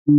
Hey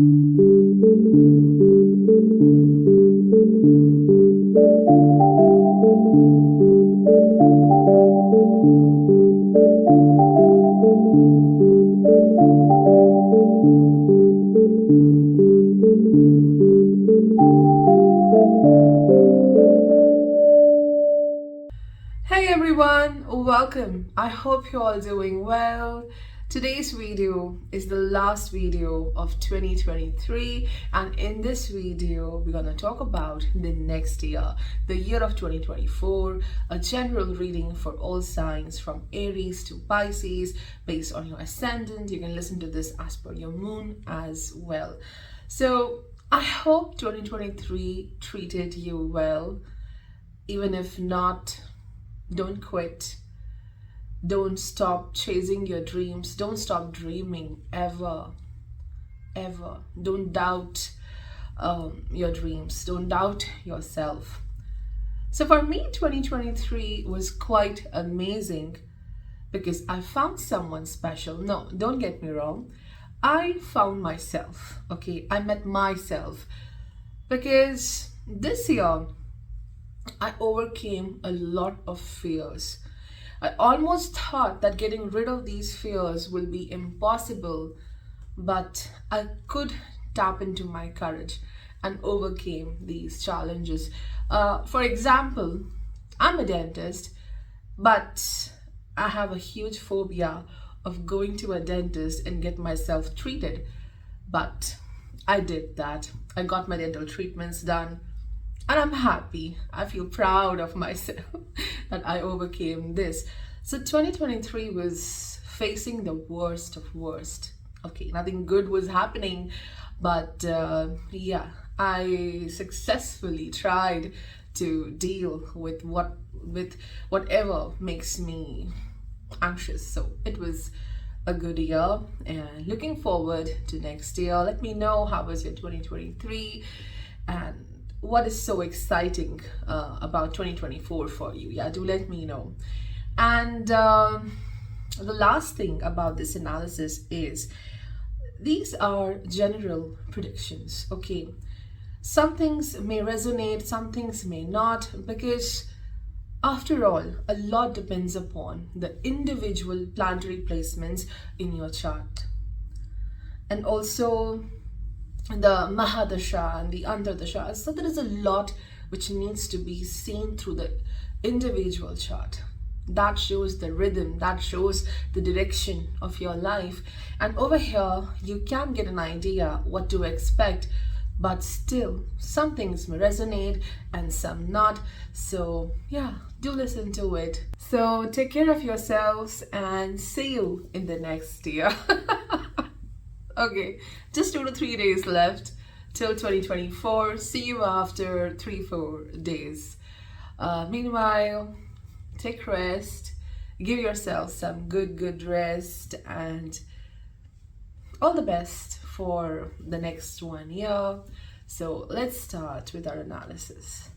everyone, welcome. I hope you're all doing well. Today's video is the last video of 2023, and in this video we're going to talk about the next year, the year of 2024, a general reading for all signs from Aries to Pisces based on your ascendant. You can listen to this as per your moon as well. So I hope 2023 treated you well. Even if not, don't quit. Don't stop chasing your dreams. Don't stop dreaming ever. Don't doubt your dreams. Don't doubt yourself. So for me, 2023 was quite amazing because I found someone special. No, don't get me wrong. I found myself. Okay, I met myself because this year I overcame a lot of fears. I almost thought that getting rid of these fears will be impossible, but I could tap into my courage and overcame these challenges. For example, I'm a dentist, but I have a huge phobia of going to a dentist and get myself treated. But I did that. I got my dental treatments done. And I'm happy. I feel proud of myself that I overcame this. So 2023 was facing the worst of worst. Okay, nothing good was happening, but yeah, I successfully tried to deal with whatever makes me anxious. So it was a good year, and looking forward to next year. Let me know how was your 2023 and what is so exciting about 2024 for you. Yeah, do let me know. And the last thing about this analysis is these are general predictions. Okay, some things may resonate, some things may not, because after all, a lot depends upon the individual planetary placements in your chart, and also the Mahadasha and the Antardasha. So there is a lot which needs to be seen through the individual chart. That shows the rhythm, that shows the direction of your life. And over here, you can get an idea what to expect, but still, some things may resonate and some not. So yeah, do listen to it. So take care of yourselves and see you in the next year. Okay, just 2 to 3 days left till 2024. See you after 3-4 days. Meanwhile, take rest, give yourself some good rest, and all the best for the next 1 year. So let's start with our analysis.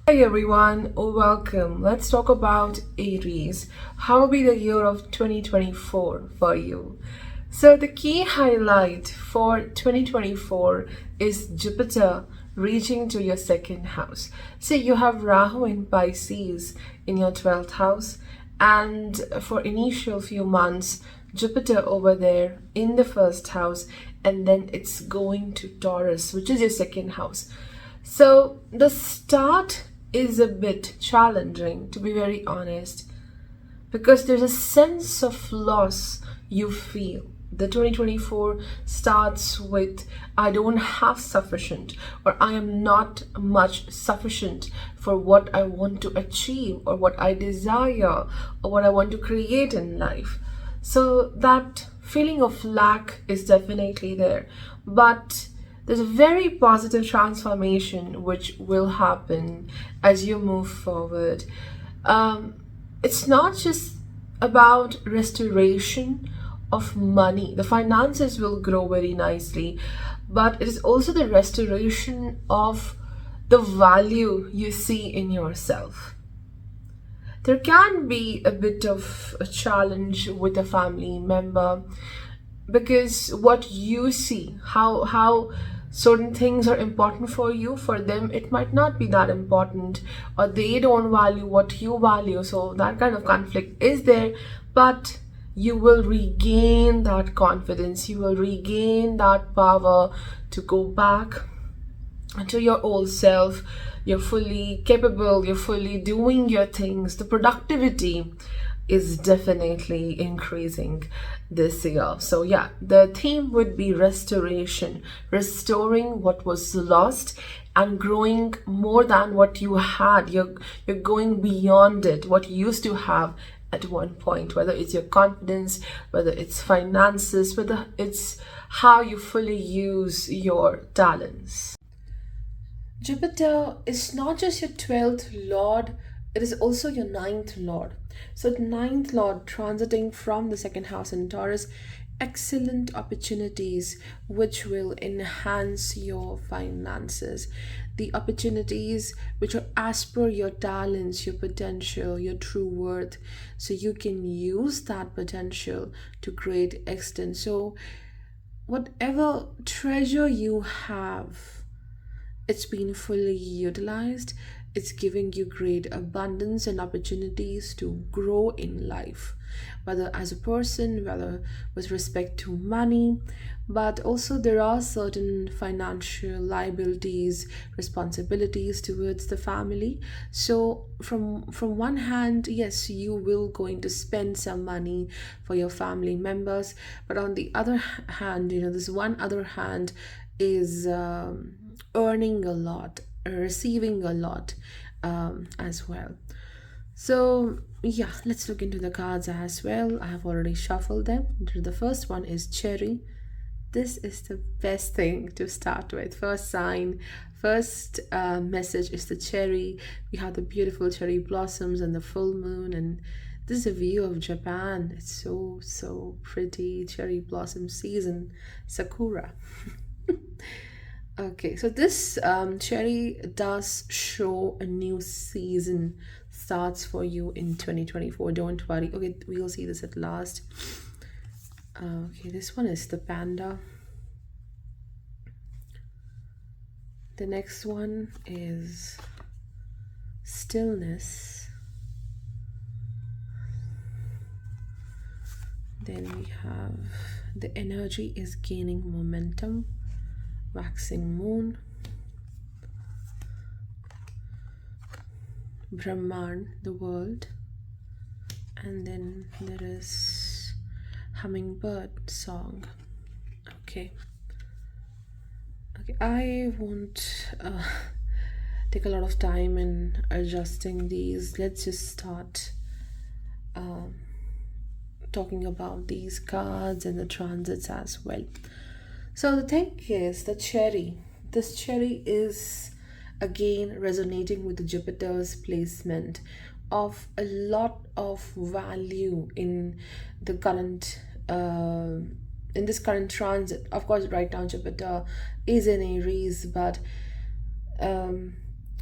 Hey everyone, welcome. Let's talk about Aries. How will be the year of 2024 for you? So the key highlight for 2024 is Jupiter reaching to your second house. So you have Rahu in Pisces in your 12th house, and for initial few months, Jupiter over there in the first house, and then it's going to Taurus, which is your second house. So the start is a bit challenging, to be very honest, because there's a sense of loss you feel. The 2024 starts with I don't have sufficient, or I am not much sufficient for what I want to achieve or what I desire or what I want to create in life. So that feeling of lack is definitely there, but there's a very positive transformation which will happen as you move forward. It's not just about restoration of money. The finances will grow very nicely, but it is also the restoration of the value you see in yourself. There can be a bit of a challenge with a family member. because what you see, how certain things are important for you, for them it might not be that important, or they don't value what you value. So that kind of conflict is there, but you will regain that confidence, you will regain that power to go back to your old self. You're fully capable, you're fully doing your things. The productivity is definitely increasing this year. So yeah, the theme would be restoration, restoring what was lost and growing more than what you had. You're going beyond it, what you used to have at one point, whether it's your confidence, whether it's finances, whether it's how you fully use your talents. Jupiter is not just your 12th lord, it is also your ninth lord. So, the ninth lord transiting from the second house in Taurus, excellent opportunities which will enhance your finances. The opportunities which are as per your talents, your potential, your true worth. So, you can use that potential to great extent. So, whatever treasure you have, it's been fully utilized. It's giving you great abundance and opportunities to grow in life, whether as a person, whether with respect to money, but also there are certain financial liabilities, responsibilities towards the family. So from one hand, yes, you will going to spend some money for your family members, but on the other hand, this one other hand is earning a lot, receiving a lot as well. So yeah, let's look into the cards as well. I have already shuffled them. The first one is cherry. This is the best thing to start with. First sign, first message is the cherry. We have the beautiful cherry blossoms and the full moon, and this is a view of Japan. It's so pretty. Cherry blossom season, sakura. Okay, so this cherry does show a new season starts for you in 2024. Don't worry. Okay, we'll see this at last. Okay, this one is the panda. The next one is stillness. Then we have the energy is gaining momentum. Waxing moon, Brahman, the world, and then there is hummingbird song. Okay, I won't take a lot of time in adjusting these. Let's just start talking about these cards and the transits as well. So the thing is, this cherry is again resonating with the Jupiter's placement of a lot of value in the current in this current transit. Of course, right now Jupiter is in Aries, but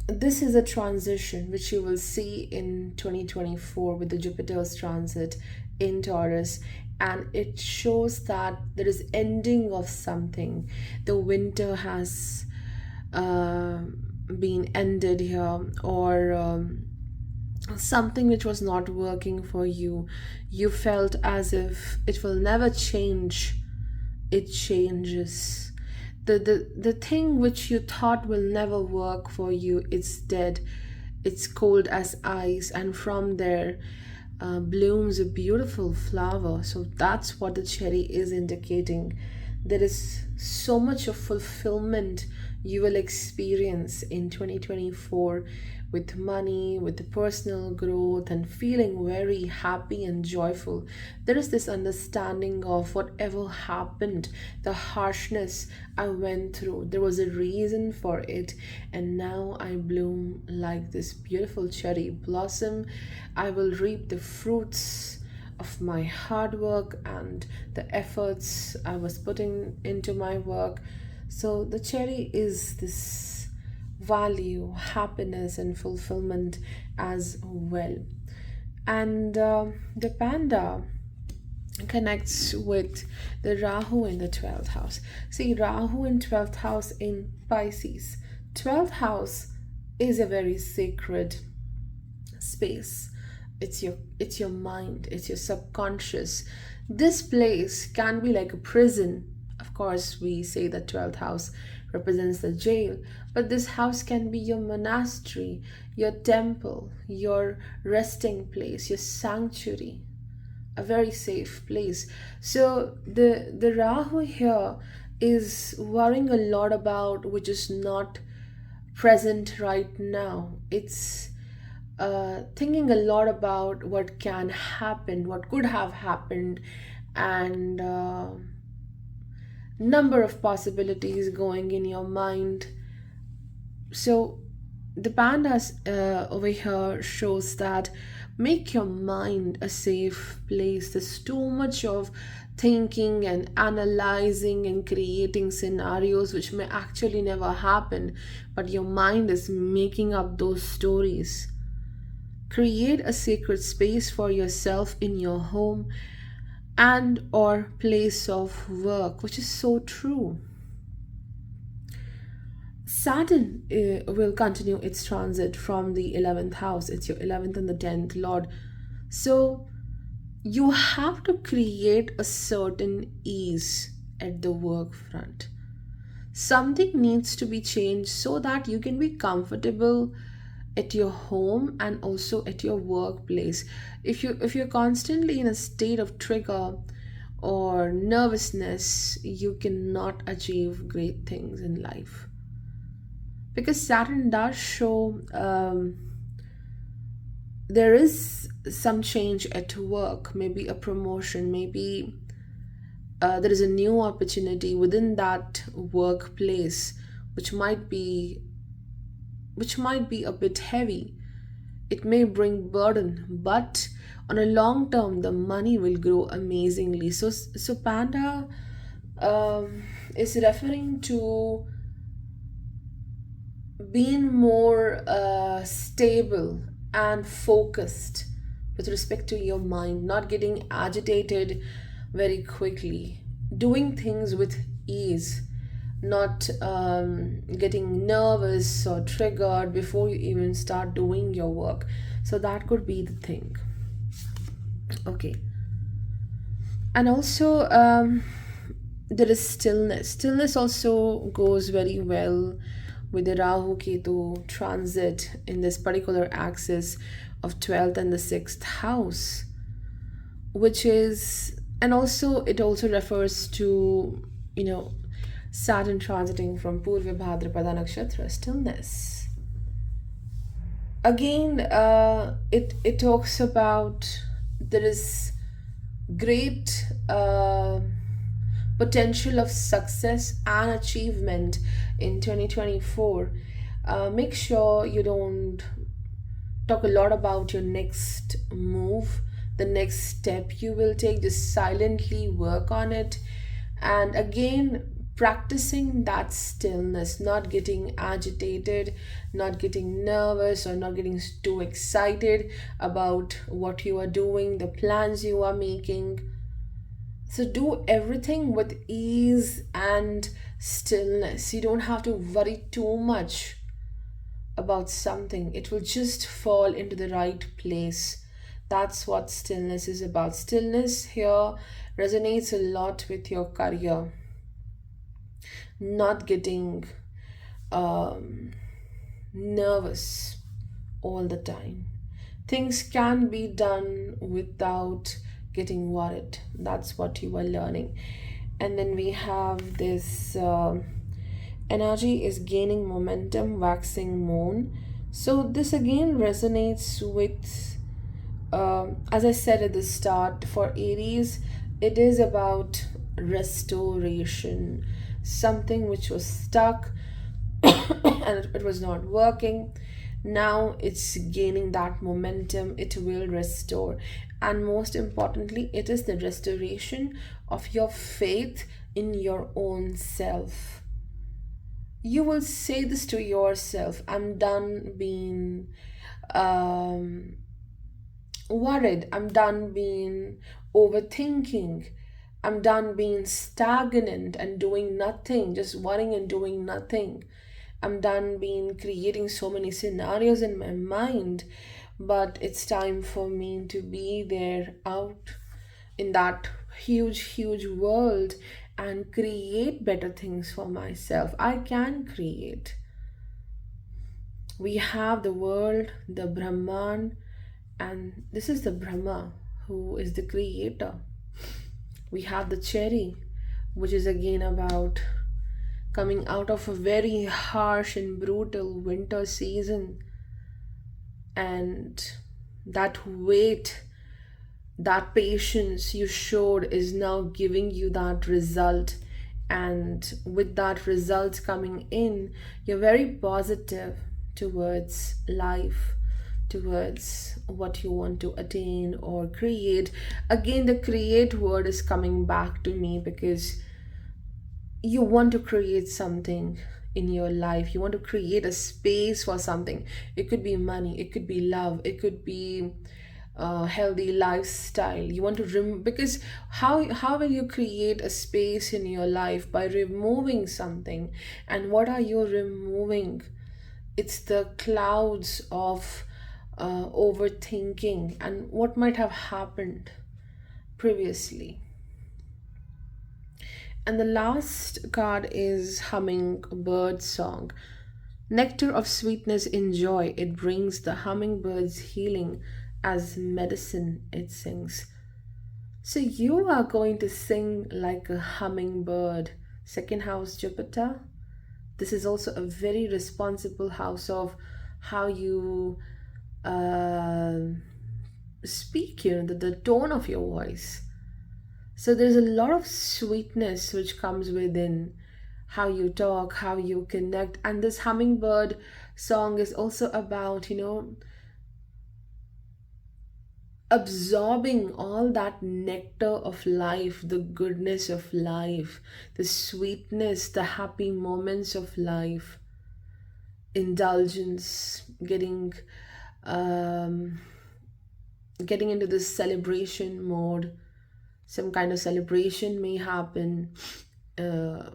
this is a transition which you will see in 2024 with the Jupiter's transit in Taurus, and it shows that there is ending of something. The winter has been ended here, or something which was not working for you. You felt as if it will never change. It changes. The thing which you thought will never work for you, it's dead. It's cold as ice, and from there blooms a beautiful flower. So that's what the cherry is indicating. There is so much of fulfillment you will experience in 2024 with money, with the personal growth, and feeling very happy and joyful. There is this understanding of whatever happened, the harshness I went through, there was a reason for it, and now I bloom like this beautiful cherry blossom. I will reap the fruits of my hard work and the efforts I was putting into my work. So the cherry is this value, happiness, and fulfillment as well. And the panda connects with the Rahu in the 12th house. See, Rahu in 12th house in Pisces. 12th house is a very sacred space. It's your mind, it's your subconscious. This place can be like a prison. Of course, we say that 12th house represents the jail, but this house can be your monastery, your temple, your resting place, your sanctuary, a very safe place. So the Rahu here is worrying a lot about which is not present right now. It's thinking a lot about what can happen, what could have happened, and number of possibilities going in your mind. So the pandas over here shows that make your mind a safe place. There's too much of thinking and analyzing and creating scenarios which may actually never happen, but your mind is making up those stories. Create a sacred space for yourself in your home and or place of work, which is so true. Saturn will continue its transit from the 11th house. It's your 11th and the 10th lord. So you have to create a certain ease at the work front. Something needs to be changed so that you can be comfortable at your home and also at your workplace. If you're constantly in a state of trigger or nervousness, you cannot achieve great things in life, because Saturn does show there is some change at work, maybe a promotion, maybe there is a new opportunity within that workplace, which might be a bit heavy. It may bring burden, but on a long term, the money will grow amazingly. So Panda is referring to being more stable and focused with respect to your mind, not getting agitated very quickly, doing things with ease, not getting nervous or triggered before you even start doing your work. So that could be the thing. Okay. And also, there is stillness. Stillness also goes very well with the Rahu Ketu transit in this particular axis of 12th and the 6th house, which is, and also it also refers to, Saturn transiting from Purva Bhadrapada Nakshatra, stillness. Again, it talks about there is great potential of success and achievement in 2024. Make sure you don't talk a lot about your next move, the next step you will take. Just silently work on it. And again, practicing that stillness, not getting agitated, not getting nervous, or not getting too excited about what you are doing, the plans you are making. So do everything with ease and stillness. You don't have to worry too much about something. It will just fall into the right place. That's what stillness is about. Stillness here resonates a lot with your career. Not getting nervous all the time. Things can be done without getting worried. That's what you are learning. And then we have this energy is gaining momentum, waxing moon. So this again resonates with, as I said at the start, for Aries, it is about restoration, something which was stuck and it was not working. Now it's gaining that momentum, it will restore. And most importantly, it is the restoration of your faith in your own self. You will say this to yourself: I'm done being worried. I'm done being overthinking. I'm done being stagnant and doing nothing, just worrying and doing nothing. I'm done being creating so many scenarios in my mind, but it's time for me to be there out in that huge, huge world and create better things for myself. I can create. We have the world, the Brahman, and this is the Brahma who is the creator. We have the cherry, which is again about coming out of a very harsh and brutal winter season, and that weight, that patience you showed is now giving you that result. And with that result coming in, you're very positive towards life, towards what you want to attain or create. Again, the create word is coming back to me because you want to create something in your life. You want to create a space for something. It could be money, it could be love, it could be healthy lifestyle. You want to because how will you create a space in your life? By removing something. And what are you removing? It's the clouds of overthinking and what might have happened previously. And the last card is Hummingbird Song. Nectar of sweetness in joy, it brings the hummingbird's healing as medicine, it sings. So you are going to sing like a hummingbird. Second house, Jupiter. This is also a very responsible house of how you speak, the tone of your voice. So there's a lot of sweetness which comes within how you talk, how you connect. And this hummingbird song is also about, absorbing all that nectar of life, the goodness of life, the sweetness, the happy moments of life, indulgence, um, getting into this celebration mode. Some kind of celebration may happen uh,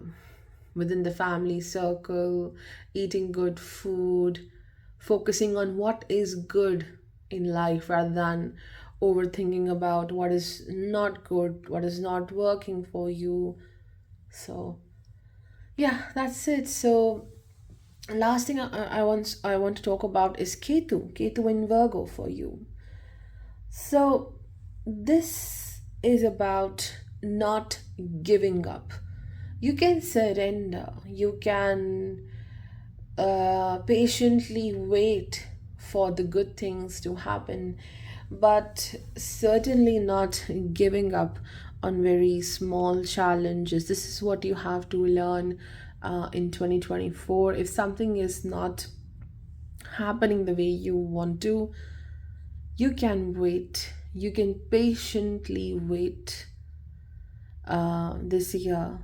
within the family circle, eating good food, focusing on what is good in life rather than overthinking about what is not good, what is not working for you. So, yeah, that's it. So, last thing I want to talk about is Ketu in Virgo for you. So, this is about not giving up. You can surrender, you can patiently wait for the good things to happen, but certainly not giving up on very small challenges. This is what you have to learn in 2024. If something is not happening the way you want to, you can wait. You can patiently wait this year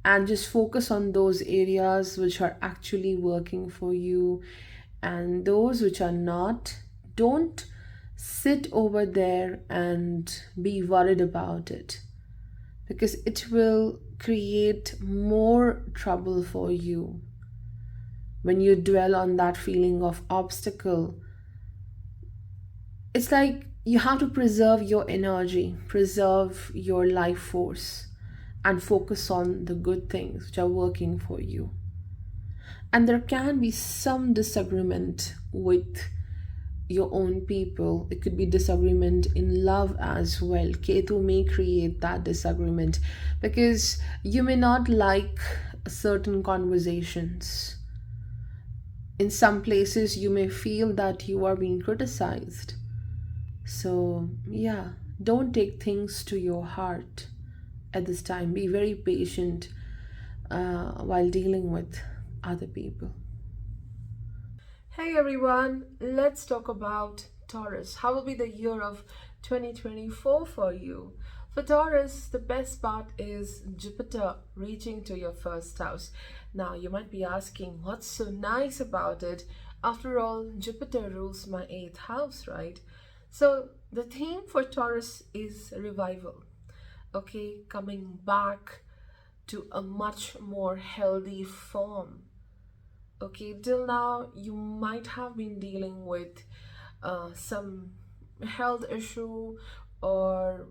and just focus on those areas which are actually working for you, and those which are not, don't sit over there and be worried about it, because it will create more trouble for you. When you dwell on that feeling of obstacle, it's like you have to preserve your energy, preserve your life force, and focus on the good things which are working for you. And there can be some disagreement with your own people. It could be disagreement in love as well. Ketu may create that disagreement because you may not like certain conversations. In some places, you may feel that you are being criticized. So, yeah, don't take things to your heart at this time. Be very patient while dealing with other people. Hey everyone, let's talk about Taurus. How will be the year of 2024 for you? For Taurus, the best part is Jupiter reaching to your first house. Now, you might be asking, what's so nice about it? After all, Jupiter rules my eighth house, right? So the theme for Taurus is revival. Okay, coming back to a much more healthy form. Okay, till now you might have been dealing with some health issue, or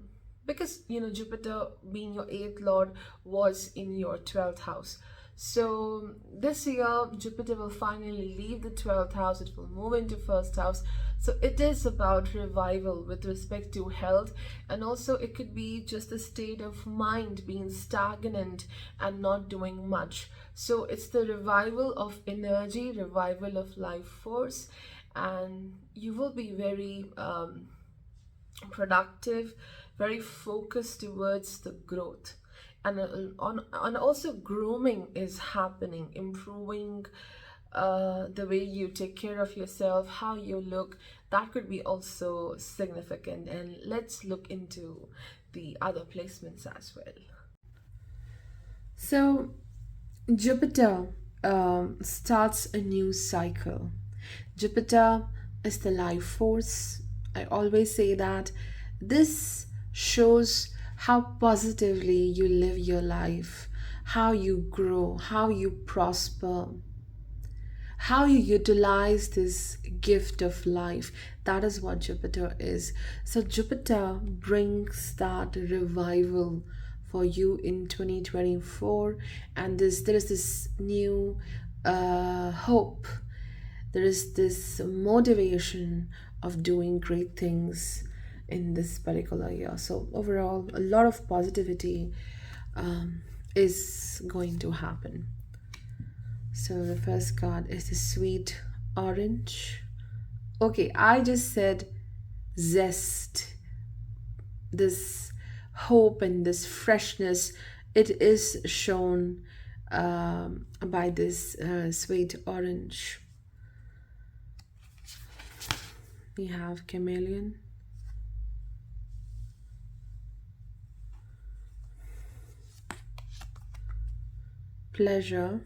because Jupiter being your eighth lord was in your 12th house. So this year Jupiter will finally leave the 12th house, it will move into first house. So it is about revival with respect to health, and also it could be just a state of mind being stagnant and not doing much. So it's the revival of energy, revival of life force, and you will be very productive, very focused towards the growth. And on also grooming is happening, improving the way you take care of yourself, how you look. That could be also significant. And let's look into the other placements as well. So Jupiter starts a new cycle. Jupiter is the life force. I always say that this shows how positively you live your life, how you grow, how you prosper, how you utilize this gift of life. That is what Jupiter is. So Jupiter brings that revival for you in 2024, and there is this new hope, there is this motivation of doing great things in this particular year. So overall, a lot of positivity is going to happen. So the first card is the sweet orange. Okay, I just said zest, this hope and this freshness. It is shown by this sweet orange. We have chameleon, pleasure,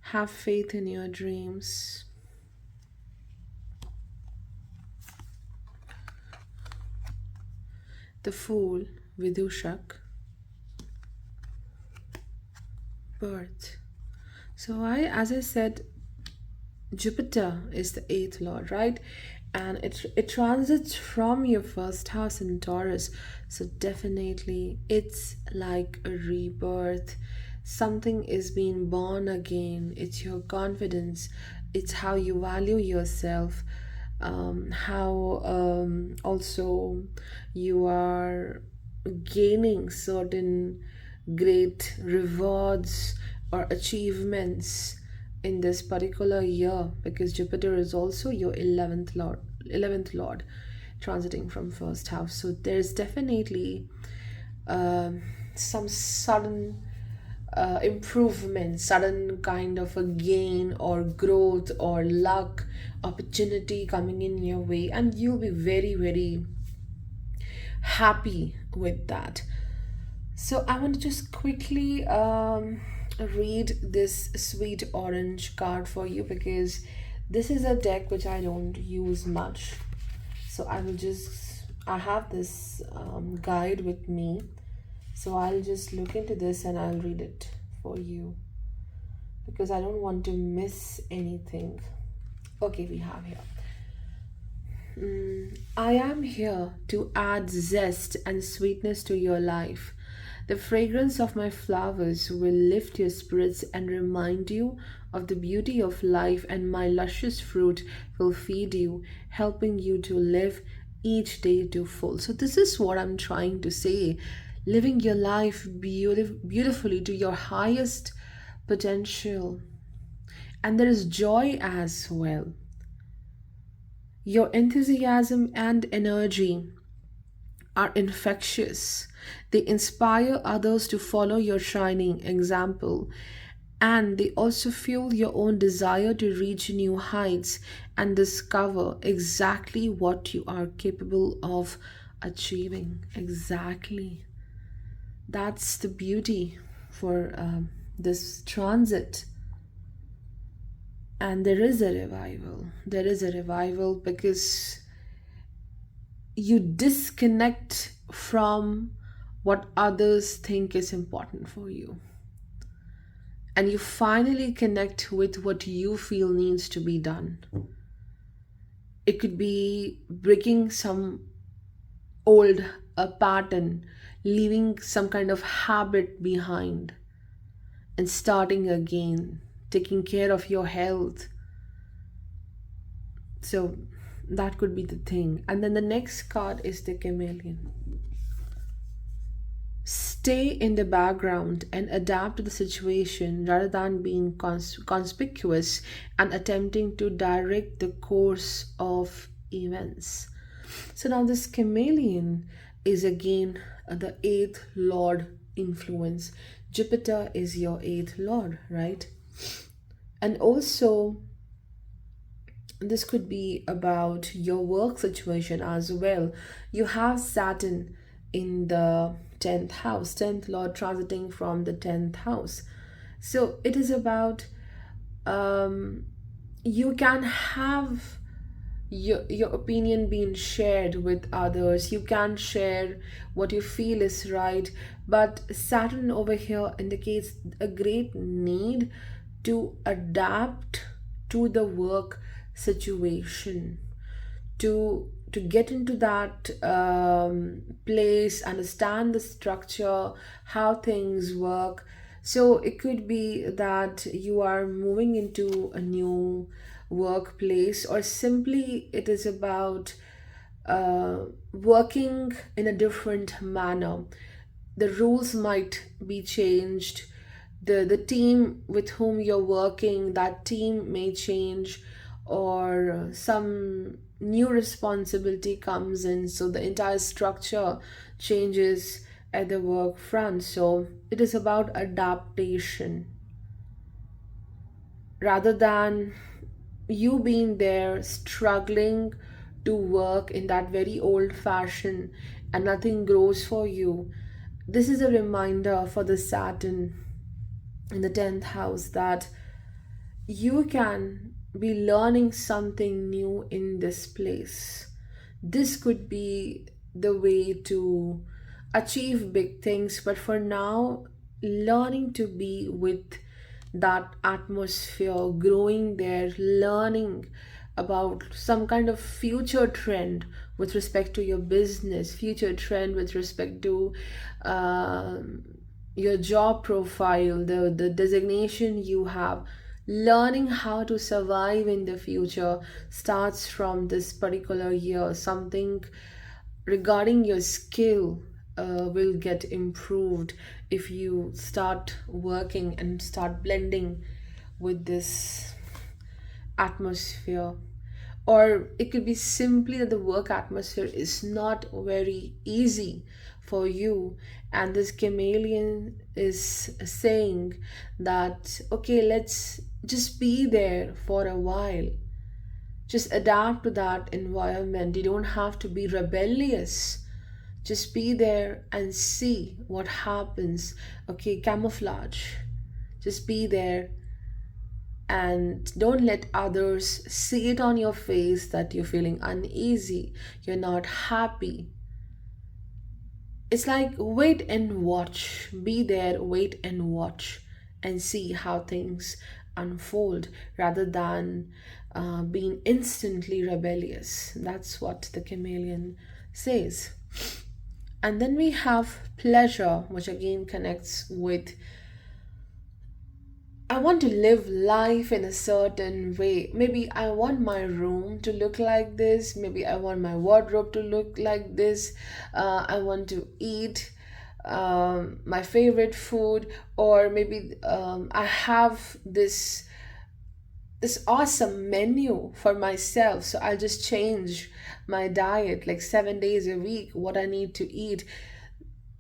have faith in your dreams, the fool, vidushak, birth. So as I said, Jupiter is the eighth lord, right? And it transits from your first house in Taurus. So definitely it's like a rebirth. Something is being born again. It's your confidence. It's how you value yourself. How also you are gaining certain great rewards or achievements in this particular year, because Jupiter is also your 11th lord transiting from first house. So there's definitely some sudden improvement, sudden kind of a gain or growth or luck, opportunity coming in your way, and you'll be very, very happy with that. So I want to just quickly read this sweet orange card for you, because this is a deck which I don't use much. So I have this guide with me. So I'll just look into this and I'll read it for you, because I don't want to miss anything. Okay, we have here. I am here to add zest and sweetness to your life. The fragrance of my flowers will lift your spirits and remind you of the beauty of life, and my luscious fruit will feed you, helping you to live each day to full. So this is what I'm trying to say. Living your life beautifully to your highest potential. And there is joy as well. Your enthusiasm and energy are infectious. They inspire others to follow your shining example, and they also fuel your own desire to reach new heights and discover exactly what you are capable of achieving. Exactly. That's the beauty for this transit. And there is a revival. There is a revival because you disconnect from what others think is important for you. And you finally connect with what you feel needs to be done. It could be breaking some old pattern, leaving some kind of habit behind, and starting again, taking care of your health. So that could be the thing. And then the next card is the chameleon. Stay in the background and adapt to the situation rather than being conspicuous and attempting to direct the course of events. So now this chameleon is again the eighth lord influence. Jupiter is your eighth lord, right? And also, this could be about your work situation as well. You have Saturn in the 10th house, 10th lord transiting from the 10th house. So it is about you can have your opinion being shared with others. You can share what you feel is right, but Saturn over here indicates a great need to adapt to the work situation, to get into that place, understand the structure, how things work. So it could be that you are moving into a new workplace, or simply it is about working in a different manner. The rules might be changed. The team with whom you're working, that team may change, or some new responsibility comes in, so the entire structure changes at the work front. So it is about adaptation rather than you being there struggling to work in that very old fashion and nothing grows for you. This is a reminder for the Saturn in the 10th house that you can be learning something new in this place. This could be the way to achieve big things, but for now, learning to be with that atmosphere, growing there, learning about some kind of future trend with respect to your business, future trend with respect to your job profile, the designation you have. Learning how to survive in the future starts from this particular year. Something regarding your skill will get improved if you start working and start blending with this atmosphere. Or it could be simply that the work atmosphere is not very easy for you, and this chameleon is saying that okay, let's just be there for a while, just adapt to that environment. You don't have to be rebellious, just be there and see what happens. Okay, camouflage, just be there and don't let others see it on your face that you're feeling uneasy, you're not happy. It's like wait and watch. Be there, wait and watch, and see how things unfold rather than being instantly rebellious. That's what the chameleon says. And then we have pleasure, which again connects with I want to live life in a certain way. Maybe I want my room to look like this. Maybe I want my wardrobe to look like this. I want to eat my favorite food, or maybe I have this awesome menu for myself. So I'll just change my diet like 7 days a week, what I need to eat.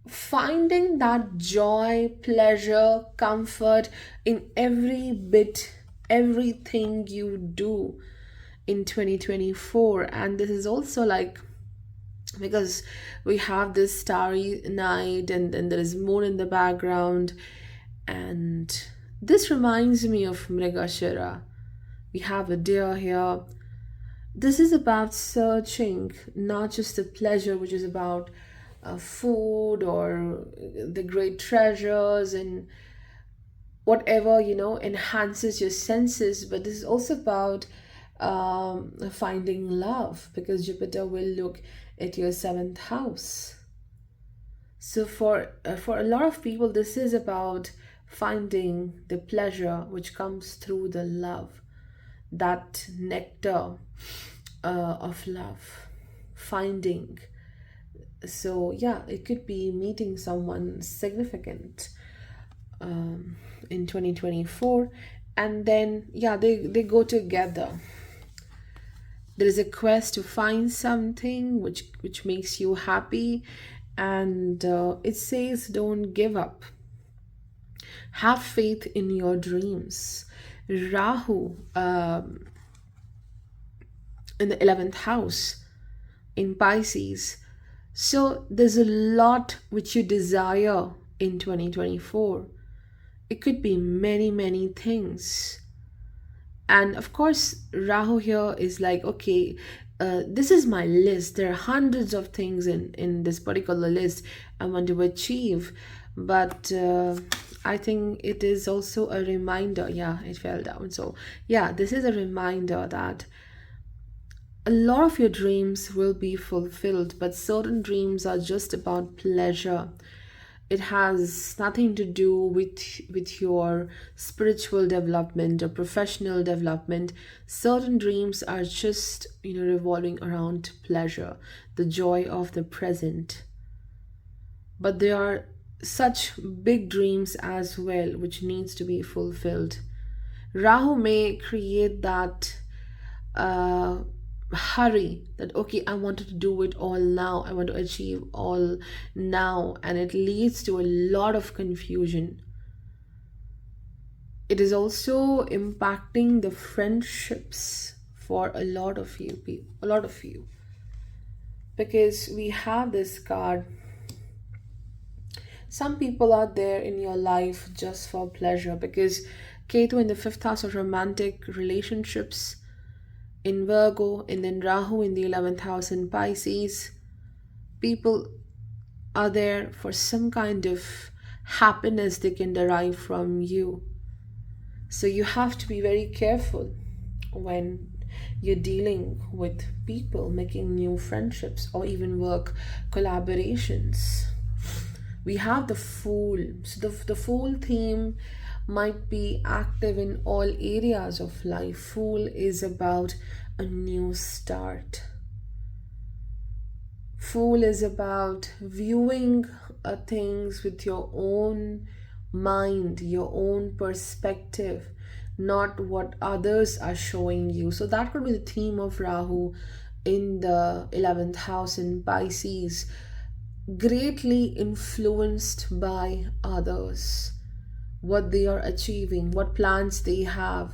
Finding that joy, pleasure, comfort in every bit, everything you do in 2024. And this is also like because we have this starry night and then there is moon in the background, and this reminds me of Mrigashira. We have a deer here. This is about searching not just the pleasure, which is about food or the great treasures and whatever, enhances your senses, but this is also about finding love, because Jupiter will look at your seventh house. So for a lot of people, this is about finding the pleasure which comes through the love, that nectar of love, finding. So yeah, it could be meeting someone significant in 2024, and then yeah, they go together. There is a quest to find something which makes you happy, and it says don't give up, have faith in your dreams. Rahu in the 11th house in Pisces. So there's a lot which you desire in 2024. It could be many, many things. And of course, Rahu here is like, okay, this is my list. There are hundreds of things in this particular list I want to achieve. But I think it is also a reminder. Yeah, it fell down. So yeah, this is a reminder that a lot of your dreams will be fulfilled, but certain dreams are just about pleasure. It has nothing to do with your spiritual development or professional development. Certain dreams are just, revolving around pleasure, the joy of the present. But there are such big dreams as well which needs to be fulfilled. Rahu may create that hurry, that okay, I wanted to do it all now, I want to achieve all now, and it leads to a lot of confusion. It is also impacting the friendships for a lot of you because we have this card. Some people are there in your life just for pleasure, because Ketu in the 5th house of romantic relationships in Virgo, and then Rahu in the 11th house in Pisces. People are there for some kind of happiness they can derive from you. So you have to be very careful when you're dealing with people, making new friendships or even work collaborations. We have the Fool. So the Fool theme might be active in all areas of life. Fool is about a new start. Fool is about viewing things with your own mind, your own perspective, not what others are showing you. So that could be the theme of Rahu in the 11th house in Pisces, greatly influenced by others, what they are achieving, what plans they have,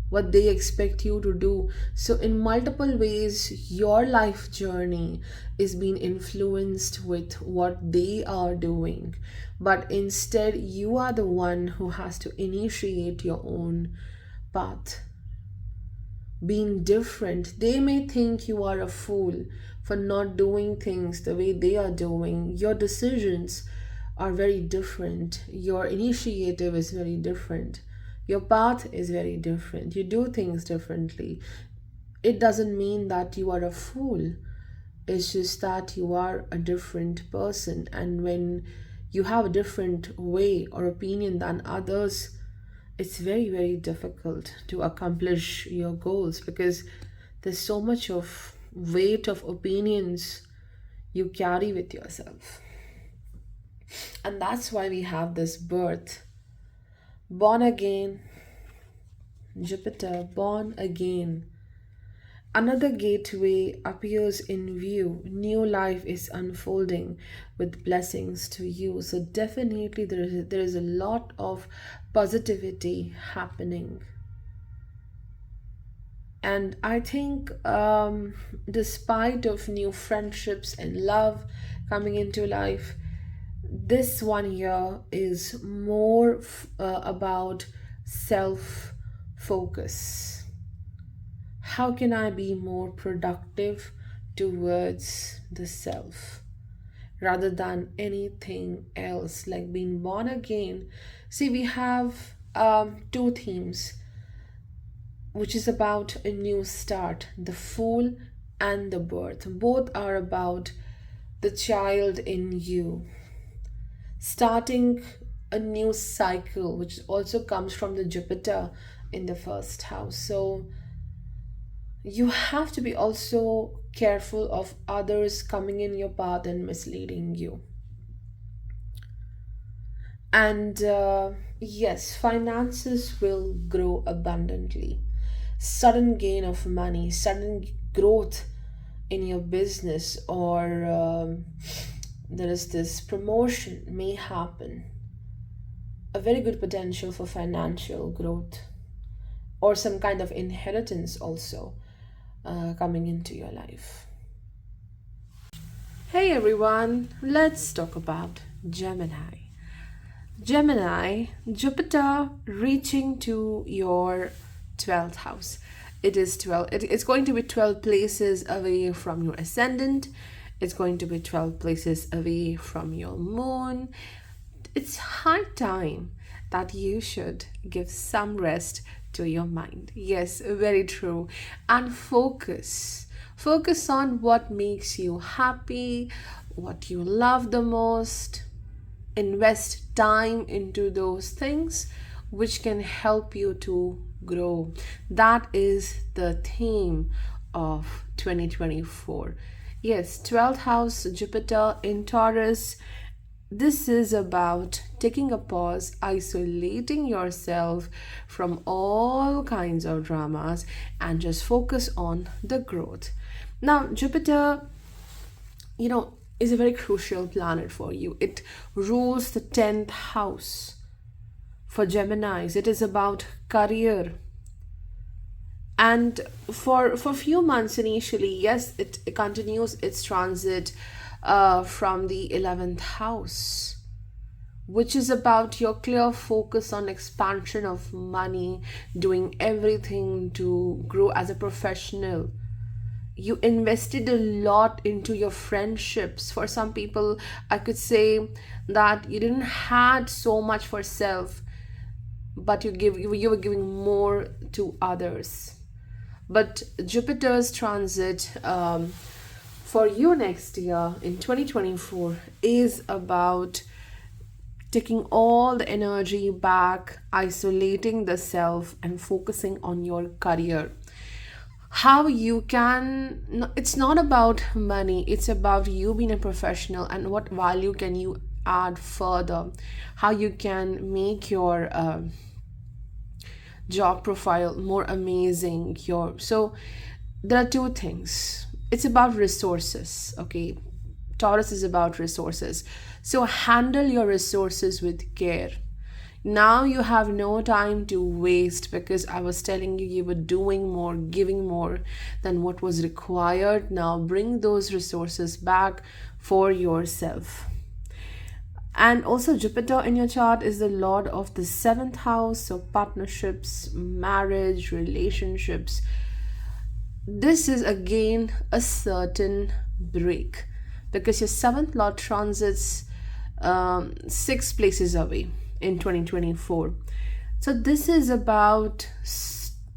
what they expect you to do. So in multiple ways, your life journey is being influenced with what they are doing, but instead you are the one who has to initiate your own path. Being different, they may think you are a fool for not doing things the way they are doing. Your decisions are very different, your initiative is very different, your path is very different, you do things differently. It doesn't mean that you are a fool, it's just that you are a different person, and when you have a different way or opinion than others, it's very, very difficult to accomplish your goals, because there's so much of weight of opinions you carry with yourself. And that's why we have this birth, born again, Jupiter, born again. Another gateway appears in view. New life is unfolding with blessings to you. So definitely there is a lot of positivity happening. And I think despite of new friendships and love coming into life, this one year is more about self focus. how can I be more productive towards the self rather than anything else, like being born again. See, we have two themes, which is about a new start, the Fool and the Birth. Both are about the child in you starting a new cycle, which also comes from the Jupiter in the first house. So you have to be also careful of others coming in your path and misleading you. And yes, finances will grow abundantly. Sudden gain of money, sudden growth in your business, or there is this promotion may happen. A very good potential for financial growth, or some kind of inheritance also coming into your life. Hey everyone, let's talk about Gemini. Gemini, Jupiter reaching to your 12th house. It is 12. It's going to be 12 places away from your ascendant. It's going to be 12 places away from your moon. It's high time that you should give some rest to your mind. Yes, very true. And focus. Focus on what makes you happy, what you love the most. Invest time into those things which can help you to grow. That is the theme of 2024. Yes, 12th house Jupiter in Taurus. This is about taking a pause, isolating yourself from all kinds of dramas, and just focus on the growth. Now, Jupiter, is a very crucial planet for you. It rules the 10th house. For Geminis, it is about career. And for few months initially, yes, it continues its transit from the 11th house, which is about your clear focus on expansion of money, doing everything to grow as a professional. You invested a lot into your friendships. For some people, I could say that you didn't had so much for self, but you were giving more to others. But Jupiter's transit for you next year in 2024 is about taking all the energy back, isolating the self, and focusing on your career. How you can, no, it's not about money, it's about you being a professional and what value can you add further, how you can make your job profile more amazing. So there are two things. It's about resources. Okay, Taurus is about resources, so handle your resources with care. Now you have no time to waste, because I was telling you, you were doing more, giving more than what was required. Now bring those resources back for yourself. And also, Jupiter in your chart is the lord of the 7th house, so partnerships, marriage, relationships. This is again a certain break, because your 7th lord transits 6 places away in 2024. So this is about,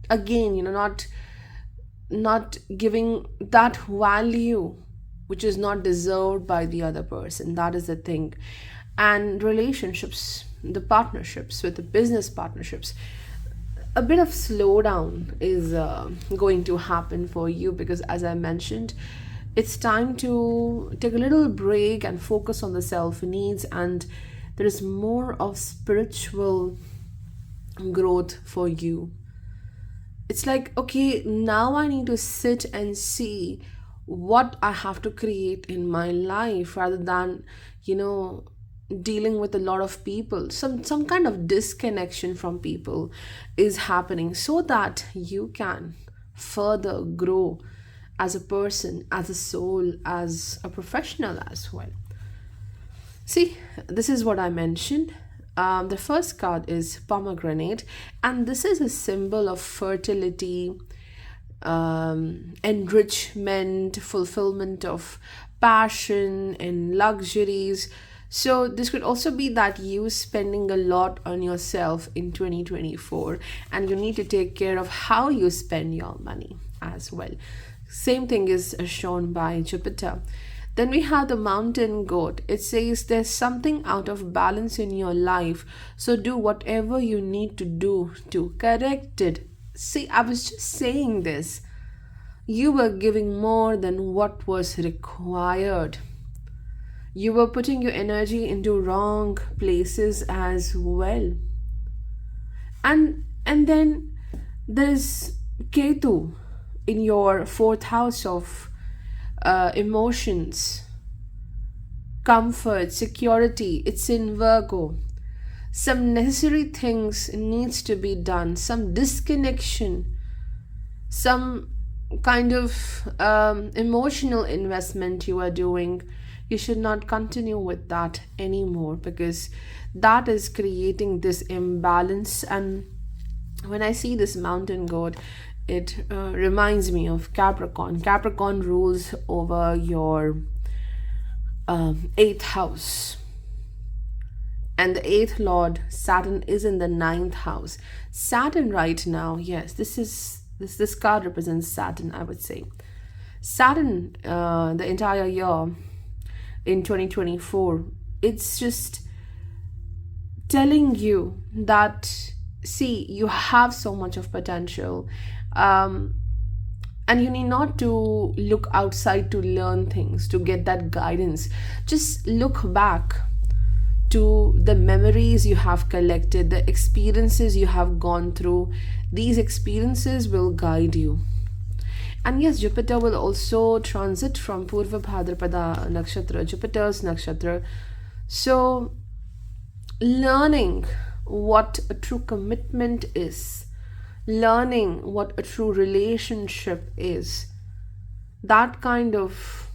again, not giving that value which is not deserved by the other person. That is the thing. And relationships, the partnerships, with the business partnerships, a bit of slowdown is going to happen for you, because as I mentioned, it's time to take a little break and focus on the self needs, and there is more of spiritual growth for you. It's like, okay, now I need to sit and see what I have to create in my life, rather than dealing with a lot of people. Some kind of disconnection from people is happening, so that you can further grow as a person, as a soul, as a professional as well. See, this is what I mentioned. The first card is pomegranate, and this is a symbol of fertility, enrichment, fulfillment of passion and luxuries. So this could also be that you spending a lot on yourself in 2024, and you need to take care of how you spend your money as well. Same thing is shown by Jupiter. Then we have the mountain goat. It says there's something out of balance in your life, so do whatever you need to do to correct it. See, I was just saying this. You were giving more than what was required. You were putting your energy into wrong places as well. And then there's Ketu in your fourth house of emotions, comfort, security. It's in Virgo. Some necessary things needs to be done, some disconnection, some kind of emotional investment you are doing. You should not continue with that anymore, because that is creating this imbalance. And when I see this mountain goat, it reminds me of Capricorn. Capricorn rules over your eighth house, and the eighth lord Saturn is in the ninth house. Saturn right now, yes, this card represents Saturn, I would say. Saturn, the entire year in 2024, it's just telling you that, see, you have so much of potential, and you need not to look outside to learn things, to get that guidance. Just look back to the memories you have collected, the experiences you have gone through. These experiences will guide you. And yes, Jupiter will also transit from Purva Bhadrapada Nakshatra, Jupiter's nakshatra. So, learning what a true commitment is, learning what a true relationship is, that kind of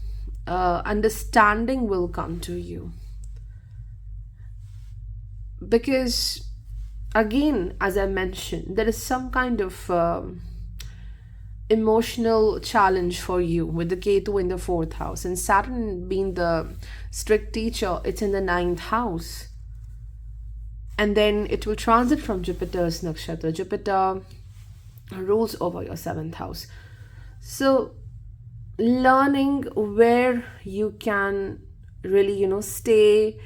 understanding will come to you. Because, again, as I mentioned, there is some kind of emotional challenge for you with the Ketu in the fourth house, and Saturn being the strict teacher, it's in the ninth house. And then it will transit from Jupiter's nakshatra. Jupiter rules over your seventh house. So learning where you can really, stay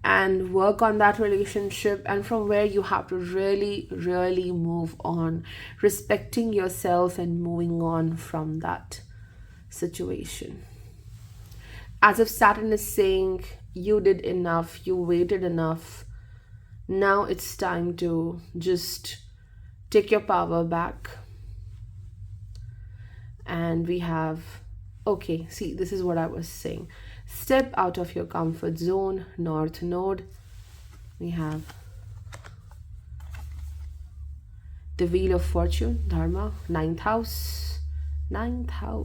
and work on that relationship, and from where you have to really move on, respecting yourself and moving on from that situation. As if Saturn is saying, you did enough, you waited enough, now it's time to just take your power back. And we have, okay, see, this is what I was saying. Step out of your comfort zone, North Node. We have the Wheel of Fortune, Dharma, ninth house,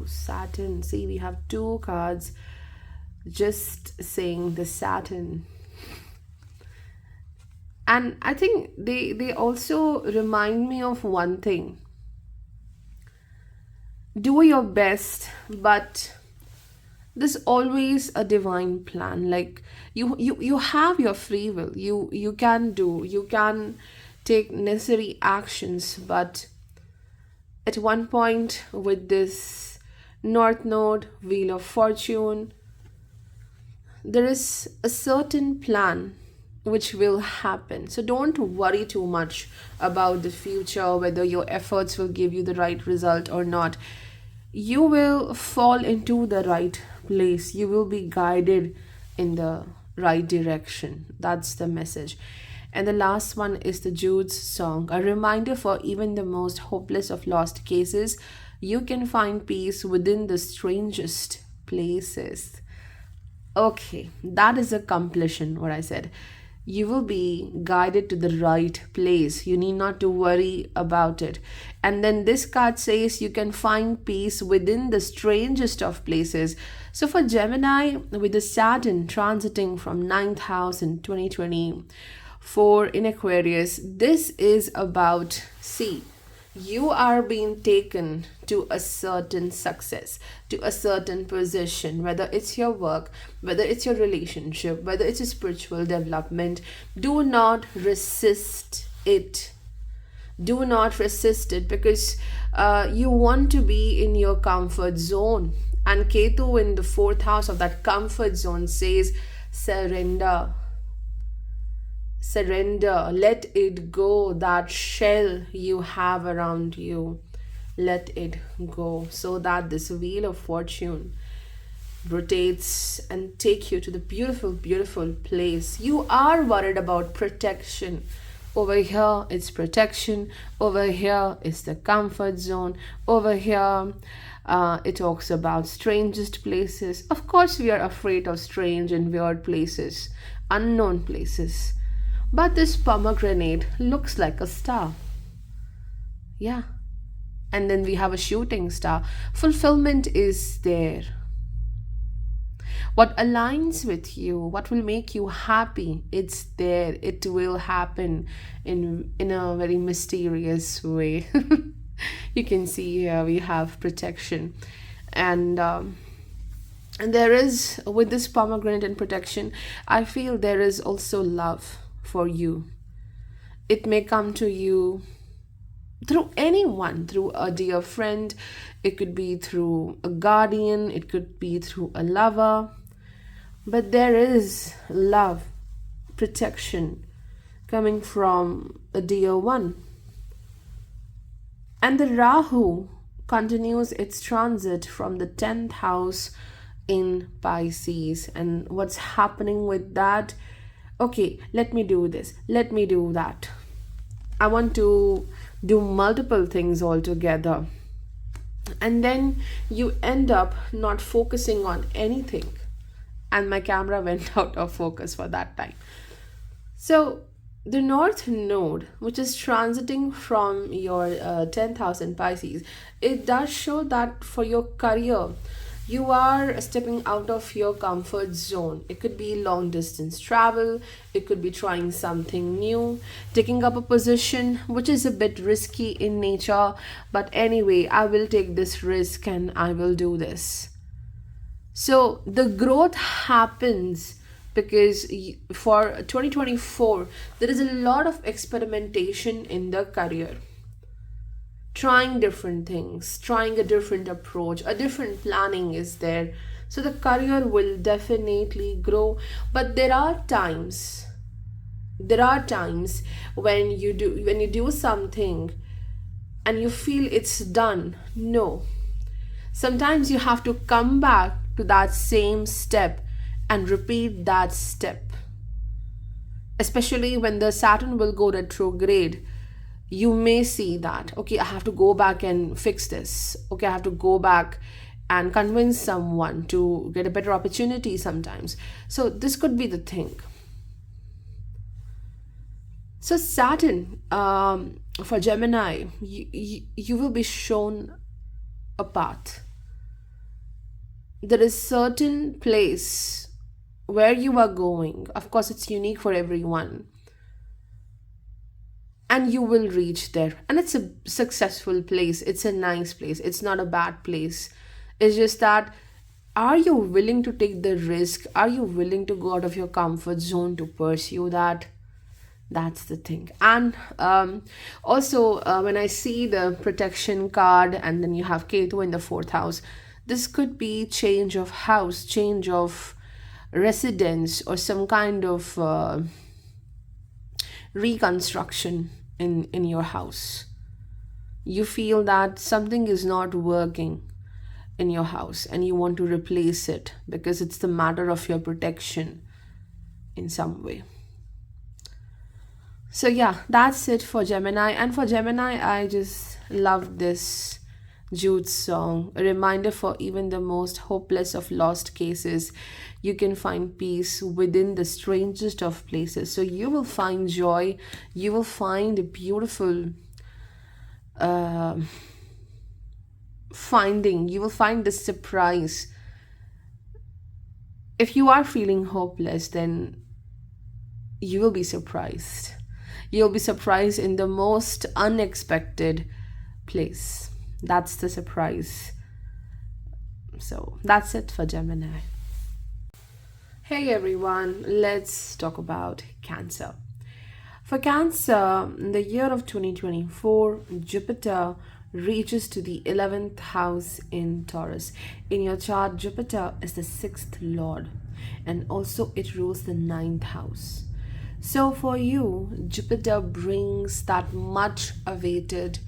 Saturn. See, we have two cards just saying the Saturn. And I think they also remind me of one thing. Do your best, but there's always a divine plan. Like you have your free will. You can take necessary actions, but at one point with this North Node, Wheel of Fortune, there is a certain plan which will happen. So don't worry too much about the future, whether your efforts will give you the right result or not. You will fall into the right place. You will be guided in the right direction. That's the message. And the last one is the Jude's song, a reminder for even the most hopeless of lost cases. You can find peace within the strangest places. Okay, that is a completion, what I said. You will be guided to the right place. You need not to worry about it. And then this card says you can find peace within the strangest of places. So for Gemini, with the Saturn transiting from ninth house in 2024 in Aquarius, this is about, see, You are being taken to a certain success, to a certain position, whether it's your work, whether it's your relationship, whether it's a spiritual development. Do not resist it. Do not resist it, because you want to be in your comfort zone. And Ketu in the fourth house of that comfort zone says surrender. Surrender, let it go, that shell you have around you. Let it go, so that this wheel of fortune rotates and take you to the beautiful, beautiful place. You are worried about protection. Over here, it's protection. Over here is the comfort zone. Over here, it talks about strangest places. Of course, we are afraid of strange and weird places, unknown places. But this pomegranate looks like a star. Yeah. And then we have a shooting star. Fulfillment is there. What aligns with you, what will make you happy, it's there. It will happen in a very mysterious way. You can see here we have protection. And there is, with this pomegranate and protection, I feel there is also love for you. It may come to you through anyone, through a dear friend, it could be through a guardian, it could be through a lover, but there is love, protection coming from a dear one. And the Rahu continues its transit from the 10th house in Pisces. And what's happening with that? Okay, let me do this, let me do that. I want to do multiple things all together. And then you end up not focusing on anything. And my camera went out of focus for that time. So the North Node, which is transiting from your 10th house in Pisces, it does show that for your career, you are stepping out of your comfort zone. It could be long distance travel, it could be trying something new, taking up a position which is a bit risky in nature, but anyway, I will take this risk and I will do this. So the growth happens because for 2024, there is a lot of experimentation in the career. Trying different things, trying a different approach, a different planning is there. So the career will definitely grow. But there are times when you do something and you feel it's done. No. Sometimes you have to come back to that same step and repeat that step. Especially when the Saturn will go retrograde. You may see that, okay, I have to go back and fix this. Okay, I have to go back and convince someone to get a better opportunity sometimes. So this could be the thing. So Saturn, for Gemini, you will be shown a path. There is certain place where you are going. Of course, it's unique for everyone. And you will reach there. And it's a successful place. It's a nice place. It's not a bad place. It's just that, are you willing to take the risk? Are you willing to go out of your comfort zone to pursue that? That's the thing. And also, when I see the protection card and then you have Ketu in the 4th house, this could be change of house, change of residence, or some kind of reconstruction in your house. You feel that something is not working in your house and you want to replace it because it's the matter of your protection in some way. So yeah, that's it for Gemini. And for Gemini, I just love this Jude song, a reminder for even the most hopeless of lost cases. You can find peace within the strangest of places. So you will find joy, you will find a beautiful finding, you will find the surprise. If you are feeling hopeless, then you will be surprised. You'll be surprised in the most unexpected place. That's the surprise. So that's it for Gemini. Hey everyone, let's talk about Cancer. For Cancer, in the year of 2024, Jupiter reaches to the 11th house in Taurus. In your chart, Jupiter is the 6th lord, and also it rules the 9th house. So for you, Jupiter brings that much awaited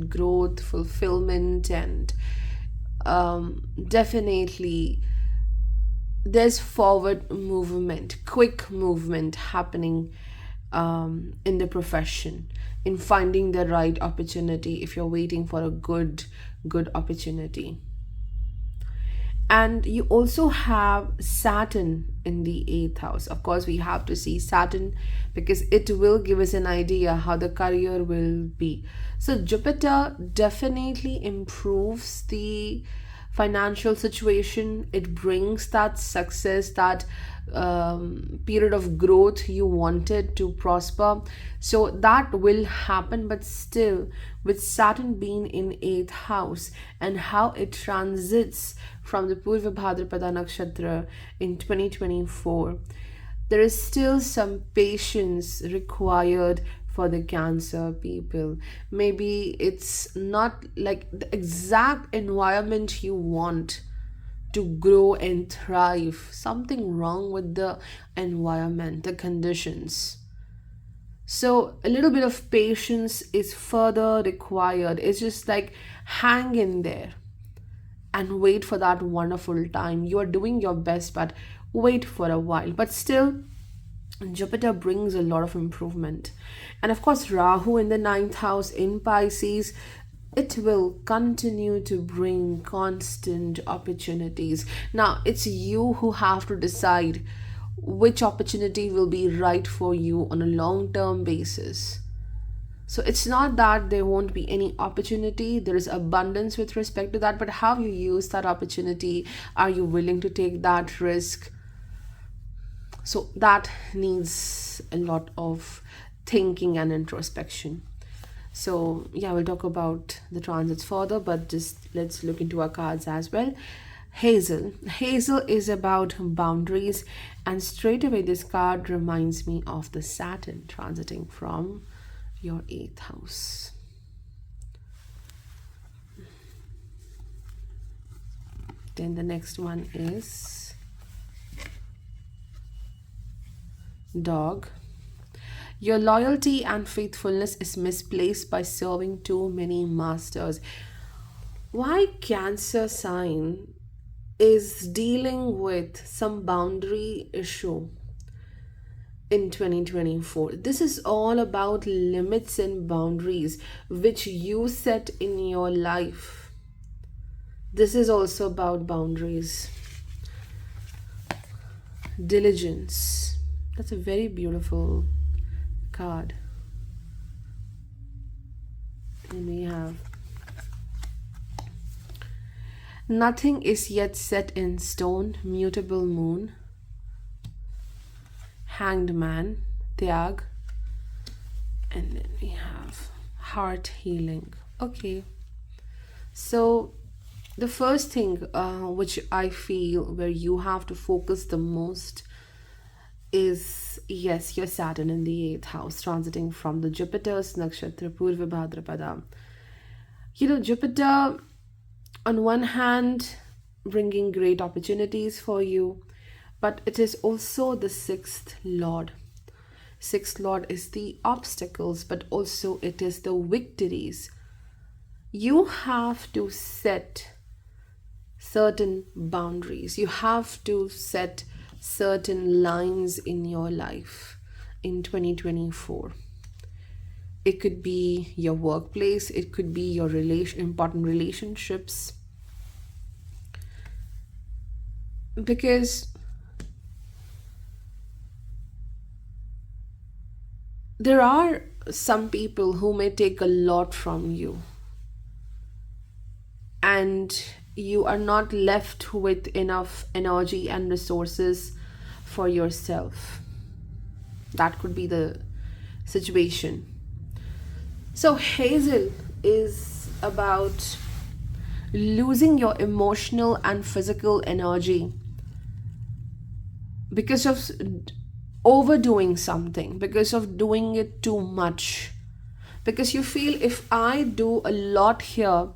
growth, fulfillment, and definitely there's forward movement, quick movement happening in the profession, in finding the right opportunity if you're waiting for a good opportunity. And you also have Saturn in the 8th house. Of course, we have to see Saturn because it will give us an idea how the career will be. So Jupiter definitely improves the financial situation. It brings that success, that period of growth you wanted to prosper. So that will happen, but still, with Saturn being in 8th house and how it transits from the Purva Bhadrapada Nakshatra in 2024, there is still some patience required for the Cancer people. Maybe it's not like the exact environment you want to grow and thrive. Something wrong with the environment, the conditions. So a little bit of patience is further required. It's just like hang in there and wait for that wonderful time. You are doing your best, but wait for a while. But still, Jupiter brings a lot of improvement. And of course, Rahu in the 9th house in Pisces, it will continue to bring constant opportunities. Now, it's you who have to decide which opportunity will be right for you on a long-term basis. So it's not that there won't be any opportunity. There is abundance with respect to that, but how you use that opportunity, are you willing to take that risk? So that needs a lot of thinking and introspection. So yeah, we'll talk about the transits further, but just let's look into our cards as well. Hazel is about boundaries, and straight away this card reminds me of the Saturn transiting from your 8th house. Then the next one is Dog. Your loyalty and faithfulness is misplaced by serving too many masters. Why Cancer sign is dealing with some boundary issue in 2024. This is all about limits and boundaries which you set in your life. This is also about boundaries. Diligence. That's a very beautiful card. And we have nothing is yet set in stone, mutable moon, hanged man, Tyag, and then we have heart healing. Okay, so the first thing which I feel where you have to focus the most is, yes, your Saturn in the 8th house transiting from the Jupiter's nakshatra Purva Bhadrapada. You know, Jupiter on one hand bringing great opportunities for you, but it is also the 6th lord. 6th lord is the obstacles, but also it is the victories. You have to set certain boundaries. You have to set certain lines in your life in 2024. It could be your workplace, it could be your important relationships, because there are some people who may take a lot from you and you are not left with enough energy and resources for yourself. That could be the situation. So Hazel is about losing your emotional and physical energy because of overdoing something, because of doing it too much, because you feel if I do a lot here,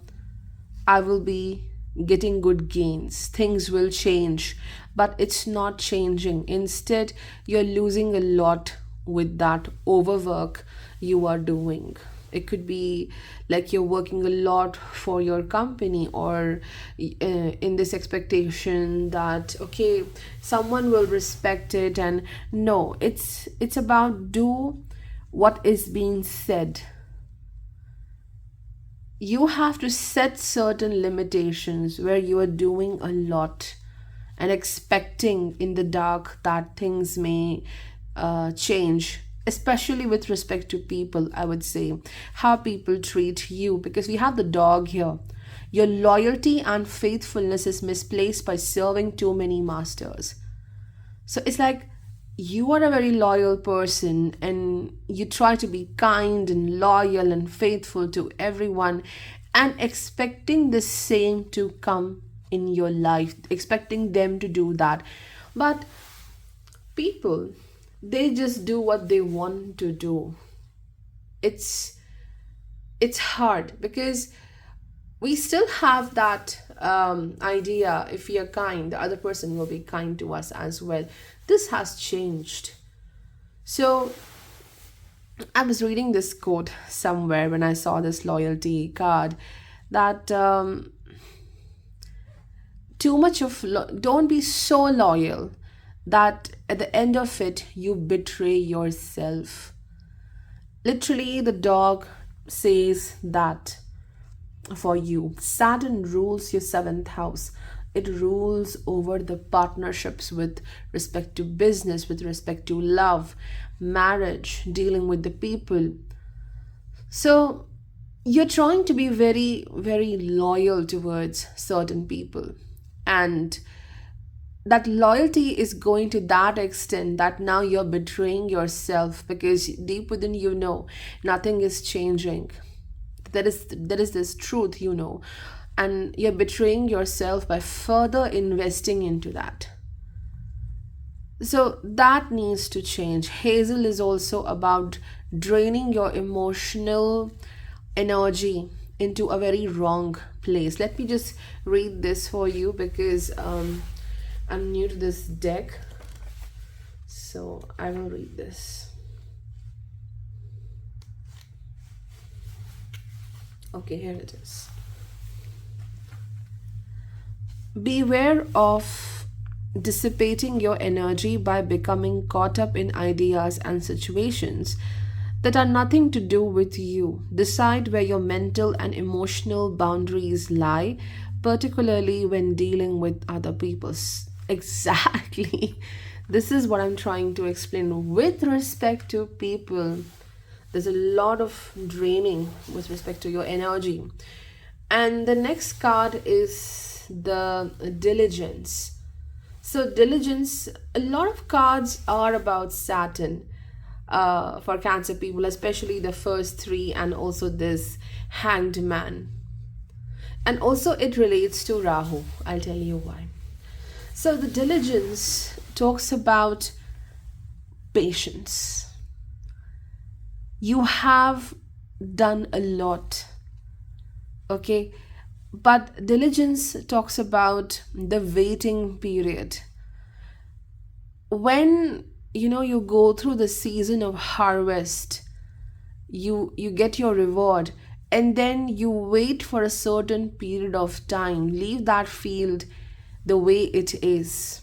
I will be getting good gains, things will change, but it's not changing. Instead, you're losing a lot with that overwork you are doing. It could be like you're working a lot for your company, or in this expectation that okay, someone will respect it, and no, it's about do what is being said. You have to set certain limitations where you are doing a lot and expecting in the dark that things may change, especially with respect to people. I would say how people treat you, because we have the dog here. Your loyalty and faithfulness is misplaced by serving too many masters. So it's like you are a very loyal person and you try to be kind and loyal and faithful to everyone, and expecting the same to come in your life, expecting them to do that. But people, they just do what they want to do. It's it's hard because we still have that idea, if we are kind, the other person will be kind to us as well. This has changed. So I was reading this quote somewhere when I saw this loyalty card, that too much of don't be so loyal that at the end of it you betray yourself. Literally, the dog says that for you. Saturn rules your seventh house. It rules over the partnerships with respect to business, with respect to love, marriage, dealing with the people. So you're trying to be very, very loyal towards certain people. And that loyalty is going to that extent that now you're betraying yourself, because deep within you know nothing is changing. There is this truth, and you're betraying yourself by further investing into that. So that needs to change. Hazel is also about draining your emotional energy into a very wrong place. Let me just read this for you, because I'm new to this deck, so I will read this. Okay, here it is. Beware of dissipating your energy by becoming caught up in ideas and situations that are nothing to do with you. Decide where your mental and emotional boundaries lie, particularly when dealing with other people's. Exactly. This is what I'm trying to explain. With respect to people, there's a lot of draining with respect to your energy. And the next card is the diligence. So, diligence, a lot of cards are about Saturn for Cancer people, especially the first three, and also this Hanged Man. And also, it relates to Rahu. I'll tell you why. So, the diligence talks about patience. You have done a lot, okay? But diligence talks about the waiting period. When you go through the season of harvest, you get your reward, and then you wait for a certain period of time, leave that field the way it is,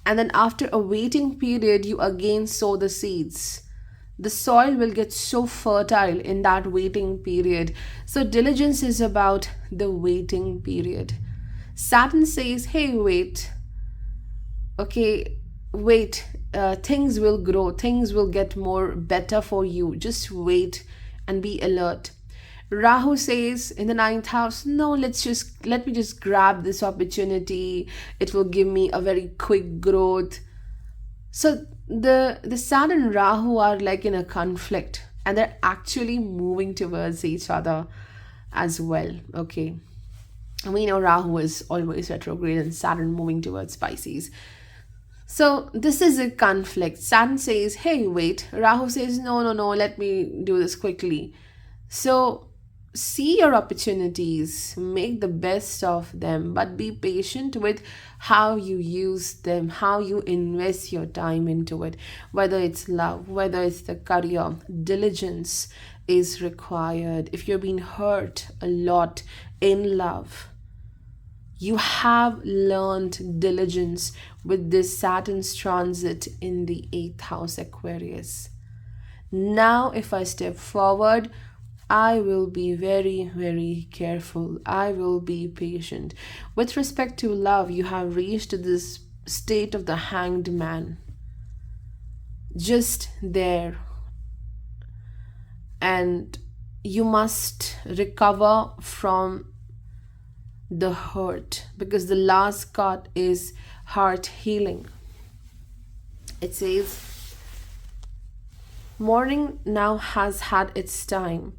and then after a waiting period you again sow the seeds. The soil will get so fertile in that waiting period. So diligence is about the waiting period. Saturn says, hey, wait, okay, wait, things will grow, things will get more better for you, just wait and be alert. Rahu says in the ninth house, no, let me just grab this opportunity, it will give me a very quick growth. So the Saturn and Rahu are like in a conflict. and they're actually moving towards each other as well. Okay, and we know Rahu is always retrograde and Saturn moving towards Pisces. So this is a conflict. Saturn says, hey, wait. Rahu says, no, no, no, let me do this quickly. So see your opportunities, make the best of them, but be patient with how you use them, how you invest your time into it. Whether it's love, whether it's the career, diligence is required. If you're being hurt a lot in love, you have learned diligence with this Saturn's transit in the 8th house, Aquarius. Now, if I step forward, I will be very, very careful. I will be patient. With respect to love, you have reached this state of the hanged man. Just there. And you must recover from the hurt, because the last card is heart healing. It says, mourning now has had its time.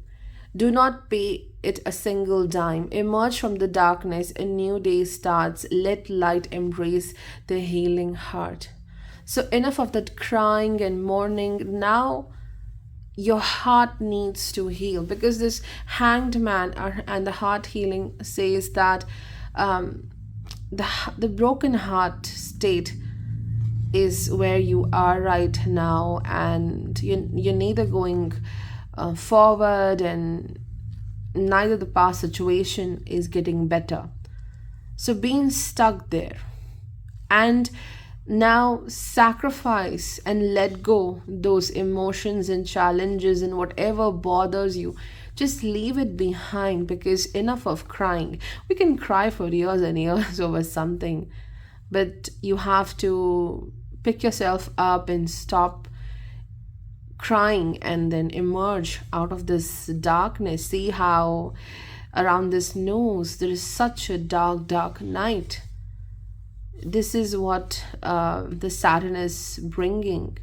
Do not pay it a single dime. Emerge from the darkness, a new day starts. Let light embrace the healing heart. So enough of that crying and mourning. Now your heart needs to heal, because this hanged man and the heart healing says that the broken heart state is where you are right now, and you're neither going forward, and neither the past situation is getting better. So being stuck there, and now sacrifice and let go those emotions and challenges and whatever bothers you. Just leave it behind, because enough of crying. We can cry for years and years over something, but you have to pick yourself up and stop crying, and then emerge out of this darkness. See how around this nose there is such a dark night. This is what the Saturn is bringing.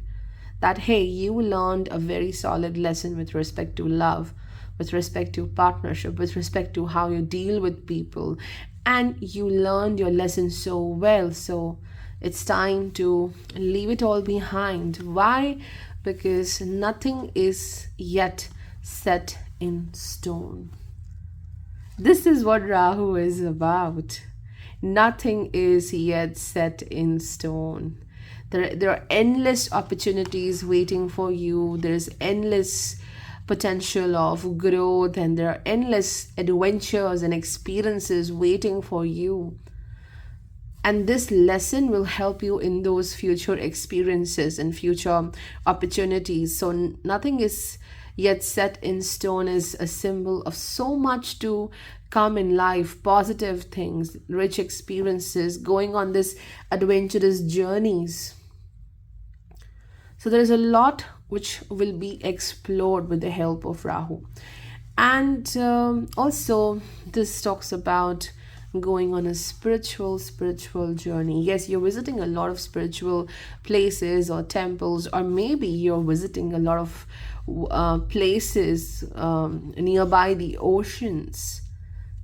That, hey, you learned a very solid lesson with respect to love, with respect to partnership, with respect to how you deal with people, and you learned your lesson so well. So it's time to leave it all behind. Why? Because nothing is yet set in stone. This is what Rahu is about. Nothing is yet set in stone. There are endless opportunities waiting for you. There's endless potential of growth, and there are endless adventures and experiences waiting for you. And this lesson will help you in those future experiences and future opportunities. So nothing is yet set in stone is a symbol of so much to come in life, positive things, rich experiences, going on this adventurous journeys. So there is a lot which will be explored with the help of Rahu. And also this talks about going on a spiritual journey. Yes, you're visiting a lot of spiritual places or temples, or maybe you're visiting a lot of places nearby the oceans,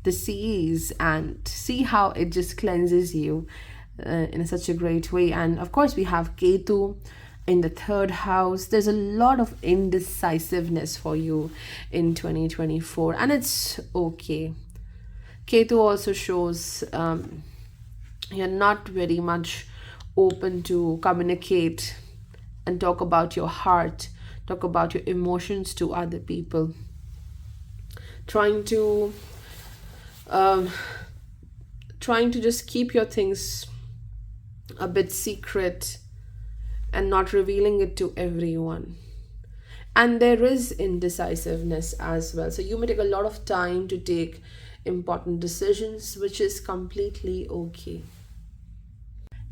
the seas, and see how it just cleanses you in such a great way. And of course we have Ketu in the 3rd house. There's a lot of indecisiveness for you in 2024, and it's okay. Ketu also shows you're not very much open to communicate and talk about your heart, talk about your emotions to other people. Trying to just keep your things a bit secret and not revealing it to everyone. And there is indecisiveness as well. So you may take a lot of time to take important decisions, which is completely okay.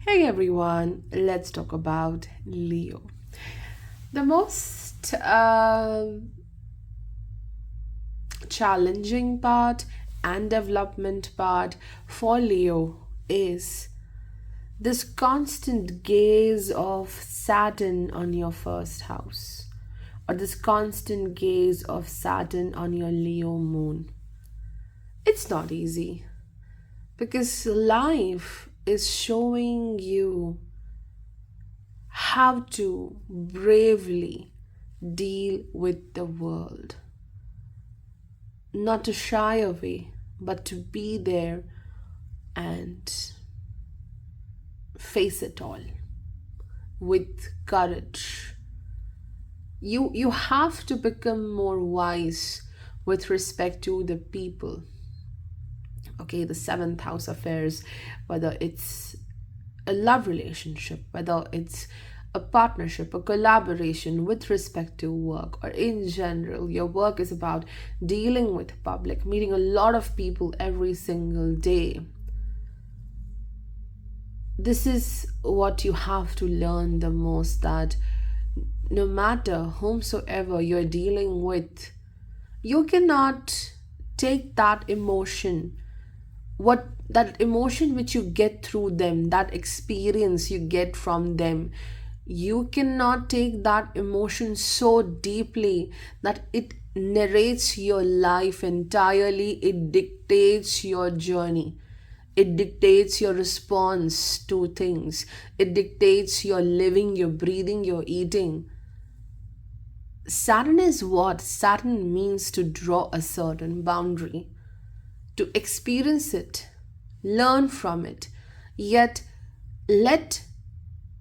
Hey everyone, let's talk about Leo. The most challenging part and development part for Leo is this constant gaze of Saturn on your 1st house, or this constant gaze of Saturn on your Leo moon. It's not easy because life is showing you how to bravely deal with the world. Not to shy away, but to be there and face it all with courage. You have to become more wise with respect to the people. Okay, the seventh house affairs, whether it's a love relationship, whether it's a partnership, a collaboration with respect to work, or in general, your work is about dealing with public, meeting a lot of people every single day. This is what you have to learn the most, that no matter whomsoever you're dealing with, you cannot take that emotion, what that emotion which you get through them, that experience you get from them, you cannot take that emotion so deeply that it narrates your life entirely. It dictates your journey, it dictates your response to things, it dictates your living, your breathing, your eating. Saturn is what? Saturn means to draw a certain boundary, to experience it, learn from it, yet let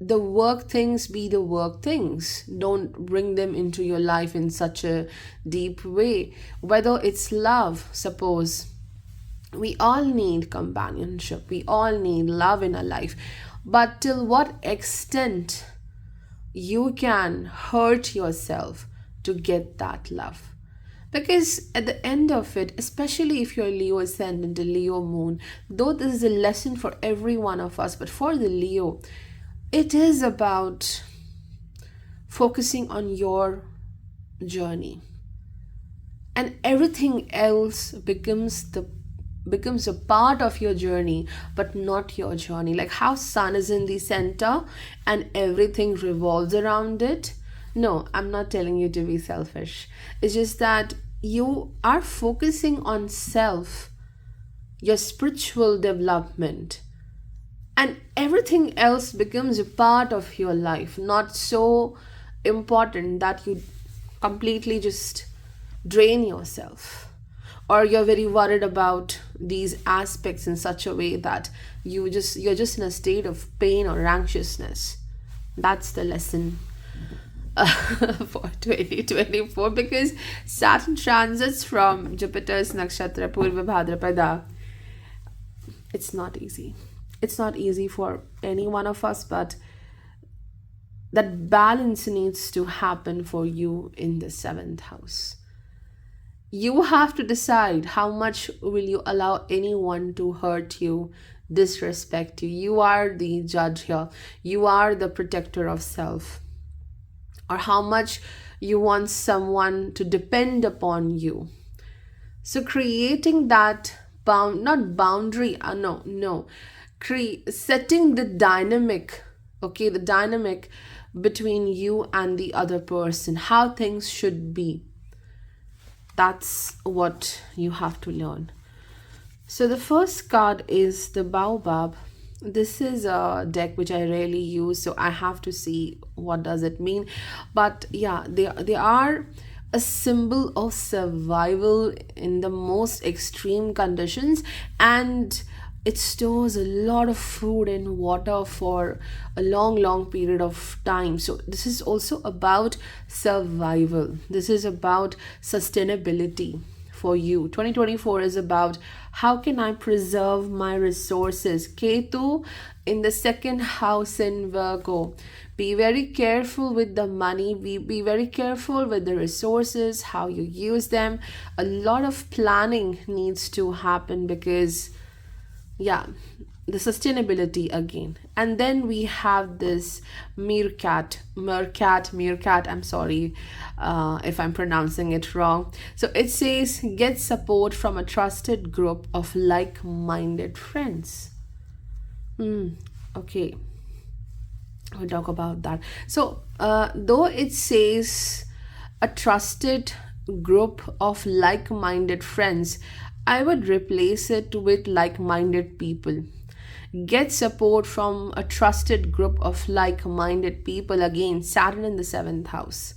the work things be the work things. Don't bring them into your life in such a deep way. Whether it's love, suppose we all need companionship, we all need love in our life, but till what extent you can hurt yourself to get that love? Because at the end of it, especially if you're Leo ascendant, a Leo moon, though this is a lesson for every one of us, but for the Leo, it is about focusing on your journey, and everything else becomes a part of your journey, but not your journey. Like how sun is in the center and everything revolves around it. No, I'm not telling you to be selfish. It's just that you are focusing on self, your spiritual development, and everything else becomes a part of your life, not so important that you completely just drain yourself, or you're very worried about these aspects in such a way that you're just in a state of pain or anxiousness. That's the lesson for 2024, because Saturn transits from Jupiter's nakshatra Purva Bhadrapada. It's not easy. It's not easy for any one of us, but that balance needs to happen for you in the seventh house. You have to decide how much will you allow anyone to hurt you, disrespect you. You are the judge here. You are the protector of self. Or how much you want someone to depend upon you. So creating that setting the dynamic, okay, the dynamic between you and the other person, how things should be. That's what you have to learn. So the first card is the Baobab. This is a deck which I rarely use, so I have to see what does it mean. But yeah, they are a symbol of survival in the most extreme conditions, and it stores a lot of food and water for a long period of time. So this is also about survival. This is about sustainability for you. 2024 is about how can I preserve my resources. Ketu in the second house in Virgo. Be very careful with the money. Be very careful with the resources, how you use them. A lot of planning needs to happen because, yeah, the sustainability again. And then we have this meerkat, I'm sorry if I'm pronouncing it wrong. So it says get support from a trusted group of like-minded friends. Okay, we'll talk about that. So though it says a trusted group of like-minded friends. I would replace it with like-minded people. Get support from a trusted group of like-minded people. Again, Saturn in the seventh house.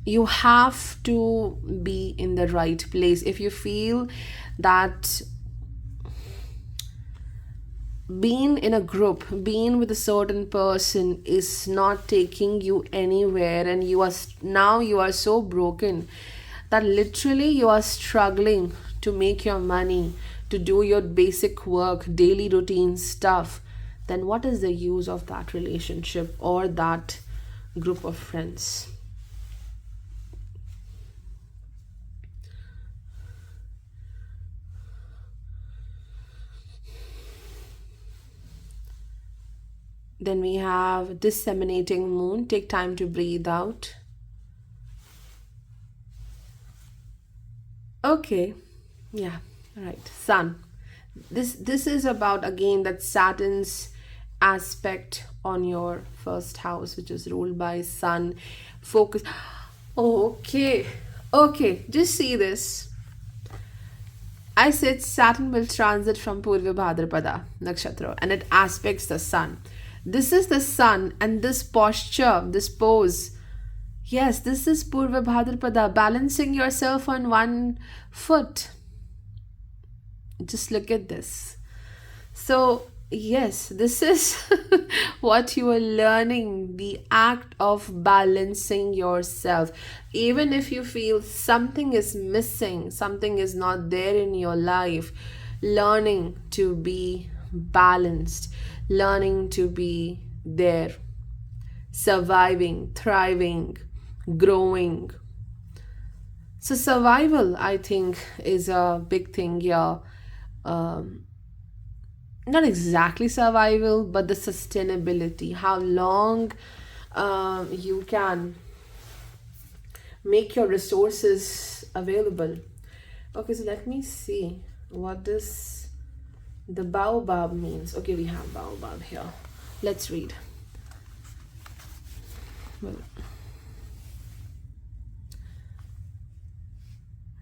You have to be in the right place. If you feel that being in a group, being with a certain person is not taking you anywhere, and you are so broken that literally you are struggling to make your money, to do your basic work, daily routine stuff, then what is the use of that relationship or that group of friends? Then we have disseminating moon. Take time to breathe out. Okay. Yeah. Right. Sun. This is about again that Saturn's aspect on your first house, which is ruled by Sun. Focus. Okay. Okay. Just see this. I said Saturn will transit from Purva Bhadrapada Nakshatra and it aspects the Sun. This is the Sun, and this posture, this pose. Yes, this is Purva Bhadrapada, balancing yourself on one foot. Just look at this. So, yes, this is what you are learning, the act of balancing yourself. Even if you feel something is missing, something is not there in your life, learning to be balanced, learning to be there, surviving, thriving, growing. So, survival, I think, is a big thing here. Not exactly survival, but the sustainability, how long you can make your resources available. Okay, so let me see what this the baobab means. Okay, we have baobab here. Let's read. Well,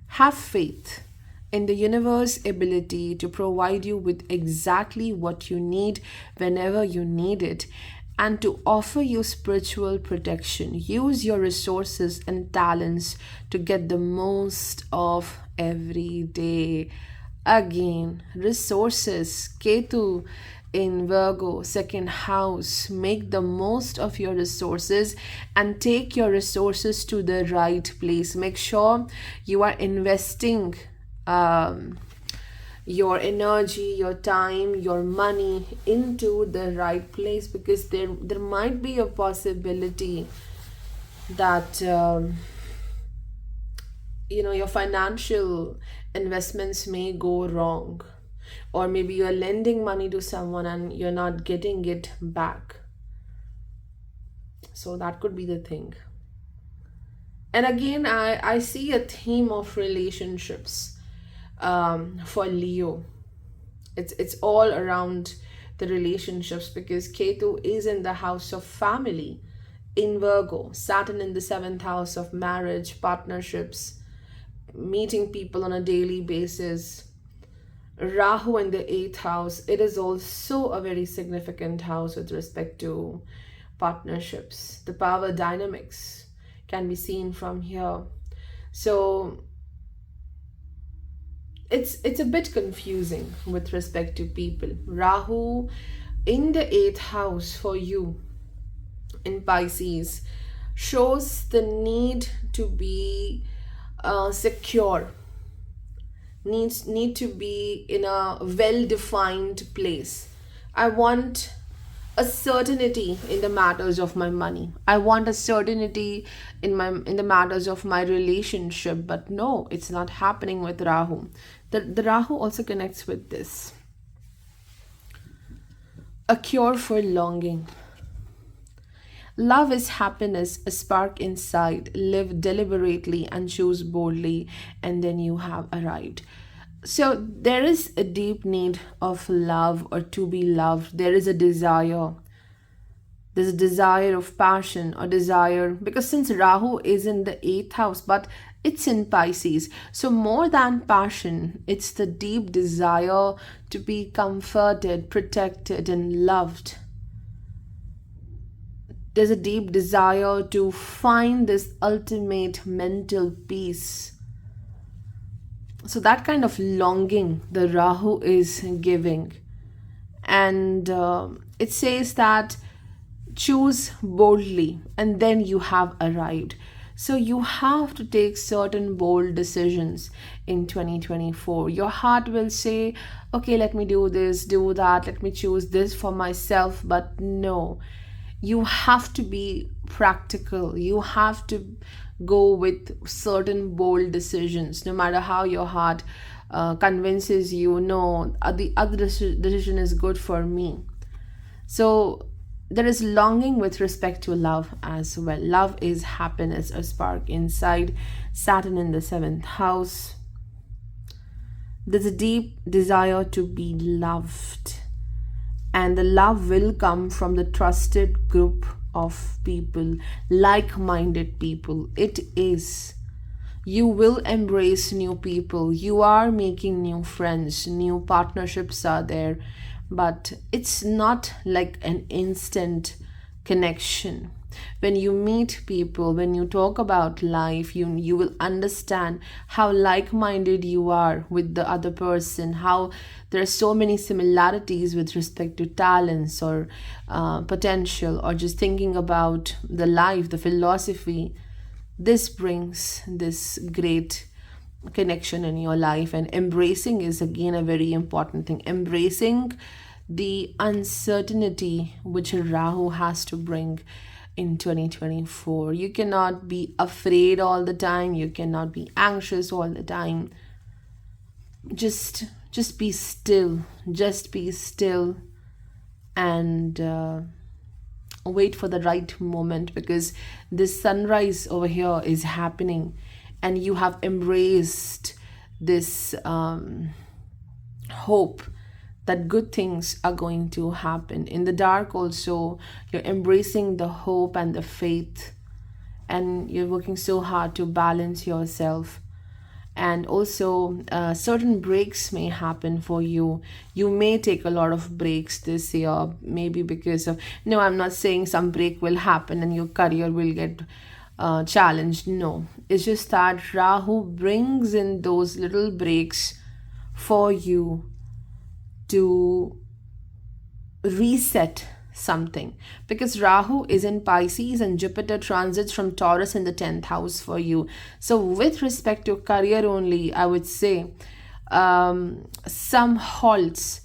have faith in the universe ability to provide you with exactly what you need whenever you need it, and to offer you spiritual protection. Use your resources and talents to get the most of every day. Again, resources. Ketu in Virgo, second house. Make the most of your resources and take your resources to the right place. Make sure you are investing your energy, your time, your money into the right place, because there might be a possibility that your financial investments may go wrong, or maybe you're lending money to someone and you're not getting it back. So that could be the thing. And again, I see a theme of relationships for Leo. It's all around the relationships, because Ketu is in the house of family in Virgo, Saturn in the seventh house of marriage, partnerships, meeting people on a daily basis. Rahu in the eighth house, it is also a very significant house with respect to partnerships. The power dynamics can be seen from here. So it's a bit confusing with respect to people. Rahu in the eighth house for you in Pisces shows the need to be secure, need to be in a well-defined place. I want a certainty in the matters of my money. I want a certainty in the matters of my relationship. But no, it's not happening with Rahu. The Rahu also connects with this. A cure for longing. Love is happiness, a spark inside. Live deliberately and choose boldly, and then you have arrived. So there is a deep need of love or to be loved. There is a desire There's a desire of passion or desire, because since Rahu is in the 8th house, but it's in Pisces. So more than passion, it's the deep desire to be comforted, protected, and loved. There's a deep desire to find this ultimate mental peace. So that kind of longing the Rahu is giving. And it says that choose boldly and then you have arrived. So you have to take certain bold decisions in 2024. Your heart will say, okay, let me do this, do that, let me choose this for myself. But no, you have to be practical. You have to go with certain bold decisions, no matter how your heart convinces you, no, the other decision is good for me. So there is longing with respect to love as well. Love is happiness, a spark inside. Saturn in the 7th house. There's a deep desire to be loved. And the love will come from the trusted group of people, like-minded people. It is. You will embrace new people. You are making new friends. New partnerships are there. But it's not like an instant connection. When you meet people, when you talk about life, you will understand how like-minded you are with the other person, how there are so many similarities with respect to talents or potential, or just thinking about the life, the philosophy. This brings this great connection in your life. And embracing is again a very important thing. Embracing the uncertainty which Rahu has to bring in 2024. You cannot be afraid all the time. You cannot be anxious all the time. Just be still. Just be still and wait for the right moment, because this sunrise over here is happening and you have embraced this hope that good things are going to happen. In the dark also, you're embracing the hope and the faith, and you're working so hard to balance yourself. And also certain breaks may happen for you. You may take a lot of breaks this year, maybe because of, no, I'm not saying some break will happen and your career will get challenged. No, it's just that Rahu brings in those little breaks for you to reset something, because Rahu is in Pisces and Jupiter transits from Taurus in the 10th house for you. So with respect to career only, I would say some halts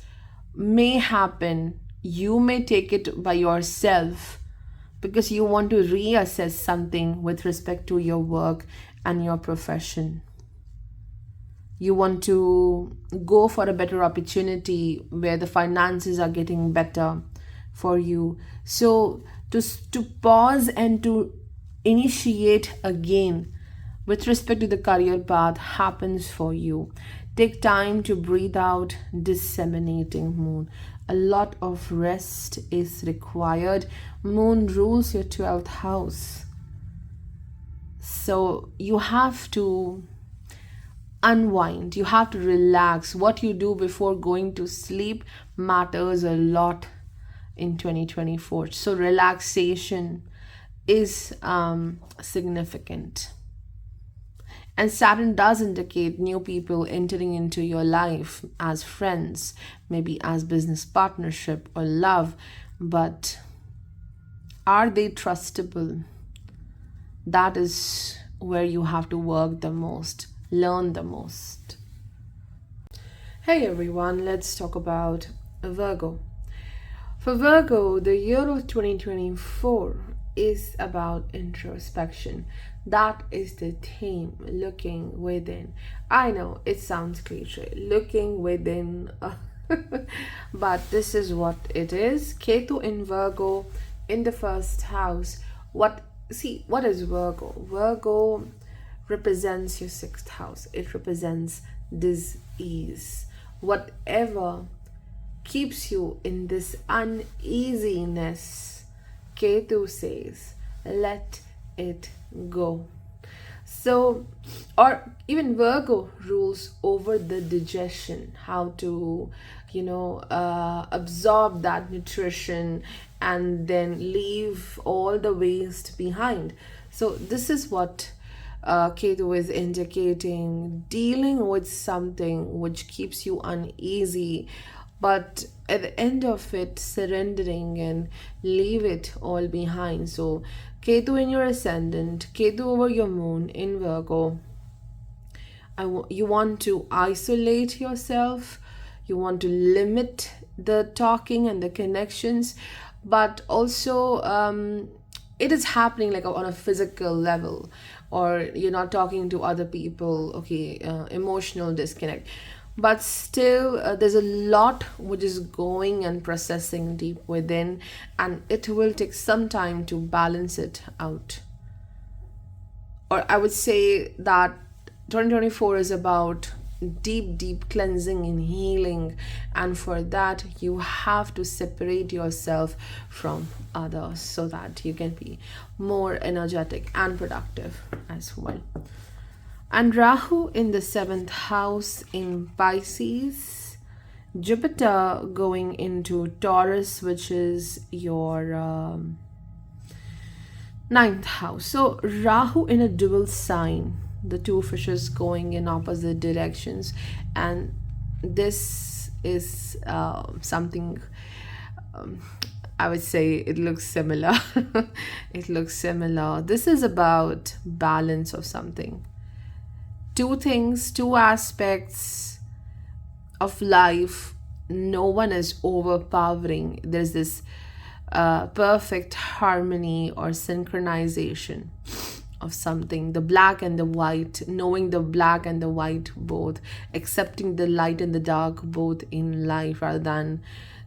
may happen. You may take it by yourself because you want to reassess something with respect to your work and your profession. You want to go for a better opportunity where the finances are getting better for you. So to pause and to initiate again with respect to the career path happens for you. Take time to breathe out. Disseminating moon. A lot of rest is required. Moon rules your 12th house. So you have to unwind. You have to relax. What you do before going to sleep matters a lot in 2024. So relaxation is significant. And Saturn does indicate new people entering into your life as friends, maybe as business partnership or love. But are they trustable? That is where you have to work the most, learn the most. Hey everyone, let's talk about Virgo. For Virgo, the year of 2024 is about introspection. That is the theme, looking within. I know it sounds cliche, looking within, but this is what it is. Ketu in Virgo in the 1st house. What is Virgo? Virgo represents your 6th house. It represents dis-ease. Whatever keeps you in this uneasiness Ketu says, let it go. So, or even Virgo rules over the digestion, how to, absorb that nutrition and then leave all the waste behind. So, this is what Ketu is indicating, dealing with something which keeps you uneasy, but at the end of it, surrendering and leave it all behind. So, Ketu in your ascendant, Ketu over your moon in Virgo. You want to isolate yourself, you want to limit the talking and the connections, but also it is happening like on a physical level, or you're not talking to other people, okay, emotional disconnect. But still, there's a lot which is going and processing deep within, and it will take some time to balance it out. Or I would say that 2024 is about deep cleansing and healing, and for that you have to separate yourself from others so that you can be more energetic and productive as well. And Rahu in the 7th house in Pisces, Jupiter going into Taurus, which is your 9th house. So Rahu in a dual sign, the two fishes going in opposite directions, and this is something, I would say it looks similar. It looks similar. This is about balance of something. Two things, two aspects of life. No one is overpowering. There's this perfect harmony or synchronization of something, the black and the white, knowing the black and the white both, accepting the light and the dark both in life, rather than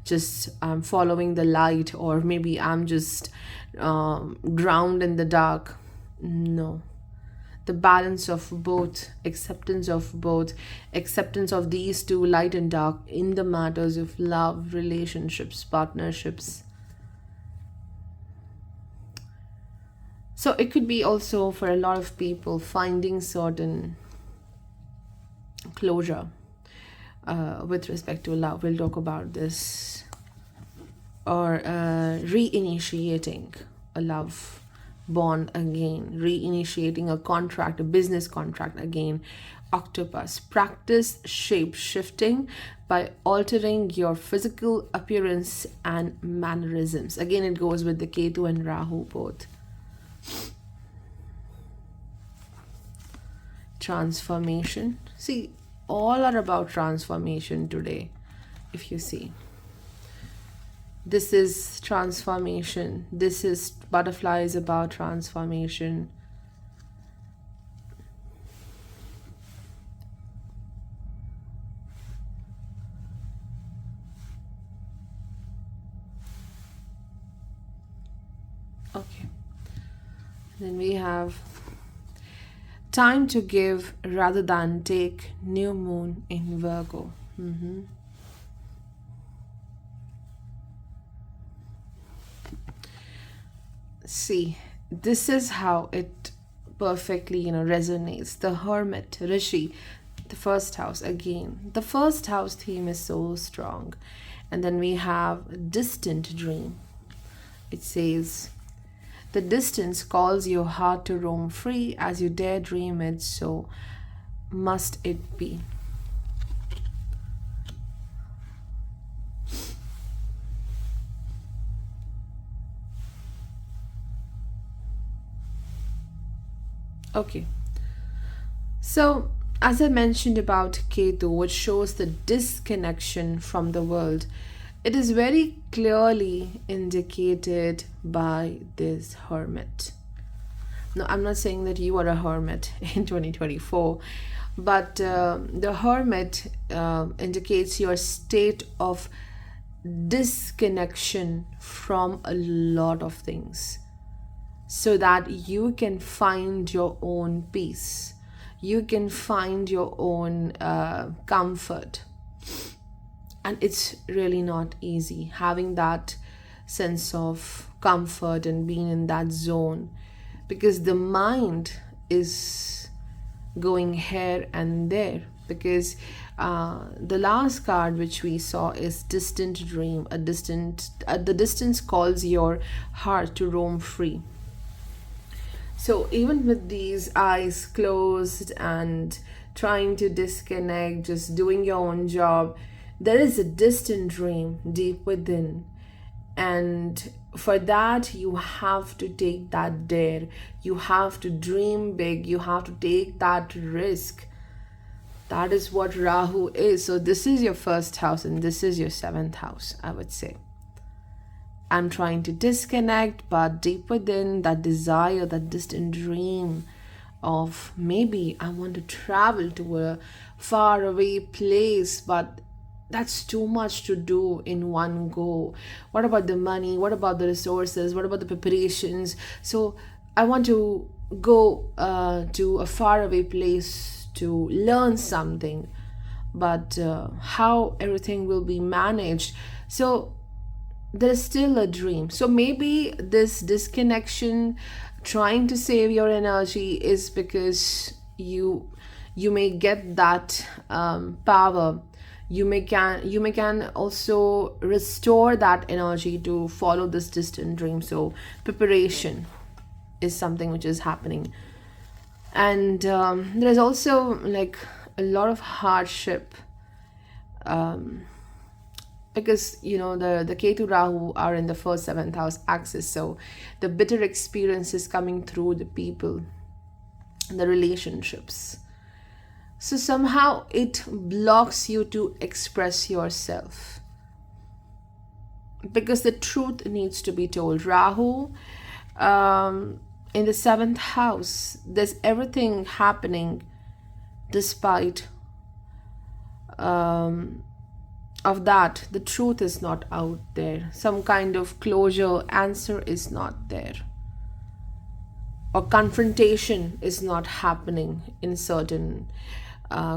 just following the light, or maybe I'm just drowned in the dark. No, the balance of both, acceptance of both, acceptance of these two, light and dark, in the matters of love, relationships, partnerships. So it could be also for a lot of people finding certain closure with respect to love. We'll talk about this. Or reinitiating a love bond again, reinitiating a contract, a business contract again. Octopus, practice shape shifting by altering your physical appearance and mannerisms. Again, it goes with the Ketu and Rahu both. Transformation. See, all are about transformation today. If you see, this is transformation. This is butterfly is about transformation. Okay. Then we have time to give rather than take, new moon in Virgo. See, this is how it perfectly resonates. The Hermit, Rishi, the first house again. The first house theme is so strong. And then we have distant dream. It says, the distance calls your heart to roam free. As you dare dream it, so must it be. Okay. So, as I mentioned about Ketu, which shows the disconnection from the world, it is very clearly indicated by this Hermit. Now, I'm not saying that you are a hermit in 2024, but the Hermit indicates your state of disconnection from a lot of things, so that you can find your own peace. You can find your own comfort. And it's really not easy having that sense of comfort and being in that zone, because the mind is going here and there. Because the last card which we saw is distant dream. The distance calls your heart to roam free. So even with these eyes closed and trying to disconnect, just doing your own job, there is a distant dream deep within. And for that, you have to take that dare. You have to dream big. You have to take that risk. That is what Rahu is. So this is your first house and this is your seventh house, I would say. I'm trying to disconnect, but deep within, that desire, that distant dream of maybe I want to travel to a far away place, but that's too much to do in one go. What about the money? What about the resources? What about the preparations? So I want to go to a faraway place to learn something, but how everything will be managed. So there's still a dream. So maybe this disconnection, trying to save your energy, is because you may get that power. You may can also restore that energy to follow this distant dream. So preparation is something which is happening. And there's also like a lot of hardship, because the Ketu Rahu are in the first seventh house axis. So the bitter experiences coming through the people, the relationships. So somehow it blocks you to express yourself, because the truth needs to be told. Rahu in the seventh house, there's everything happening despite of that. The truth is not out there. Some kind of closure, answer is not there. Or confrontation is not happening in certain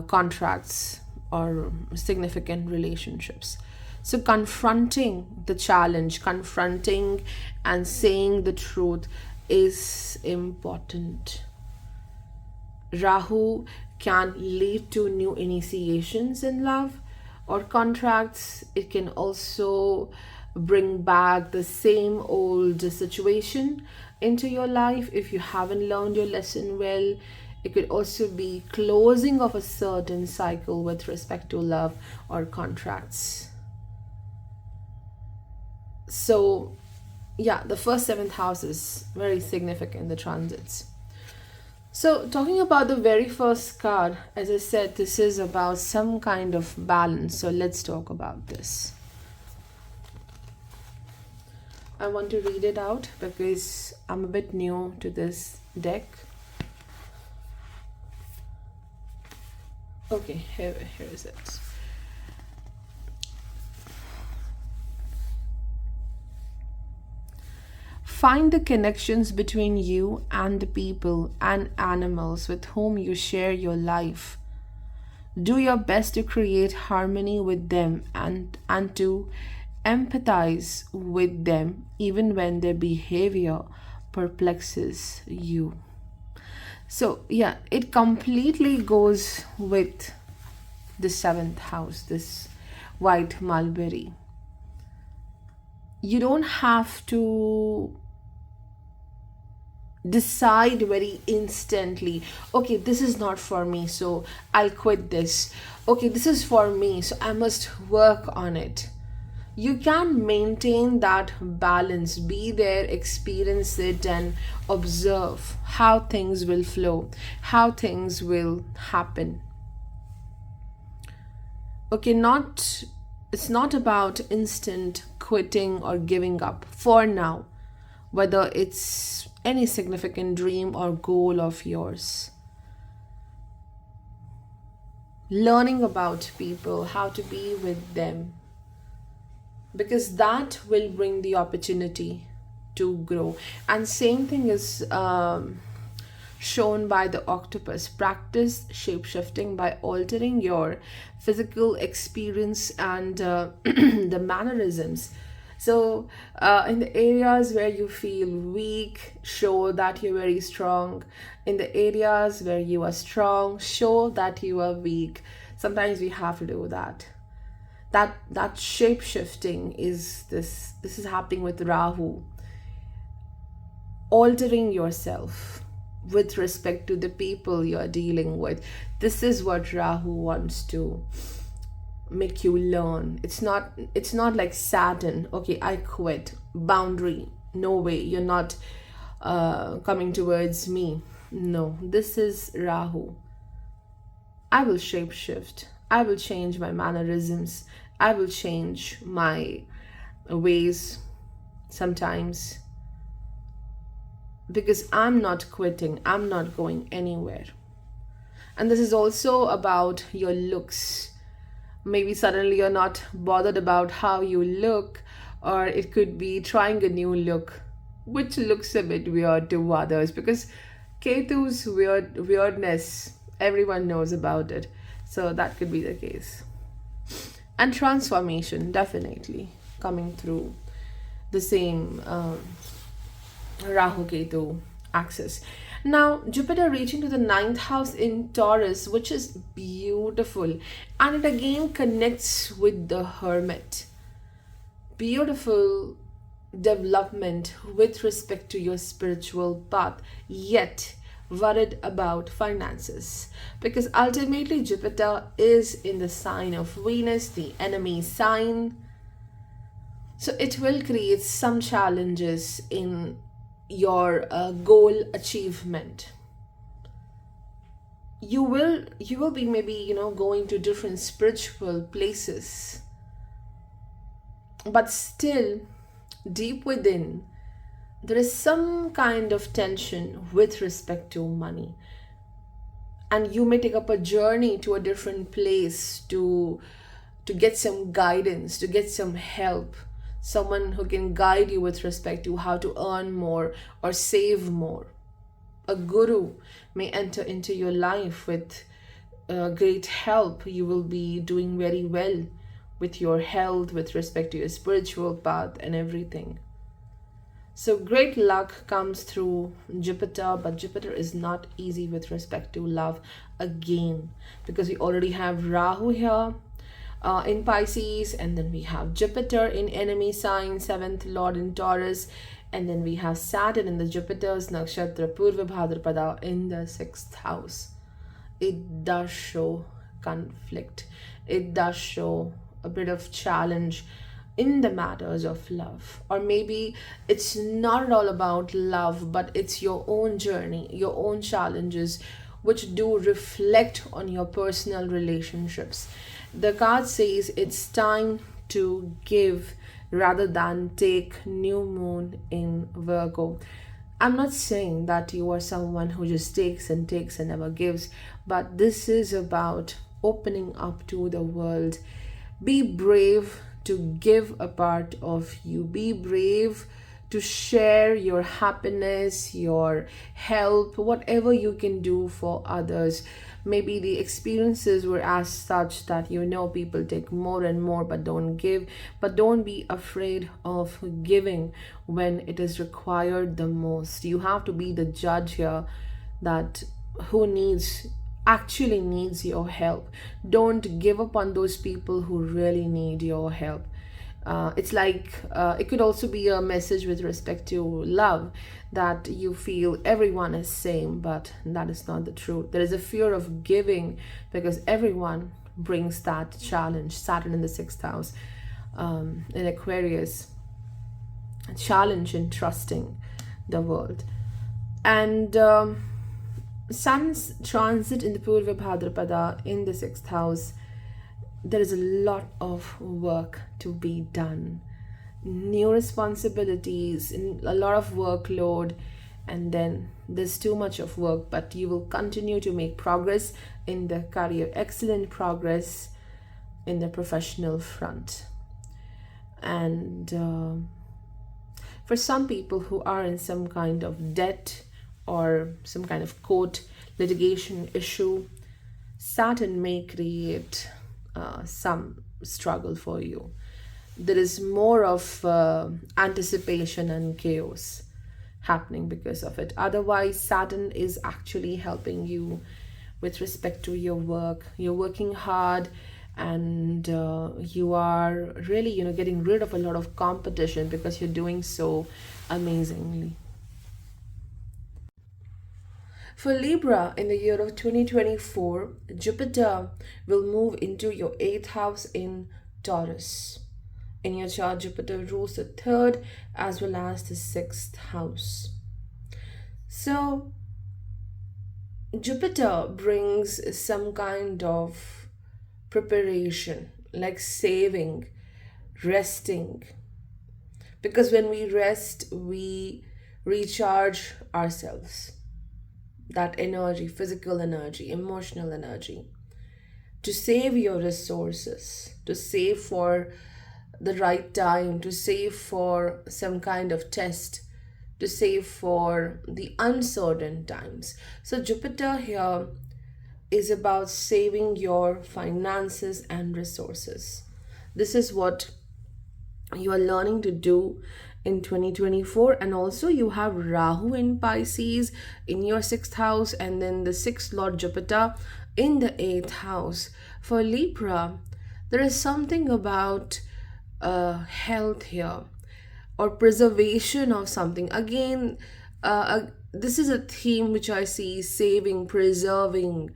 contracts or significant relationships. So confronting the challenge, confronting and saying the truth is important. Rahu can lead to new initiations in love or contracts. It can also bring back the same old situation into your life if you haven't learned your lesson well. It could also be closing of a certain cycle with respect to love or contracts. So yeah, the first seventh house is very significant, the transits. So talking about the very first card, as I said, this is about some kind of balance. So let's talk about this. I want to read it out because I'm a bit new to this deck. Okay, here is it. Find the connections between you and the people and animals with whom you share your life. Do your best to create harmony with them and to empathize with them even when their behavior perplexes you. So yeah, it completely goes with the seventh house, this white mulberry. You don't have to decide very instantly, okay, this is not for me, so I'll quit this. Okay, this is for me, so I must work on it. You can maintain that balance, be there, experience it, and observe how things will flow, how things will happen. Okay, it's not about instant quitting or giving up for now, whether it's any significant dream or goal of yours. Learning about people, how to be with them, because that will bring the opportunity to grow. And same thing is shown by the octopus. Practice shape-shifting by altering your physical experience and the mannerisms. So, in the areas where you feel weak, show that you're very strong. In the areas where you are strong, show that you are weak. Sometimes we have to do that. That shape shifting is this. This is happening with Rahu, altering yourself with respect to the people you're dealing with. This is what Rahu wants to make you learn. It's not like Saturn. Okay, I quit. Boundary. No way. You're not coming towards me. No, this is Rahu. I will shapeshift. I will change my mannerisms. I will change my ways sometimes, because I'm not quitting. I'm not going anywhere. And this is also about your looks. Maybe suddenly you're not bothered about how you look, or it could be trying a new look, which looks a bit weird to others, because Ketu's weirdness, everyone knows about it. So that could be the case. And transformation, definitely coming through the same Rahu Ketu axis. Now, Jupiter reaching to the ninth house in Taurus, which is beautiful. And it again connects with the Hermit. Beautiful development with respect to your spiritual path, yet worried about finances. Because ultimately, Jupiter is in the sign of Venus, the enemy sign. So it will create some challenges in your goal achievement. You will be maybe going to different spiritual places, but still deep within there is some kind of tension with respect to money, and you may take up a journey to a different place to get some guidance, to get some help, someone who can guide you with respect to how to earn more or save more. A guru may enter into your life with great help. You will be doing very well with your health, with respect to your spiritual path and everything. So great luck comes through Jupiter, but Jupiter is not easy with respect to love again, because we already have Rahu here in Pisces, and then we have Jupiter in enemy sign, 7th lord in Taurus, and then we have Saturn in the Jupiter's nakshatra Purva Bhadrapada in the 6th house. It does show conflict. It does show a bit of challenge in the matters of love. Or maybe it's not at all about love, but it's your own journey, your own challenges, which do reflect on your personal relationships. The card says it's time to give rather than take. New moon in Virgo. I'm not saying that you are someone who just takes and takes and never gives, but this is about opening up to the world. Be brave to give a part of you. Be brave to share your happiness, your help, whatever you can do for others. Maybe the experiences were as such that people take more and more but don't give. But don't be afraid of giving when it is required the most. You have to be the judge here, that who actually needs your help. Don't give up on those people who really need your help. It's like it could also be a message with respect to love, that you feel everyone is same, but that is not the truth. There is a fear of giving because everyone brings that challenge. Saturn in the 6th house in Aquarius, a challenge in trusting the world. And Sun's transit in the Purva Bhadrapada in the 6th house, there is a lot of work to be done. New responsibilities, a lot of workload, and then there's too much of work, but you will continue to make progress in the career, excellent progress in the professional front. And for some people who are in some kind of debt or some kind of court litigation issue, Saturn may create some struggle for you. there is more of anticipation and chaos happening because of it. Otherwise, Saturn is actually helping you with respect to your work. You're working hard, and you are really, getting rid of a lot of competition because you're doing so amazingly. For Libra, in the year of 2024, Jupiter will move into your 8th house in Taurus. In your chart, Jupiter rules the 3rd as well as the 6th house. So, Jupiter brings some kind of preparation, like saving, resting. Because when we rest, we recharge ourselves. That energy, physical energy, emotional energy, to save your resources, to save for the right time, to save for some kind of test, to save for the uncertain times. So, Jupiter here is about saving your finances and resources. This is what you are learning to do in 2024. And also, you have Rahu in Pisces in your 6th house, and then the 6th Lord Jupiter in the 8th house. For Libra, there is something about health here, or preservation of something. Again, this is a theme which I see: saving, preserving,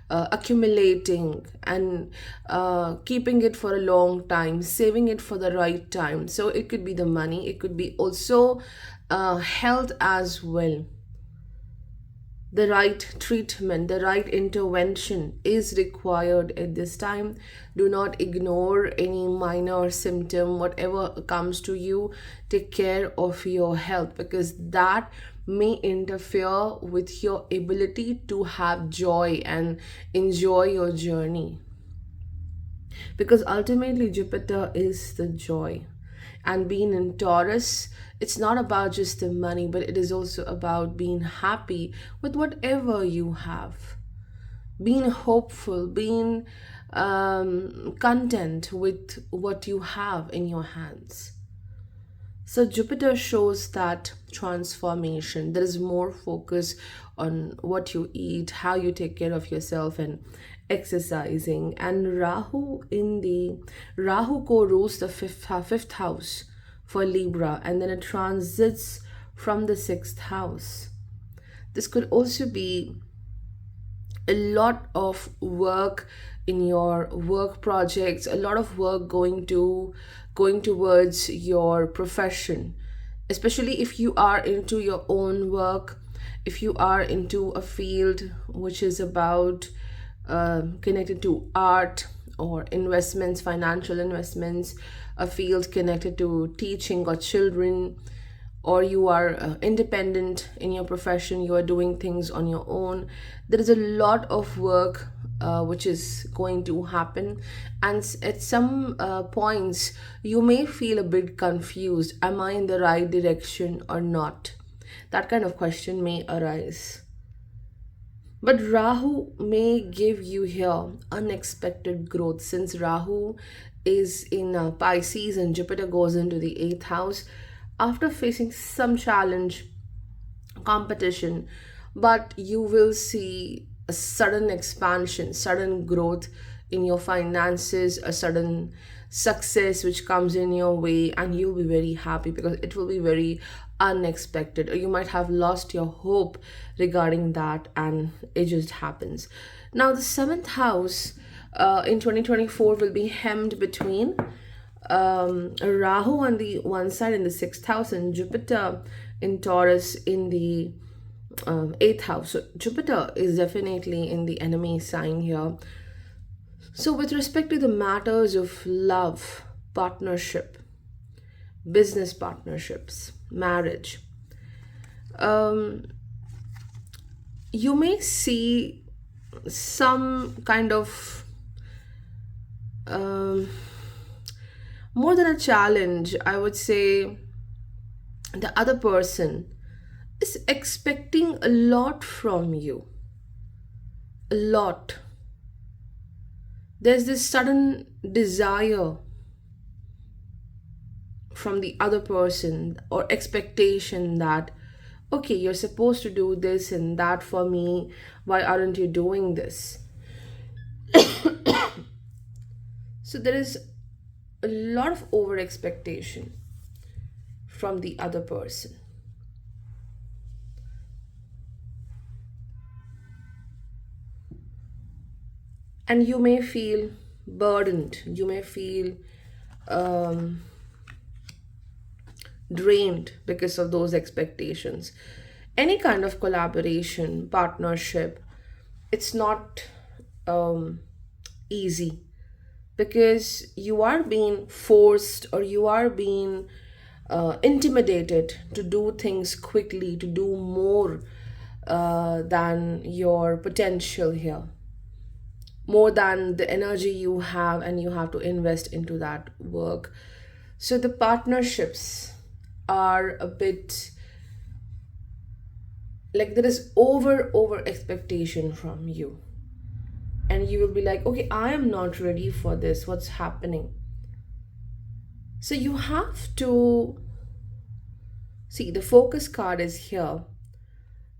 accumulating, and keeping it for a long time, saving it for the right time. So it could be the money, it could be also health as well. The right treatment, the right intervention is required at this time. Do not ignore any minor symptom, whatever comes to you. Take care of your health, because that may interfere with your ability to have joy and enjoy your journey. Because ultimately, Jupiter is the joy. And being in Taurus, it's not about just the money, but it is also about being happy with whatever you have, being hopeful, being content with what you have in your hands. So, Jupiter shows that transformation. There is more focus on what you eat, how you take care of yourself, and exercising. And Rahu co-rules the fifth house for Libra, and then it transits from the 6th house. This could also be a lot of work in your work projects, a lot of work going towards your profession, especially if you are into your own work, if you are into a field which is about connected to art or investments, financial investments, a field connected to teaching or children, or you are independent in your profession, you are doing things on your own. There is a lot of work which is going to happen, and at some points you may feel a bit confused. Am I in the right direction or not? That kind of question may arise. But Rahu may give you here unexpected growth, since Rahu is in Pisces and Jupiter goes into the 8th house. After facing some challenge, competition, but you will see a sudden expansion, sudden growth in your finances, a sudden success which comes in your way, and you'll be very happy because it will be very unexpected. Or you might have lost your hope regarding that, and it just happens. Now, the 7th house in 2024 will be hemmed between Rahu on the one side in the 6th house, and Jupiter in Taurus in the 8th house. So Jupiter is definitely in the enemy sign here. So, with respect to the matters of love, partnership, business partnerships, marriage, you may see some kind of more than a challenge. I would say the other person is expecting a lot from you. A lot. There's this sudden desire from the other person, or expectation that, okay, you're supposed to do this and that for me, why aren't you doing this? So there is a lot of over expectation from the other person. And you may feel burdened, you may feel um, drained because of those expectations. Any kind of collaboration, partnership, it's not um, easy, because you are being forced, or you are being intimidated to do things quickly, to do more than your potential here, more than the energy you have, and you have to invest into that work. So the partnerships are a bit like there is over expectation from you, and you will be like, okay, I am not ready for this, what's happening? So you have to see, the focus card is here,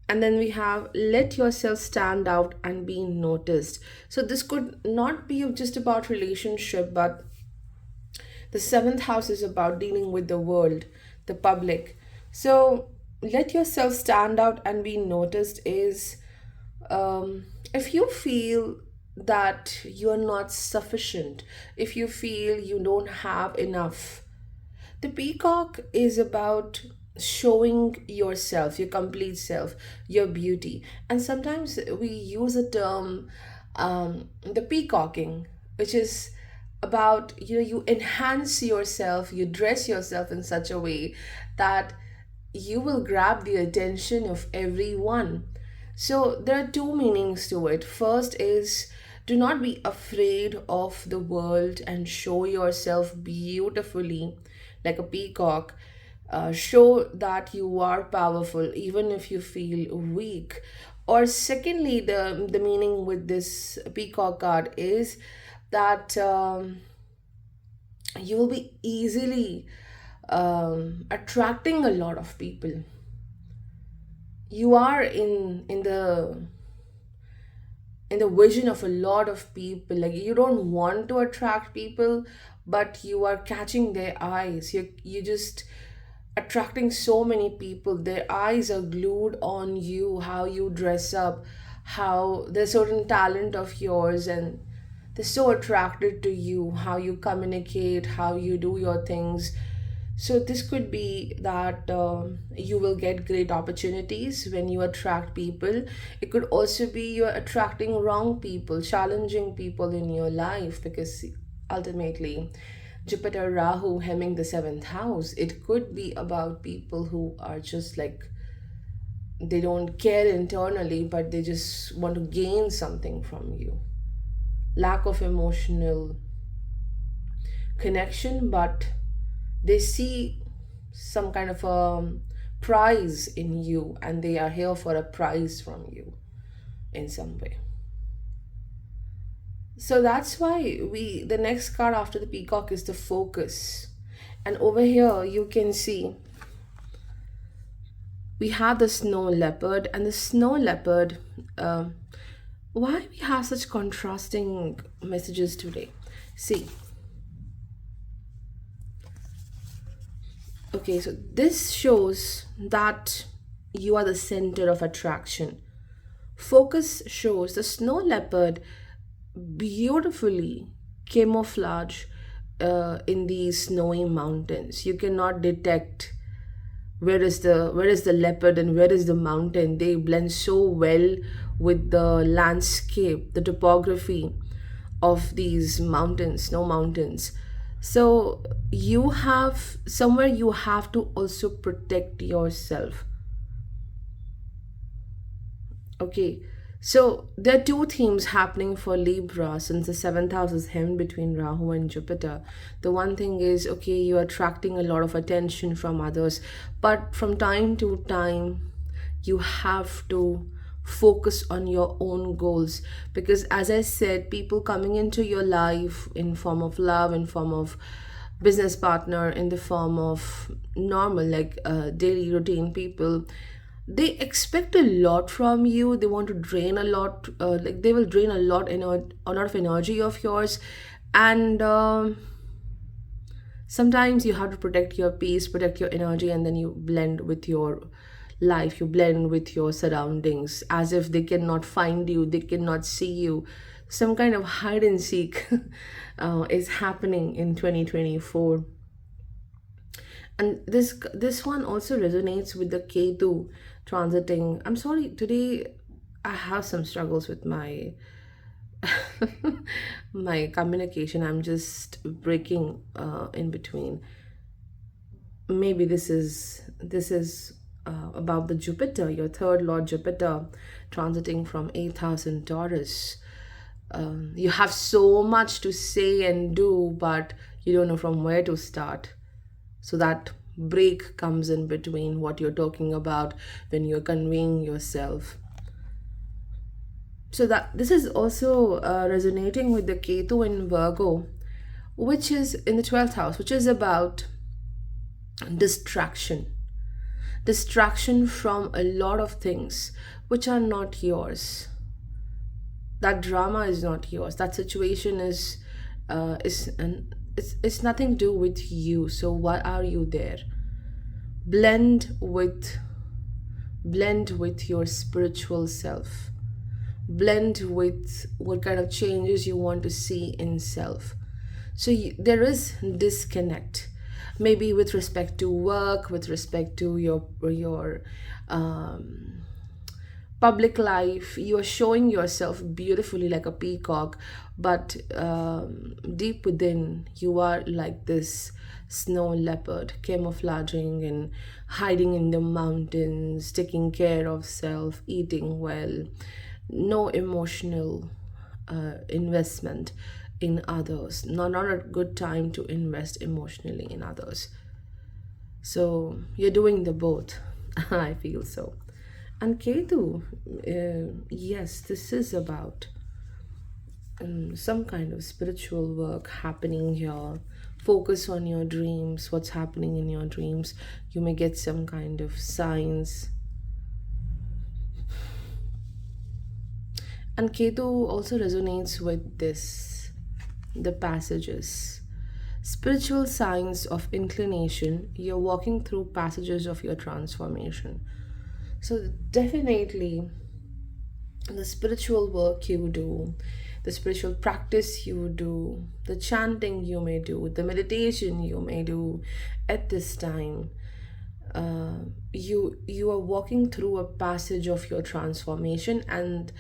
and then we have let yourself stand out and be noticed. So this could not be just about relationship, but the seventh house is about dealing with the world, the public. So let yourself stand out and be noticed is, if you feel that you are not sufficient, if you feel you don't have enough, the peacock is about showing yourself, your complete self, your beauty. And sometimes we use a term, the peacocking, which is about, you enhance yourself, you dress yourself in such a way that you will grab the attention of everyone. So there are two meanings to it. First is, do not be afraid of the world and show yourself beautifully like a peacock. Show that you are powerful even if you feel weak. Or secondly, the meaning with this peacock card is that you will be easily attracting a lot of people. You are in the vision of a lot of people. Like, you don't want to attract people, but you are catching their eyes. You just attracting so many people. Their eyes are glued on you, how you dress up, how there's certain talent of yours, and they're so attracted to you, how you communicate, how you do your things. So this could be that you will get great opportunities when you attract people. It could also be you're attracting wrong people, challenging people in your life, because ultimately Jupiter Rahu hemming the seventh house, it could be about people who are just like, they don't care internally, but they just want to gain something from you. Lack of emotional connection, but they see some kind of a prize in you, and they are here for a prize from you in some way. So that's why the next card after the peacock is the focus. And over here you can see we have the snow leopard, and the snow leopard, why we have such contrasting messages today? See, okay, so this shows that you are the center of attraction. Focus shows the snow leopard beautifully camouflage in these snowy mountains. You cannot detect where is the leopard and where is the mountain. They blend so well with the landscape, the topography of these mountains, snow mountains. So you have somewhere, you have to also protect yourself. Okay, so there are two themes happening for Libra since the seventh house is hemmed between Rahu and Jupiter. The one thing is, okay, you're attracting a lot of attention from others, but from time to time, you have to focus on your own goals, because as I said, people coming into your life in form of love, in form of business partner in the form of normal, like daily routine people. They expect a lot from you. They want to drain a lot, like they will drain a lot of energy of yours. And sometimes you have to protect your peace, protect your energy, and then you blend with your life, you blend with your surroundings as if they cannot find you, they cannot see you. Some kind of hide and seek is happening in 2024. And this one also resonates with the Ketu transiting. I'm sorry, today I have some struggles with my my communication. I'm just breaking in between. Maybe this is about the Jupiter, your third lord Jupiter, transiting from 8th house in Taurus. You have so much to say and do, but you don't know from where to start. So that break comes in between what you're talking about when you're conveying yourself. So that this is also resonating with the Ketu in Virgo, which is in the 12th house, which is about distraction. Distraction from a lot of things which are not yours. That drama is not yours. That situation it's nothing to do with you. So why are you there? Blend with your spiritual self. Blend with what kind of changes you want to see in self. So there is disconnect, maybe with respect to work, with respect to your public life. You're showing yourself beautifully like a peacock, but deep within you are like this snow leopard, camouflaging and hiding in the mountains, taking care of self, eating well, no emotional investment in others. Not a good time to invest emotionally in others. So you're doing the both. I feel so. And Ketu, yes, this is about some kind of spiritual work happening here. Focus on your dreams, what's happening in your dreams. You may get some kind of signs. And Ketu also resonates with this, the passages. Spiritual signs of inclination, you're walking through passages of your transformation. So, definitely, the spiritual work you do, the spiritual practice you do, the chanting you may do, the meditation you may do at this time, you are walking through a passage of your transformation. And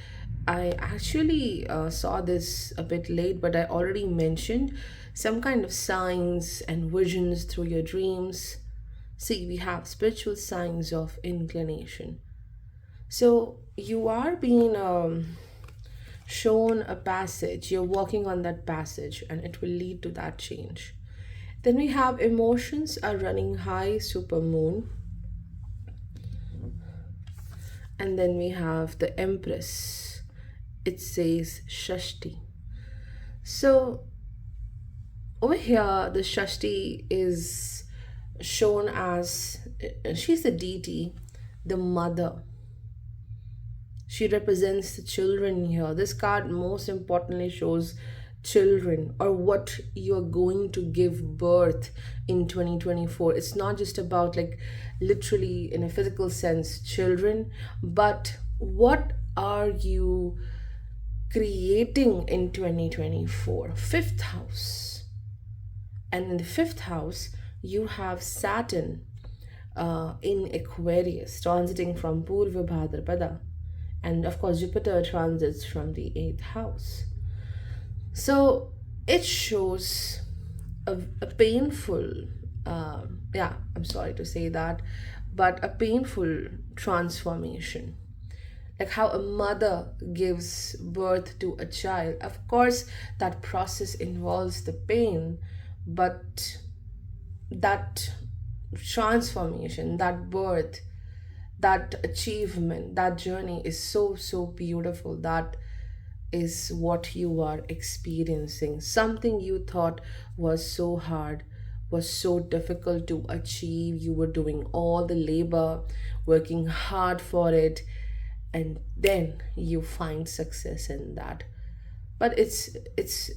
I actually saw this a bit late, but I already mentioned some kind of signs and visions through your dreams. See, we have spiritual signs of inclination. So you are being shown a passage, you're walking on that passage, and it will lead to that change. Then we have emotions are running high, super moon. And then we have the Empress, it says Shashti. So over here, the Shashti is shown as she's the deity, the mother. She represents the children here. This card most importantly shows children, or what you're going to give birth in 2024. It's not just about like literally in a physical sense children, but what are you creating in 2024? Fifth house. And in the fifth house, you have Saturn in Aquarius, transiting from Purva Bhadrapada. And of course, Jupiter transits from the 8th house. So it shows a painful, I'm sorry to say that, but a painful transformation. Like how a mother gives birth to a child. Of course, that process involves the pain, but that transformation, that birth, that achievement, that journey is so beautiful. That is what you are experiencing. Something you thought was so hard was so difficult to achieve. You were doing all the labor, working hard for it, and then you find success in that. But it's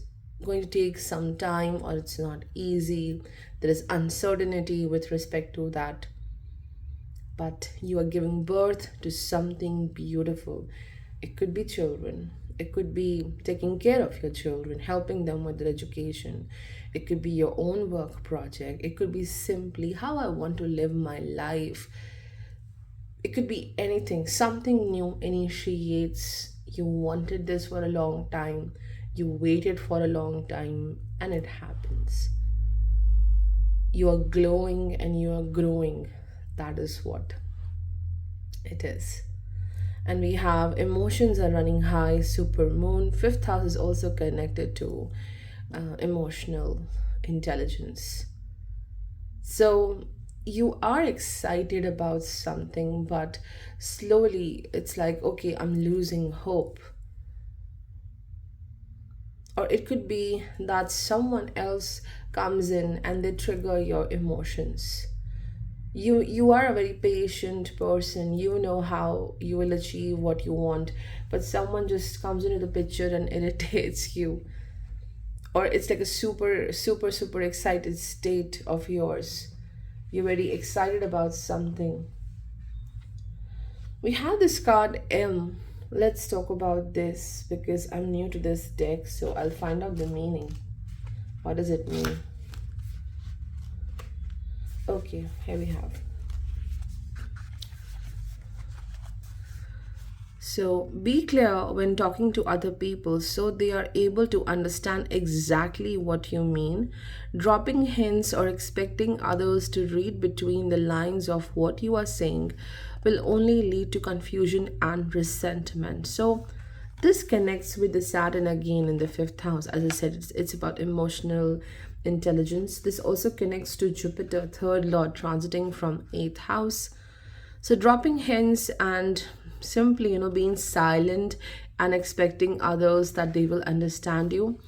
going to take some time, or it's not easy. There is uncertainty with respect to that, but you are giving birth to something beautiful. It could be children, it could be taking care of your children, helping them with their education, it could be your own work project, it could be simply how I want to live my life. It could be anything. Something new initiates. You wanted this for a long time, you waited for a long time, and it happens. You are glowing and you are growing. That is what it is. And we have emotions are running high, super moon. Fifth house is also connected to emotional intelligence. So you are excited about something, but slowly it's like, okay, I'm losing hope. Or it could be that someone else comes in and they trigger your emotions. You are a very patient person, you know how you will achieve what you want, but someone just comes into the picture and irritates you. Or it's like a super excited state of yours. You're very excited about something. We have this card M. Let's talk about this because I'm new to this deck, so I'll find out the meaning. What does it mean? Okay, here we have. So be clear when talking to other people so they are able to understand exactly what you mean. Dropping hints or expecting others to read between the lines of what you are saying will only lead to confusion and resentment. So this connects with the Saturn again in the fifth house. As I said, it's about emotional intelligence. This also connects to Jupiter, third lord, transiting from eighth house. So dropping hints and simply, being silent and expecting others that they will understand you,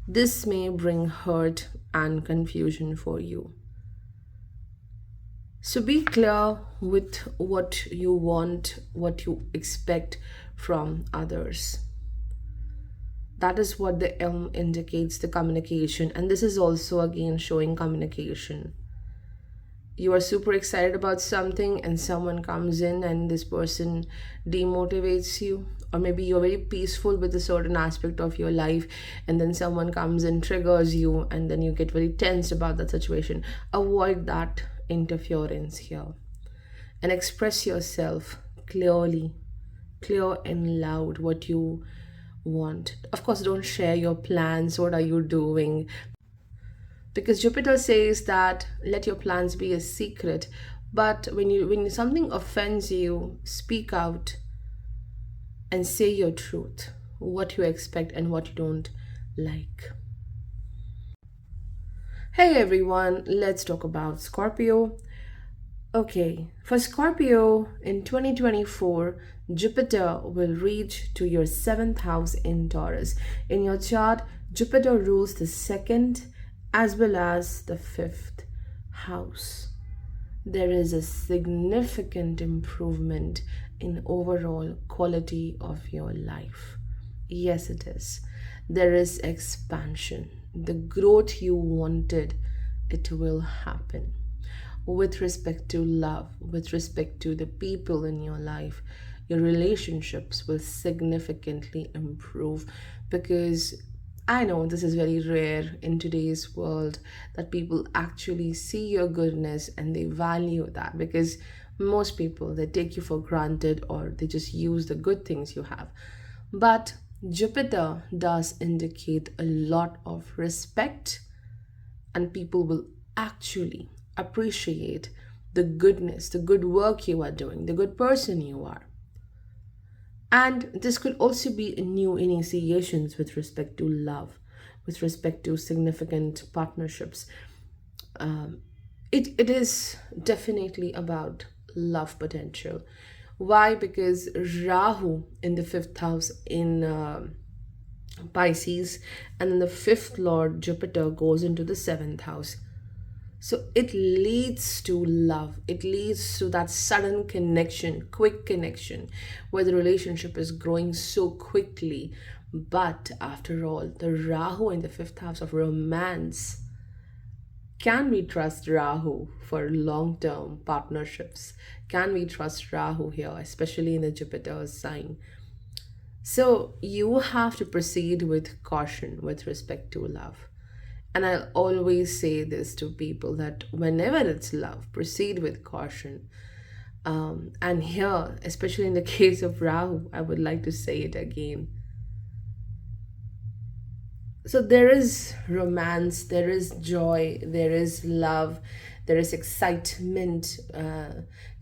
this may bring hurt and confusion for you. So be clear with what you want, what you expect from others. That is what the M indicates, the communication. And this is also again showing communication. You are super excited about something and someone comes in and this person demotivates you. Or maybe you're very peaceful with a certain aspect of your life and then someone comes and triggers you and then you get very tensed about that situation. Avoid that interference here and express yourself clearly, clear and loud what you want. Of course, don't share your plans. What are you doing? Because Jupiter says that let your plans be a secret. But when something offends you, speak out and say your truth, what you expect and what you don't like. Hey everyone, let's talk about Scorpio. Okay, for Scorpio in 2024, Jupiter will reach to your seventh house in Taurus. In your chart, Jupiter rules the second as well as the fifth house. There is a significant improvement in overall quality of your life. Yes, it is. There is expansion. The growth you wanted, it will happen. With respect to love, with respect to the people in your life, your relationships will significantly improve because I know this is very rare in today's world that people actually see your goodness and they value that because most people they take you for granted or they just use the good things you have. But Jupiter does indicate a lot of respect and people will actually appreciate the goodness, the good work you are doing, the good person you are. And this could also be new initiations with respect to love, with respect to significant partnerships. It is definitely about love potential. Why? Because Rahu in the fifth house in Pisces, and then the fifth lord Jupiter goes into the seventh house. So it leads to love. It leads to that sudden connection, quick connection, where the relationship is growing so quickly. But after all, the Rahu in the fifth house of romance, can we trust Rahu for long term partnerships? Can we trust Rahu here, especially in the Jupiter sign? So you have to proceed with caution with respect to love. And I'll always say this to people that whenever it's love, proceed with caution. And here, especially in the case of Rahu, I would like to say it again. So there is romance, there is joy, there is love, there is excitement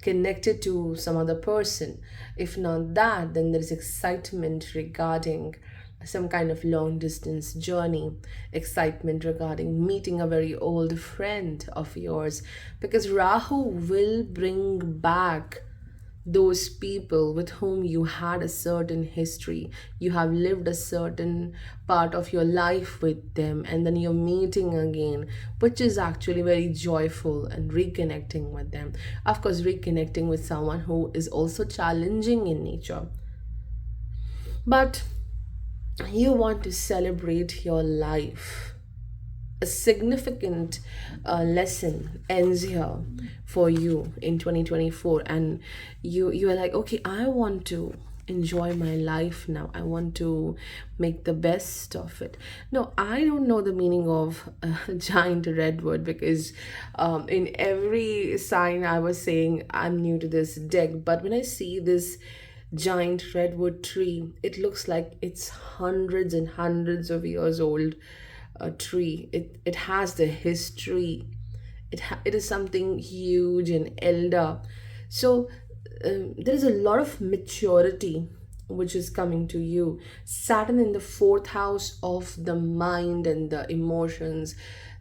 connected to some other person. If not that, then there is excitement regarding some kind of long distance journey, excitement regarding meeting a very old friend of yours, because Rahu will bring back those people with whom you had a certain history. You have lived a certain part of your life with them, and then you're meeting again, which is actually very joyful, and reconnecting with them. Of course, reconnecting with someone who is also challenging in nature. But you want to celebrate your life. A significant lesson ends here for you in 2024, and you are like, okay, I want to enjoy my life now. I want to make the best of it. No, I don't know the meaning of a giant redwood, because in every sign I was saying I'm new to this deck, but when I see this giant redwood tree, it looks like it's hundreds and hundreds of years old. A tree, it has the history. It is something huge and elder. So there is a lot of maturity which is coming to you. Saturn in the fourth house of the mind and the emotions,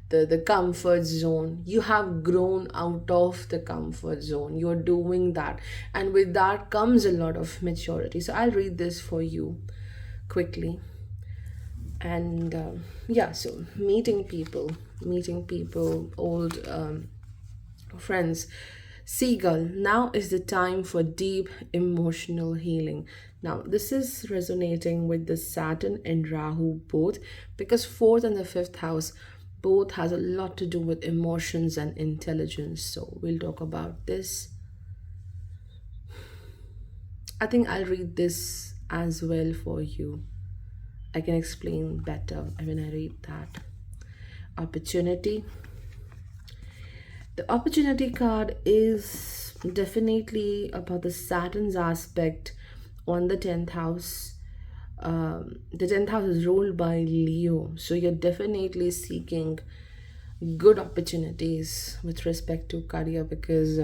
the comfort zone. You have grown out of the comfort zone. You're doing that, and with that comes a lot of maturity. So I'll read this for you quickly. And yeah, so meeting people, old friends. Seagull, now is the time for deep emotional healing. Now this is resonating with the Saturn and Rahu both, because fourth and the fifth house both has a lot to do with emotions and intelligence. So we'll talk about this. I think I'll read this as well for you. I can explain better when I read that. Opportunity. The opportunity card is definitely about the Saturn's aspect on the 10th house. The 10th house is ruled by Leo. So you're definitely seeking good opportunities with respect to career, because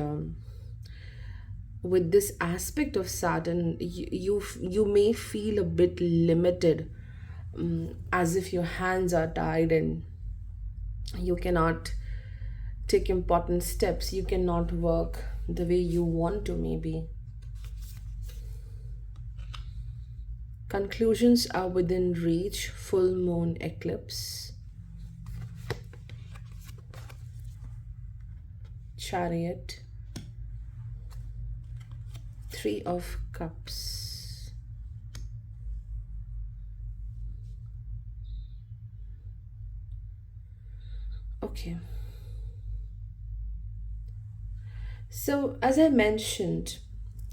with this aspect of Saturn, you may feel a bit limited, as if your hands are tied and you cannot take important steps. You cannot work the way you want to, maybe. Conclusions are within reach. Full moon eclipse. Chariot. Three of Cups. Okay. So, as I mentioned,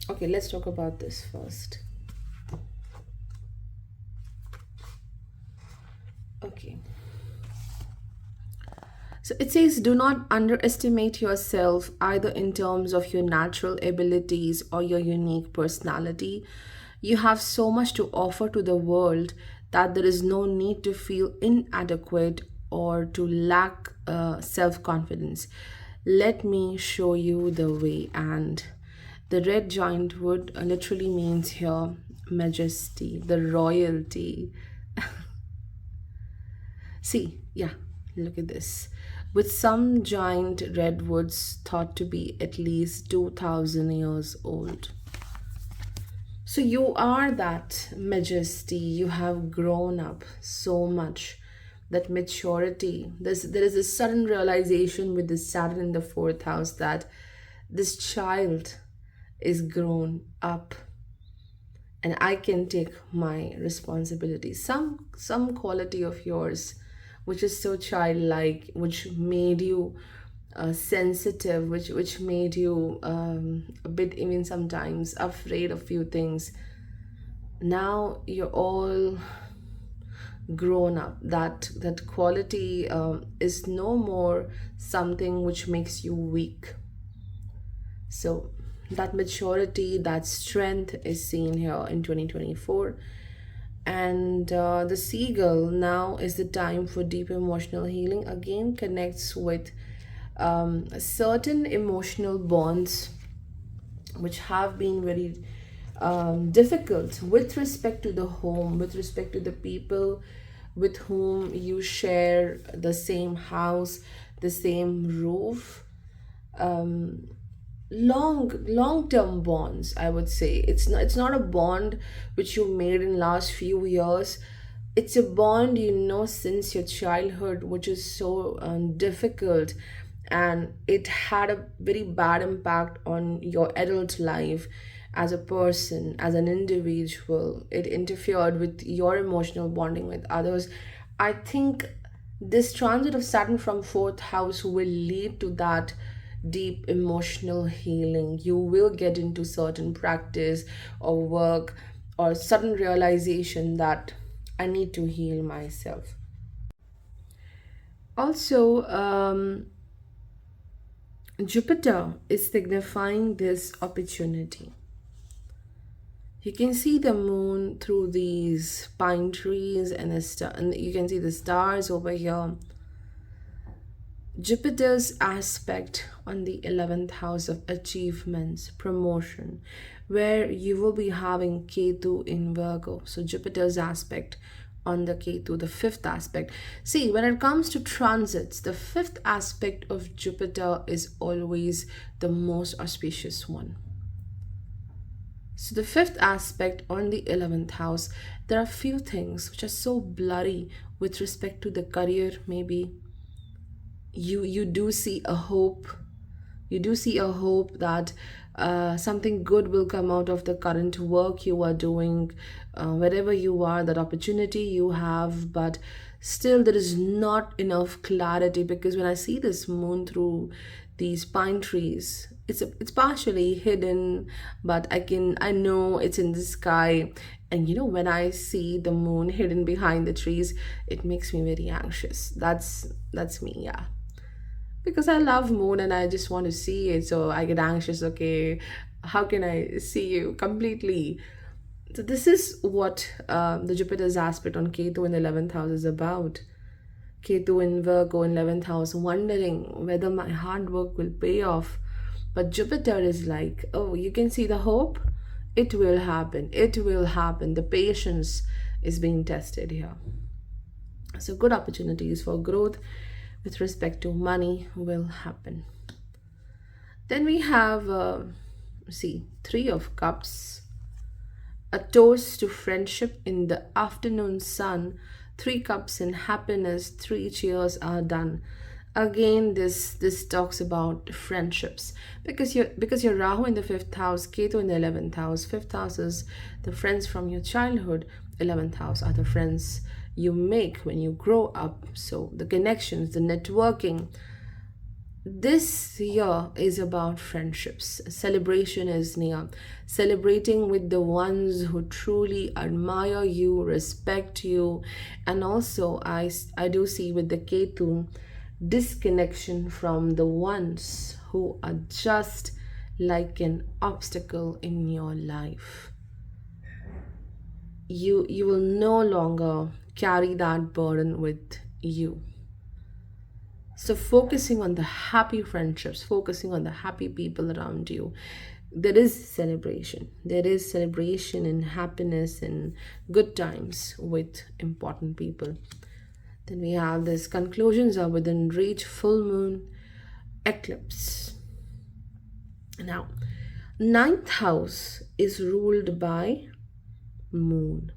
okay, let's talk about this first. Okay. So it says, do not underestimate yourself either in terms of your natural abilities or your unique personality. You have so much to offer to the world that there is no need to feel inadequate or to lack self confidence. Let me show you the way. And the red giant wood literally means here majesty, the royalty. See, yeah, look at this. With some giant redwoods thought to be at least 2000 years old. So you are that majesty. You have grown up so much that maturity. There is a sudden realization with the Saturn in the fourth house that this child is grown up and I can take my responsibility. Some quality of yours which is so childlike, which made you sensitive, which made you a bit even sometimes afraid of few things. Now you're all grown up. That quality is no more something which makes you weak. So that maturity, that strength is seen here in 2024. And the seagull, now is the time for deep emotional healing. Again, connects with certain emotional bonds which have been very difficult with respect to the home, with respect to the people with whom you share the same house, the same roof. Long term bonds, I would say. It's not a bond which you made in last few years. It's a bond since your childhood, which is so difficult, and it had a very bad impact on your adult life as a person, as an individual. It interfered with your emotional bonding with others. I think this transit of Saturn from fourth house will lead to that deep emotional healing. You will get into certain practice or work or sudden realization that I need to heal myself. Also, Jupiter is signifying this opportunity. You can see the moon through these pine trees and and you can see the stars over here. Jupiter's aspect on the 11th house of achievements, promotion, where you will be having Ketu in Virgo. So Jupiter's aspect on the Ketu, the fifth aspect. See, when it comes to transits, the fifth aspect of Jupiter is always the most auspicious one. So the fifth aspect on the 11th house, there are few things which are so blurry with respect to the career. Maybe you do see a hope. You do see a hope that something good will come out of the current work you are doing, wherever you are, that opportunity you have, but still there is not enough clarity, because when I see this moon through these pine trees, it's partially hidden, but I know it's in the sky. And when I see the moon hidden behind the trees, it makes me very anxious. That's me, yeah, because I love moon and I just want to see it, so I get anxious. Okay, how can I see you completely? So this is what the Jupiter's aspect on Ketu in the 11th house is about. Ketu in Virgo in 11th house, wondering whether my hard work will pay off. But Jupiter is like, oh, you can see the hope. It will happen. It will happen. The patience is being tested here. So good opportunities for growth with respect to money will happen. Then we have, Three of Cups, a toast to friendship in the afternoon sun, three cups in happiness, three cheers are done. Again, this talks about friendships, because you're Rahu in the fifth house, Ketu in the 11th house. Fifth house is the friends from your childhood. 11th house are the friends you make when you grow up. So the connections, the networking. This year is about friendships. Celebration is near. Celebrating with the ones who truly admire you, respect you, and also I do see with the Ketu, disconnection from the ones who are just like an obstacle in your life. You will no longer carry that burden with you. So focusing on the happy friendships, focusing on the happy people around you. There is celebration. There is celebration and happiness and good times with important people. Then we have this conclusions are within reach, full moon, eclipse. Now, ninth house is ruled by moon.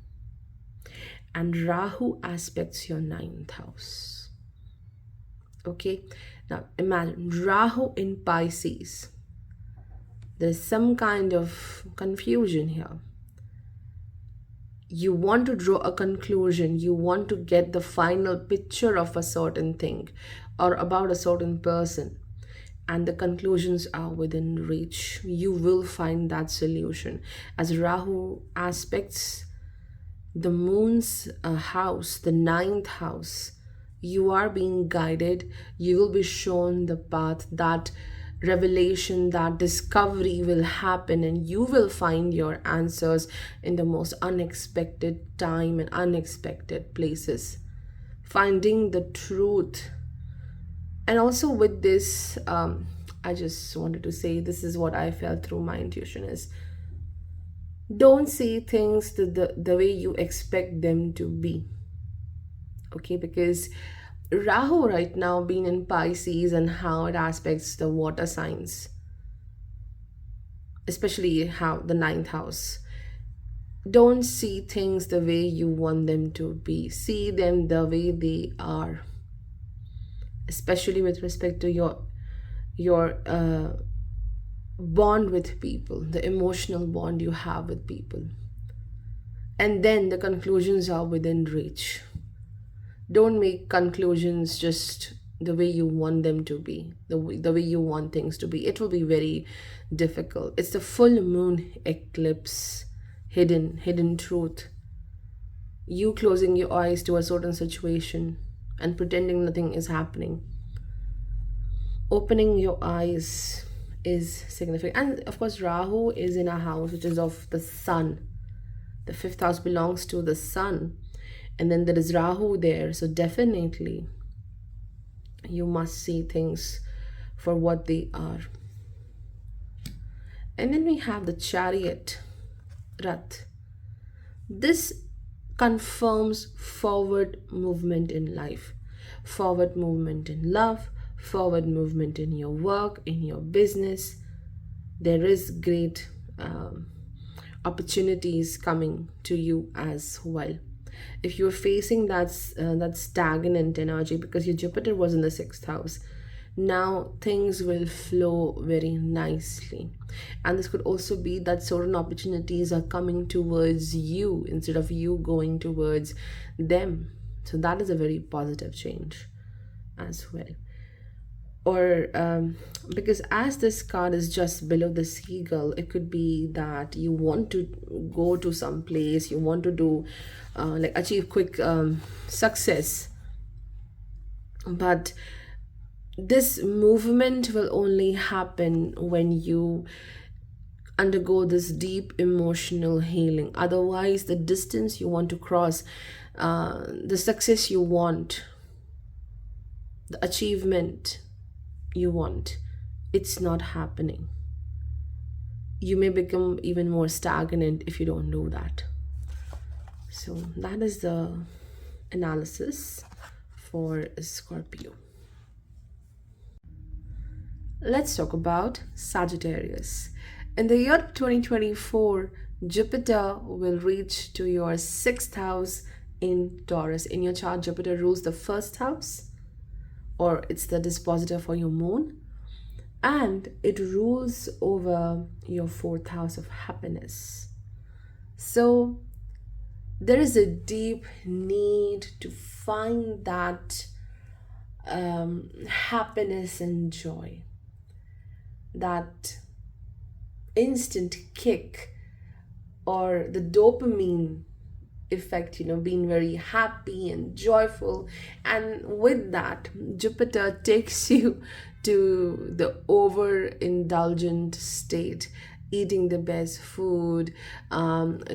and Rahu aspects your ninth house. Okay, now imagine Rahu in Pisces. There's some kind of confusion here. You want to draw a conclusion, you want to get the final picture of a certain thing or about a certain person, and the conclusions are within reach. You will find that solution. As Rahu aspects the moon's house, the ninth house, you are being guided. You will be shown the path, that revelation, that discovery will happen, and you will find your answers in the most unexpected time and unexpected places, finding the truth. And also with this, I just wanted to say, this is what I felt through my intuition is, don't see things the way you expect them to be. Okay, because Rahu right now being in Pisces and how it aspects the water signs, especially how the ninth house. Don't see things the way you want them to be. See them the way they are, especially with respect to your bond with people, the emotional bond you have with people. And then the conclusions are within reach. Don't make conclusions just the way you want them to be, the way you want things to be. It will be very difficult. It's the full moon eclipse, hidden truth. You closing your eyes to a certain situation and pretending nothing is happening. Opening your eyes is significant. And of course, Rahu is in a house which is of the sun. The fifth house belongs to the sun. And then there is Rahu there. So definitely you must see things for what they are. And then we have the Chariot, Rath. This confirms forward movement in life, forward movement in love, forward movement in your work, in your business. There is great opportunities coming to you as well. If you're facing that stagnant energy, because your Jupiter was in the sixth house, now things will flow very nicely. And this could also be that certain opportunities are coming towards you instead of you going towards them. So that is a very positive change as well. Or because as this card is just below the seagull, it could be that you want to go to some place, you want to do like achieve quick success, but this movement will only happen when you undergo this deep emotional healing. Otherwise, the distance you want to cross, the success you want, the achievement you want, it's not happening. You may become even more stagnant if you don't do that. So that is the analysis for Scorpio. Let's talk about Sagittarius. In the year 2024, Jupiter will reach to your sixth house in Taurus. In your chart, Jupiter rules the first house, or it's the dispositor for your moon, and it rules over your fourth house of happiness. So there is a deep need to find that happiness and joy, that instant kick, or the dopamine effect, being very happy and joyful. And with that, Jupiter takes you to the overindulgent state, eating the best food,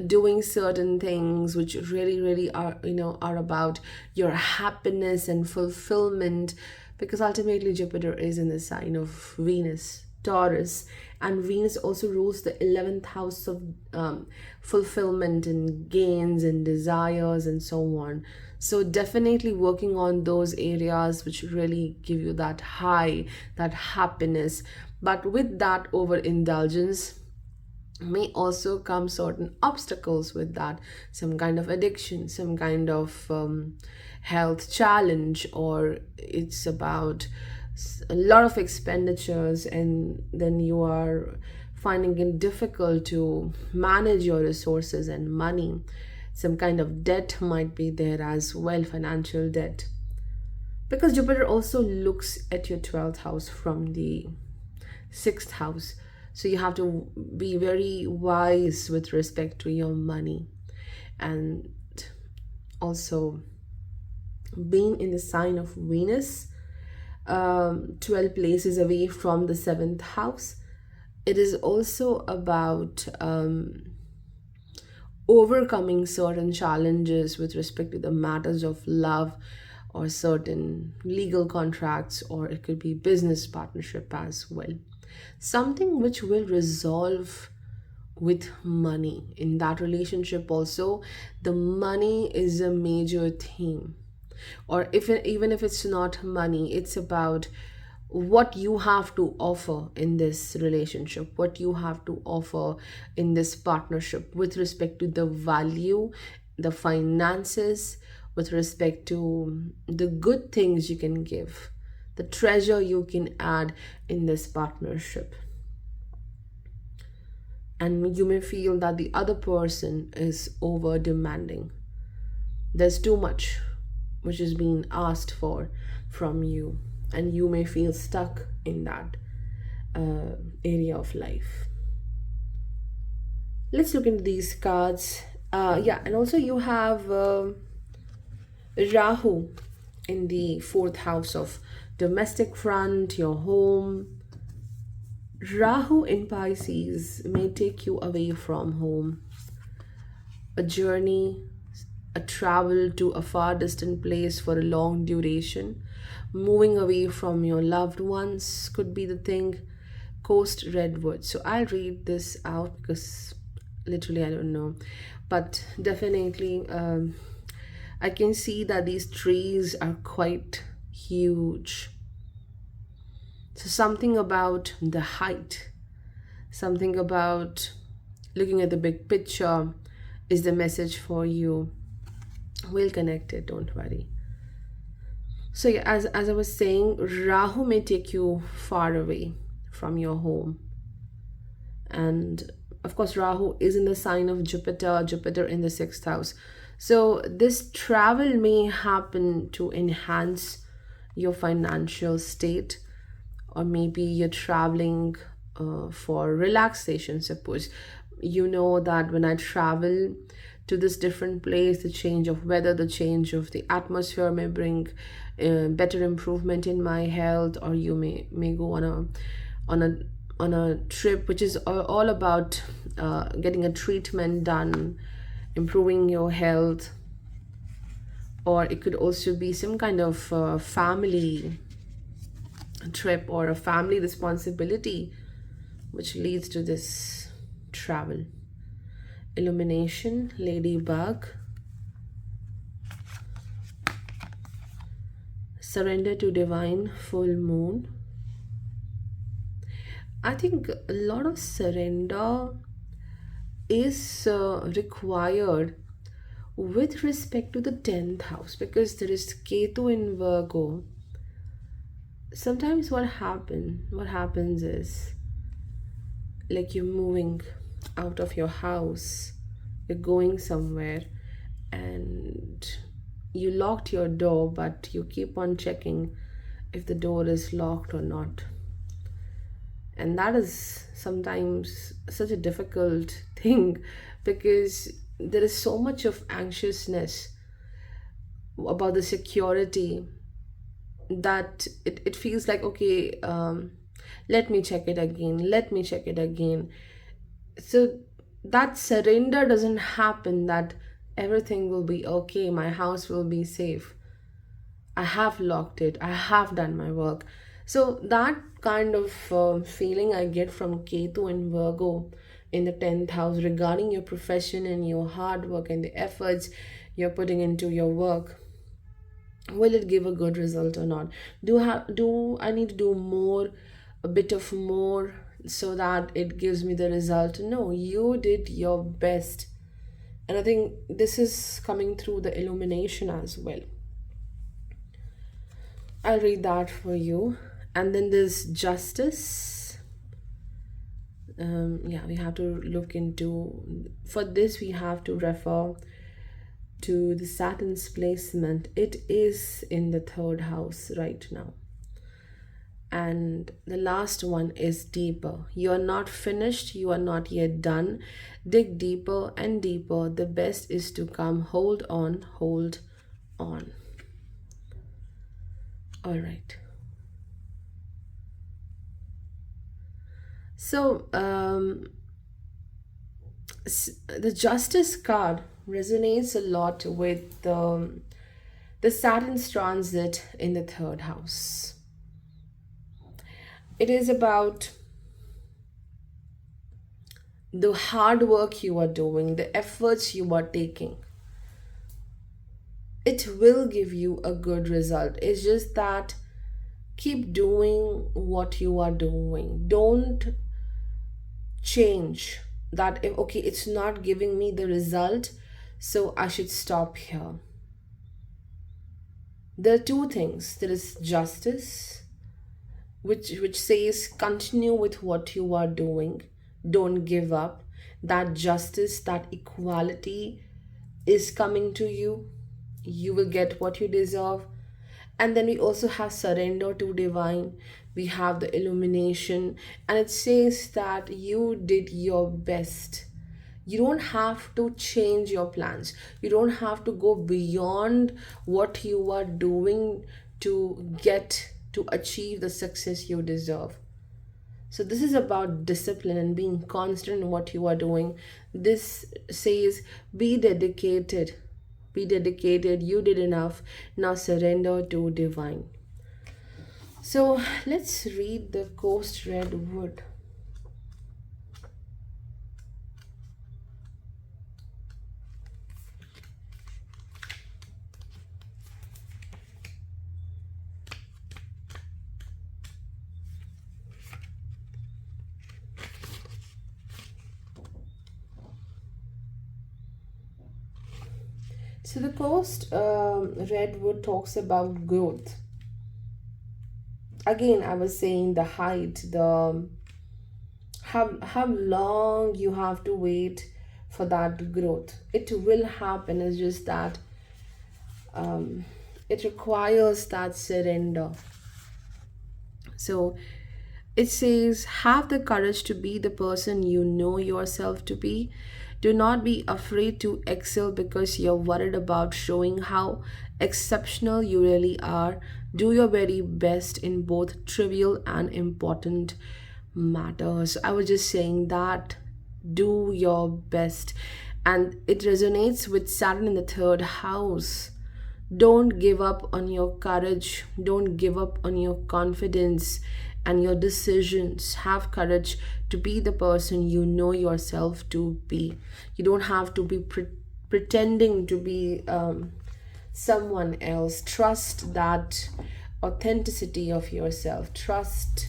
doing certain things which really are about your happiness and fulfillment, because ultimately Jupiter is in the sign of Venus, Taurus, and Venus also rules the 11th house of fulfillment and gains and desires and so on. So definitely working on those areas which really give you that high, that happiness. But with that overindulgence, may also come certain obstacles with that, some kind of addiction, some kind of health challenge, or it's about a lot of expenditures, and then you are finding it difficult to manage your resources and money. Some kind of debt might be there as well, financial debt, because Jupiter also looks at your 12th house from the 6th house. So you have to be very wise with respect to your money. And also, being in the sign of Venus, 12 places away from the 7th house, it is also about overcoming certain challenges with respect to the matters of love, or certain legal contracts, or it could be business partnership as well. Something which will resolve with money in that relationship. Also, the money is a major theme, or even if it's not money, it's about what you have to offer in this relationship, what you have to offer in this partnership with respect to the value, the finances, with respect to the good things you can give, the treasure you can add in this partnership. And you may feel that the other person is over demanding. There's too much which is being asked for from you, and you may feel stuck in that area of life. Let's look into these cards. Yeah, and also you have Rahu in the 4th house of domestic front, your home. Rahu in Pisces may take you away from home. A journey, a travel to a far distant place for a long duration, moving away from your loved ones could be the thing. Coast redwood. So I'll read this out because literally I don't know, but definitely I can see that these trees are quite huge. So something about the height, something about looking at the big picture is the message for you. We'll connect it, don't worry. So yeah, as I was saying, Rahu may take you far away from your home. And of course, Rahu is in the sign of Jupiter, Jupiter in the 6th house. So this travel may happen to enhance your financial state, or maybe you're traveling for relaxation. Suppose you know that when I travel to this different place, the change of weather, the change of the atmosphere may bring better improvement in my health, or you may go on a trip which is all about getting a treatment done, improving your health. Or it could also be some kind of family trip or a family responsibility which leads to this travel. Illumination, ladybug. Surrender to divine, full moon. I think a lot of surrender is required with respect to the 10th house, because there is Ketu in Virgo. Sometimes what happens is, like, you're moving out of your house, you're going somewhere, and you locked your door, but you keep on checking if the door is locked or not. And that is sometimes such a difficult thing, because there is so much of anxiousness about the security that it feels like, okay, let me check it again. So that surrender doesn't happen, that everything will be okay, my house will be safe, I have locked it, I have done my work. So that kind of feeling I get from Ketu and Virgo in the 10th house regarding your profession and your hard work and the efforts you're putting into your work. Will it give a good result or not? Do I need to do more, a bit of more so that it gives me the result. No, you did your best. And I think this is coming through the illumination as well. I'll read that for you. And then there's justice. Yeah, we have to look into, for this, we have to refer to the Saturn's placement. It is in the third house right now. And the last one is deeper. You are not finished, you are not yet done. Dig deeper and deeper. The best is to come. Hold on, hold on. All right. So, the Justice card resonates a lot with the Saturn's transit in the third house. It is about the hard work you are doing, the efforts you are taking. It will give you a good result. It's just that keep doing what you are doing. Don't change that. If okay, it's not giving me the result, so I should stop here. There are two things. There is justice, which says continue with what you are doing. Don't give up. That justice, that equality is coming to you. You will get what you deserve. And then we also have surrender to divine. We have the illumination, and it says that you did your best. You don't have to change your plans. You don't have to go beyond what you are doing to achieve the success you deserve. So this is about discipline and being constant in what you are doing. This says be dedicated. Be dedicated. You did enough. Now surrender to divine. So let's read the Ghost Redwood. So the Ghost Redwood talks about growth. Again, I was saying the height, the how long you have to wait for that growth. It will happen. It's just that it requires that surrender. So it says, have the courage to be the person you know yourself to be. Do not be afraid to excel because you're worried about showing how exceptional you really are. Do your very best in both trivial and important matters. I was just saying that do your best, and it resonates with Saturn in the third house. Don't give up on your courage, don't give up on your confidence and your decisions. Have courage to be the person you know yourself to be. You don't have to be pretending to be someone else. Trust that authenticity of yourself. Trust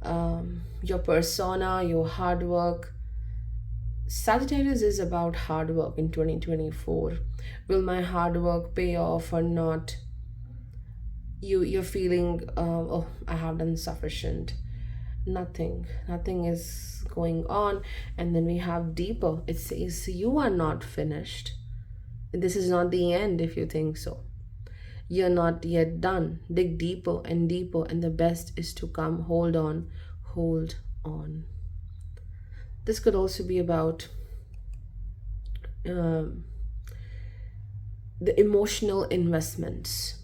your persona, your hard work. Sagittarius is about hard work in 2024. Will my hard work pay off or not? You're feeling oh, I have done sufficient. Nothing is going on. And then we have deeper. It says you are not finished. This is not the end if you think so. You're not yet done. Dig deeper and deeper, and the best is to come. Hold on, hold on. This could also be about the emotional investments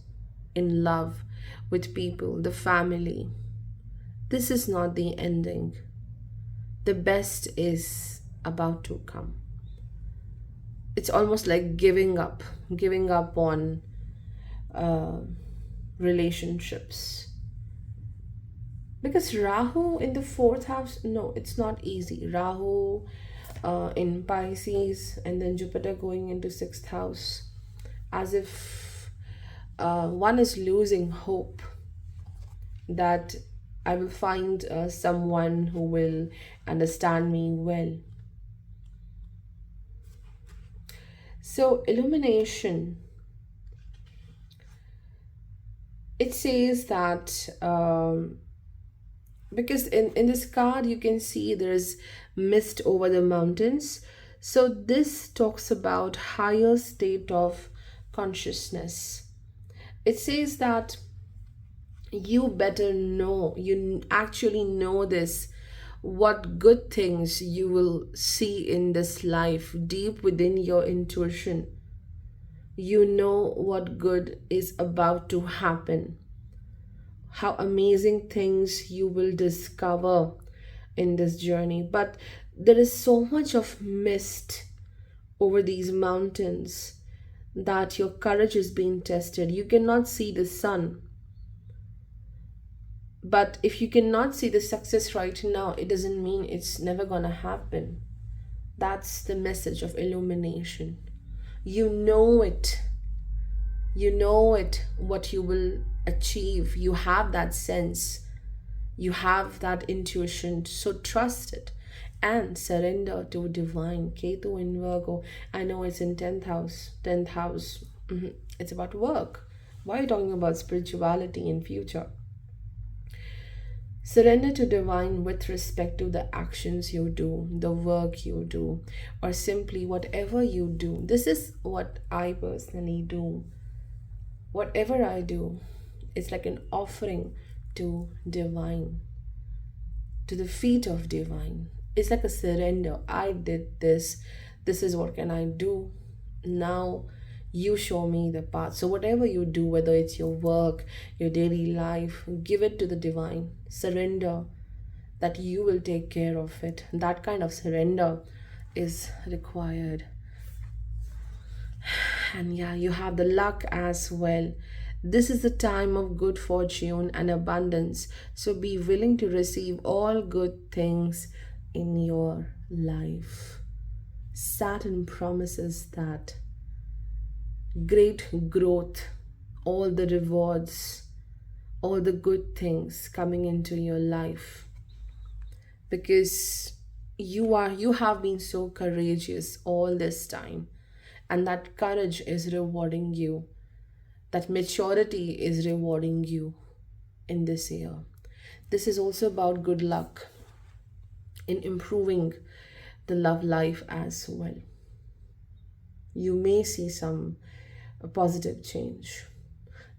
in love with people, the family. This is not the ending. The best is about to come. It's almost like giving up on relationships. Because Rahu in the fourth house, no, it's not easy. Rahu in Pisces, and then Jupiter going into sixth house, as if one is losing hope that I will find someone who will understand me well. So, illumination, it says that because in this card you can see there's mist over the mountains. So, this talks about higher state of consciousness. It says that you better know, you actually know this, what good things you will see in this life deep within your intuition. You know what good is about to happen, how amazing things you will discover in this journey. But there is so much of mist over these mountains that your courage is being tested. You cannot see the sun. But if you cannot see the success right now, it doesn't mean it's never gonna happen. That's the message of illumination. You know it. You know it, what you will achieve. You have that sense. You have that intuition. So trust it and surrender to divine. Ketu in Virgo. I know it's in 10th house. 10th house. It's about work. Why are you talking about spirituality in future? Surrender to divine with respect to the actions you do, the work you do, or simply whatever you do. This is what I personally do. Whatever I do, it's like an offering to divine, to the feet of divine. It's like a surrender. I did this. This is what can I do. Now you show me the path. So whatever you do, whether it's your work, your daily life, give it to the divine. Surrender that you will take care of it. That kind of surrender is required. And yeah, you have the luck as well. This is the time of good fortune and abundance. So be willing to receive all good things in your life. Saturn promises that great growth, all the rewards, all the good things coming into your life, because you have been so courageous all this time, and that courage is rewarding you. That maturity is rewarding you in this year. This is also about good luck in improving the love life as well. You may see some positive change.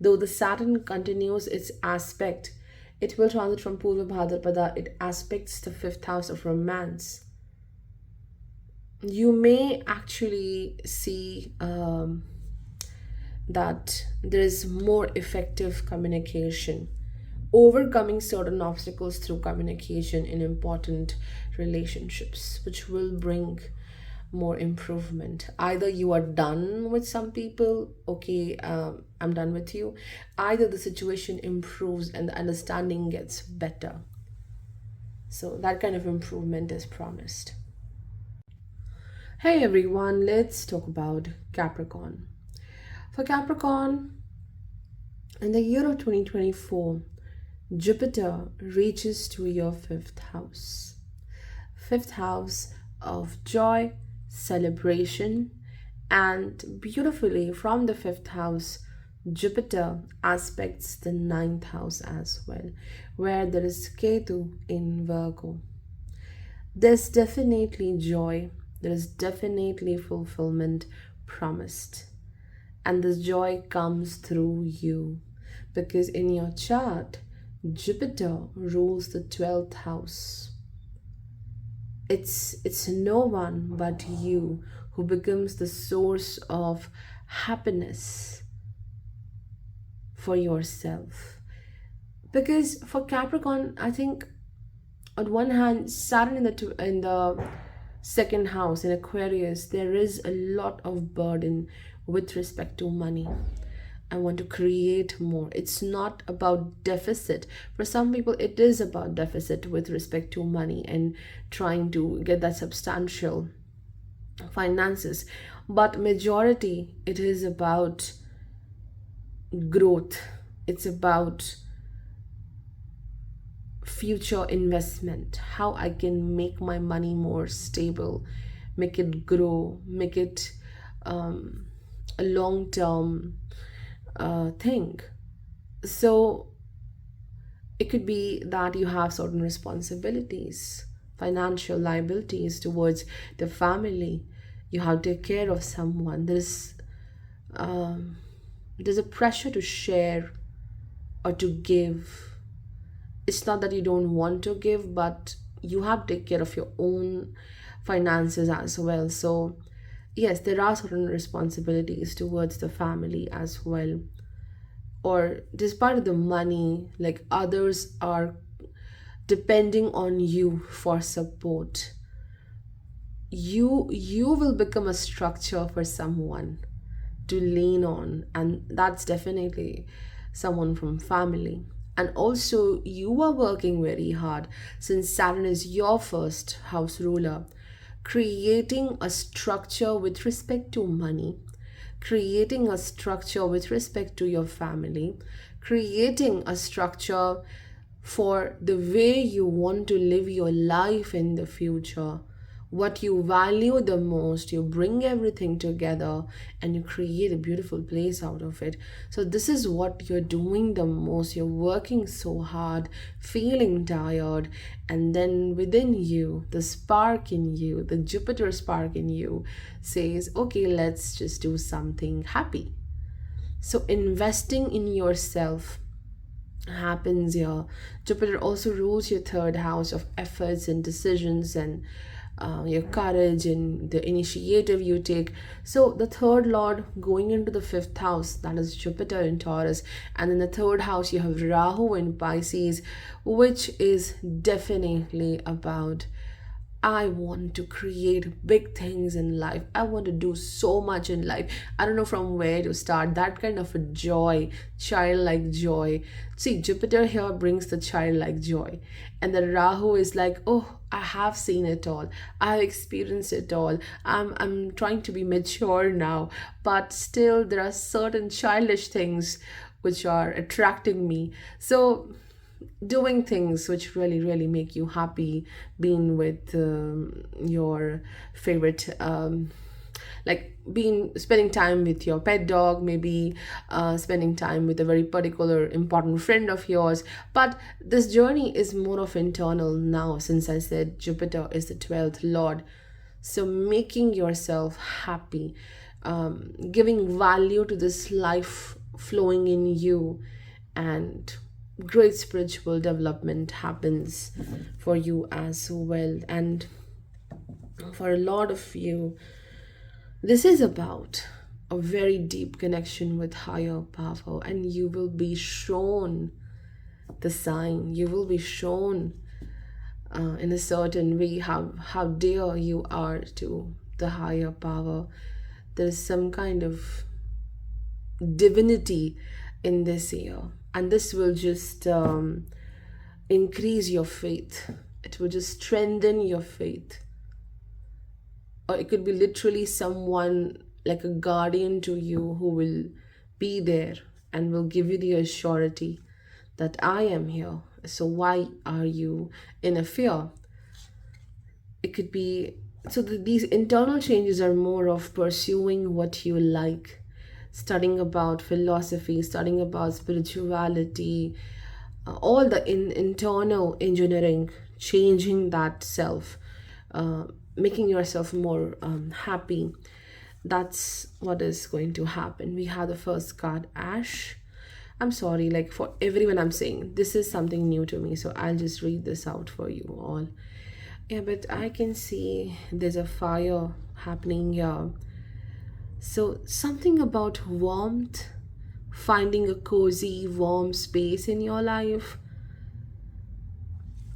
Though the Saturn continues its aspect, it will transit from Purva Bhadrapada. It aspects the 5th house of romance. You may actually see that there is more effective communication, overcoming certain obstacles through communication in important relationships, which will bring more improvement. Either you are done with some people, okay, I'm done with you. Either the situation improves and the understanding gets better. So that kind of improvement is promised. Hey everyone, let's talk about Capricorn. For Capricorn, in the year of 2024, Jupiter reaches to your 5th house. 5th house of joy, celebration, and beautifully from the 5th house, Jupiter aspects the 9th house as well, where there is Ketu in Virgo. There's definitely joy, there is definitely fulfillment promised. And this joy comes through you, because in your chart, Jupiter rules the 12th house. It's no one but you who becomes the source of happiness for yourself. Because for Capricorn, I think on one hand, Saturn in the 2nd house in Aquarius, there is a lot of burden with respect to money. I want to create more. It's not about deficit. For some people, it is about deficit with respect to money and trying to get that substantial finances. But majority, it is about growth. It's about future investment, how I can make my money more stable, make it grow, make it a long term thing. So it could be that you have certain responsibilities, financial liabilities towards the family. You have to take care of someone. Um, there's a pressure to share or to give. It's not that you don't want to give, but you have to take care of your own finances as well. So yes, there are certain responsibilities towards the family as well. Or despite the money, like others are depending on you for support. You will become a structure for someone to lean on, and that's definitely someone from family. And also you are working very hard, since Saturn is your first house ruler, creating a structure with respect to money, creating a structure with respect to your family, creating a structure for the way you want to live your life in the future. What you value the most, you bring everything together and you create a beautiful place out of it. So, this is what you're doing the most. You're working so hard, feeling tired, and then within you, the spark in you, the Jupiter spark in you says, okay, let's just do something happy. So, investing in yourself happens here. Jupiter also rules your third house of efforts and decisions and your courage and the initiative you take. So the third lord going into the fifth house, that is Jupiter in Taurus, and in the third house you have Rahu in Pisces, which is definitely about, I want to create big things in life. I want to do so much in life. I don't know from where to start. That kind of a joy, childlike joy. See, Jupiter here brings the childlike joy. And the Rahu is like, oh, I have seen it all. I have experienced it all. I'm trying to be mature now. But still, there are certain childish things which are attracting me. So doing things which really make you happy, being with your favorite like being spending time with your pet dog, maybe spending time with a very particular important friend of yours. But this journey is more of internal now, since I said Jupiter is the 12th lord. So making yourself happy, giving value to this life flowing in you, and great spiritual development happens for you as well. And for a lot of you, this is about a very deep connection with higher power, and you will be shown the sign. You will be shown in a certain way how dear you are to the higher power. There is some kind of divinity in this year, and this will just increase your faith. It will just strengthen your faith. Or it could be literally someone like a guardian to you who will be there and will give you the assurity that I am here. So why are you in a fear? It could be, so these internal changes are more of pursuing what you like, studying about philosophy, studying about spirituality, all the internal engineering, changing that self, making yourself more happy. That's what is going to happen. We have the first card, Ash. I'm sorry, like for everyone, I'm saying this is something new to me, so I'll just read this out for you all. Yeah, but I can see there's a fire happening here. So, something about warmth, finding a cozy, warm space in your life.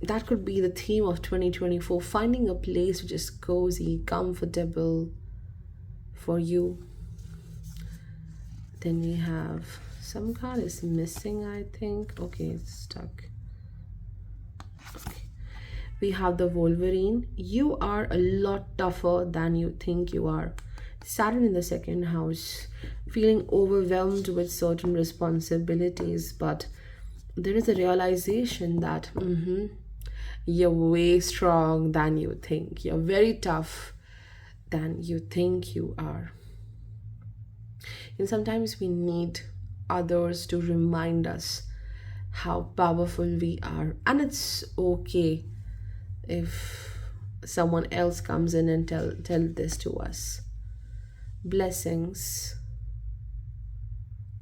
That could be the theme of 2024, finding a place which is cozy, comfortable for you. Then we have some card is missing, I think. Okay, it's stuck. Okay. We have the Wolverine. You are a lot tougher than you think you are. Saturn in the second house, feeling overwhelmed with certain responsibilities, but there is a realization that you're way strong than you think. You're very tough than you think you are. And sometimes we need others to remind us how powerful we are. And it's okay if someone else comes in and tell this to us. Blessings.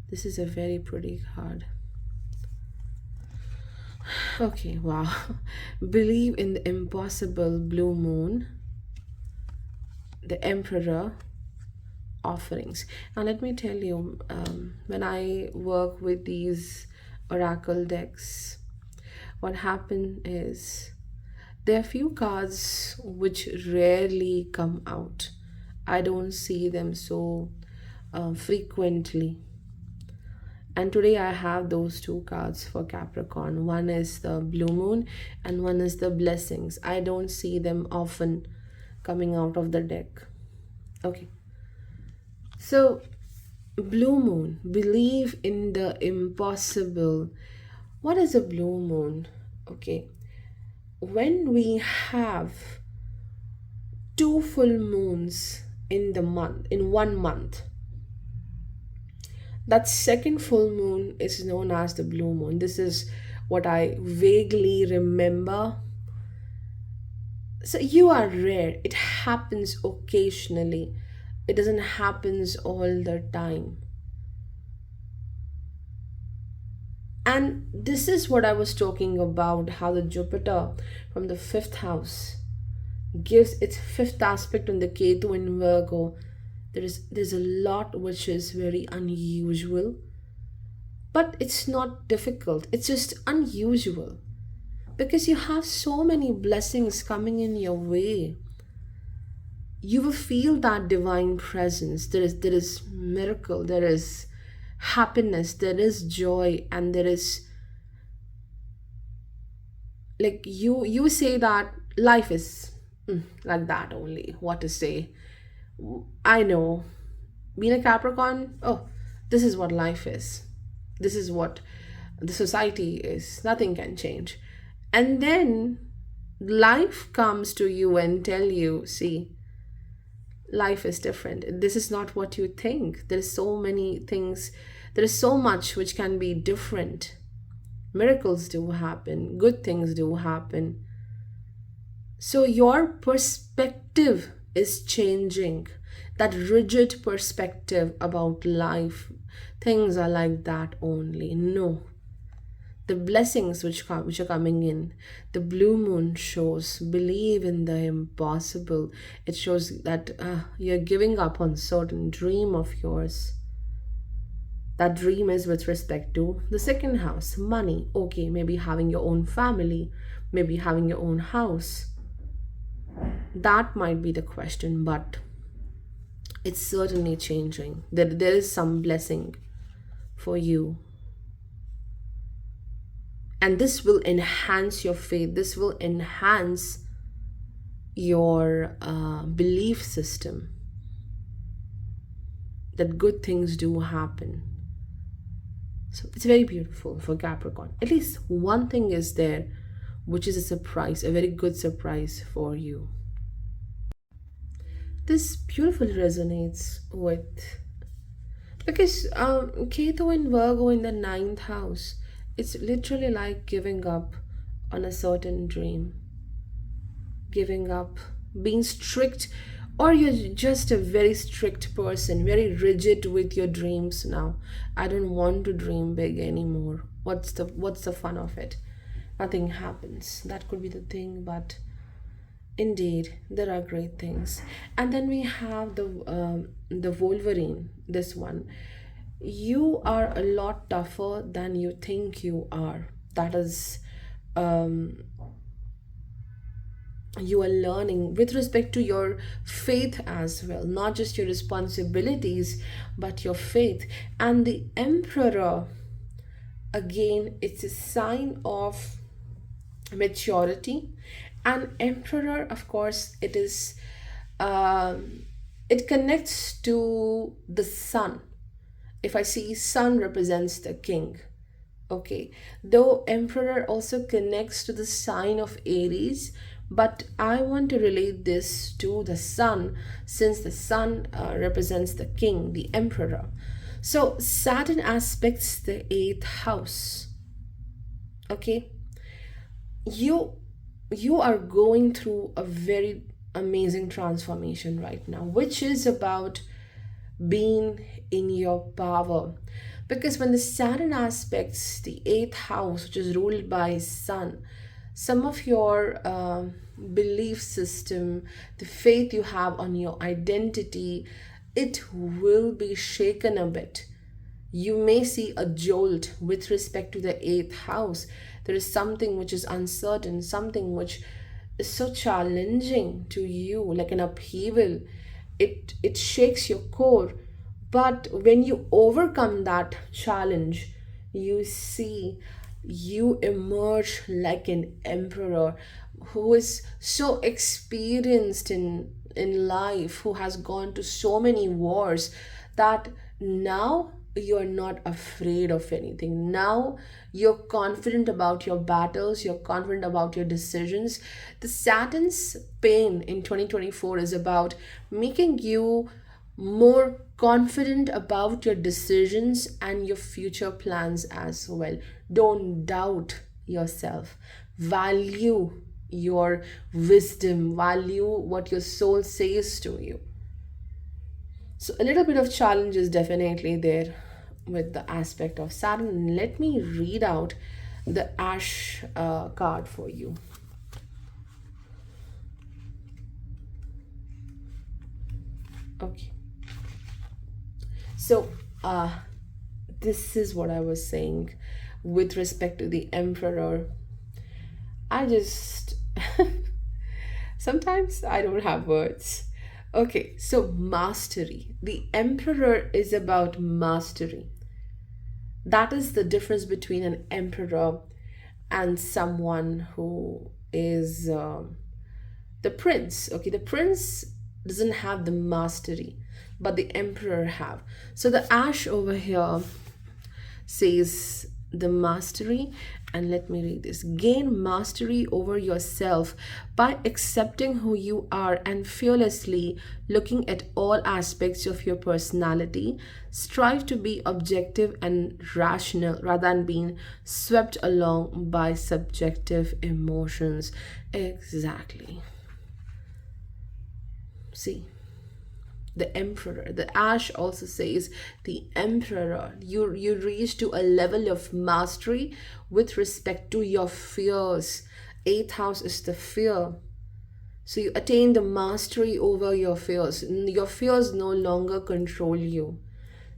This is a very pretty card. Okay, wow. Believe in the impossible, blue moon, the emperor, offerings. Now let me tell you, when I work with these oracle decks, what happened is there are few cards which rarely come out. I don't see them so frequently. And today I have those two cards for Capricorn. One is the blue moon and one is the blessings. I don't see them often coming out of the deck. Okay. So, blue moon, believe in the impossible. What is a blue moon? Okay. When we have two full moons in the month, in 1 month, that second full moon is known as the blue moon. This is what I vaguely remember. So you are rare. It happens occasionally. It doesn't happen all the time. And this is what I was talking about, how the Jupiter from the fifth house gives its fifth aspect on the Ketu in Virgo. There's a lot which is very unusual, but it's not difficult. It's just unusual because you have so many blessings coming in your way. You will feel that divine presence. There is miracle, there is happiness, there is joy, and there is, like, you say that life is like that only. What to say? I know, being a Capricorn, oh, this is what life is. This is what the society is. Nothing can change. And then life comes to you and tell you, see, life is different. This is not what you think. There's so many things. There is so much which can be different. Miracles do happen. Good things do happen. So your perspective is changing. That rigid perspective about life, things are like that only. No. The blessings which are coming in, the blue moon shows believe in the impossible. It shows that you're giving up on certain dream of yours. That dream is with respect to the second house, money. Okay, maybe having your own family, maybe having your own house. That might be the question, but it's certainly changing. There is some blessing for you. And this will enhance your faith. This will enhance your belief system that good things do happen. So it's very beautiful for Capricorn. At least one thing is there, which is a surprise, a very good surprise for you. This beautifully resonates with, because Ketu in Virgo in the 9th house, it's literally like giving up on a certain dream, giving up, being strict, or you're just a very strict person, very rigid with your dreams now. I don't want to dream big anymore. What's the fun of it? Nothing happens. That could be the thing, but indeed there are great things. And then we have the Wolverine, this one. You are a lot tougher than you think you are. That is, you are learning with respect to your faith as well, not just your responsibilities, but your faith. And the Emperor, again, it's a sign of maturity. And Emperor, of course, it is, it connects to the sun. If I see sun represents the king, Okay, though Emperor also connects to the sign of Aries, but I want to relate this to the Sun, since the Sun represents the king, the Emperor. So Saturn aspects the eighth house. Okay, you you are going through a very amazing transformation right now, which is about being in your power. Because when the Saturn aspects the eighth house, which is ruled by Sun, some of your belief system, the faith you have on your identity, it will be shaken a bit. You may see a jolt with respect to the eighth house. There is something which is uncertain, something which is so challenging to you, like an upheaval. It shakes your core. But when you overcome that challenge, you see you emerge like an emperor who is so experienced in life, who has gone to so many wars, that now you're not afraid of anything. Now you're confident about your battles, you're confident about your decisions. The Saturn's pain in 2024 is about making you more confident about your decisions and your future plans as well. Don't doubt yourself. Value your wisdom, value what your soul says to you. So, a little bit of challenge is definitely there with the aspect of Saturn. Let me read out the Ash card for you. Okay. So, this is what I was saying with respect to the Emperor. I just sometimes I don't have words. Okay, so mastery. The Emperor is about mastery. That is the difference between an emperor and someone who is the prince. Okay, the prince doesn't have the mastery, but the emperor have. So the Ash over here says the mastery, and let me read this. Gain mastery over yourself by accepting who you are and fearlessly looking at all aspects of your personality. Strive to be objective and rational rather than being swept along by subjective emotions. Exactly. See, the emperor, the Ash also says the emperor, you reach to a level of mastery with respect to your fears. Eighth house is the fear, so you attain the mastery over your fears. Your fears no longer control you.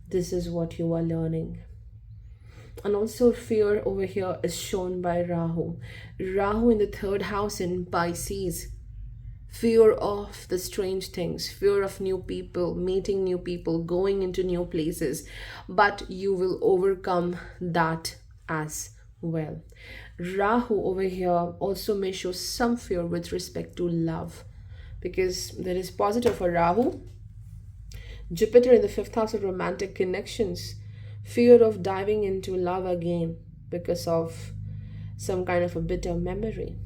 This is what you are learning. And also fear over here is shown by Rahu. Rahu in the third house in Pisces. Fear of the strange things, fear of new people, meeting new people, going into new places. But you will overcome that as well. Rahu over here also may show some fear with respect to love, because there is positive for Rahu. Jupiter in the fifth house of romantic connections. Fear of diving into love again because of some kind of a bitter memory.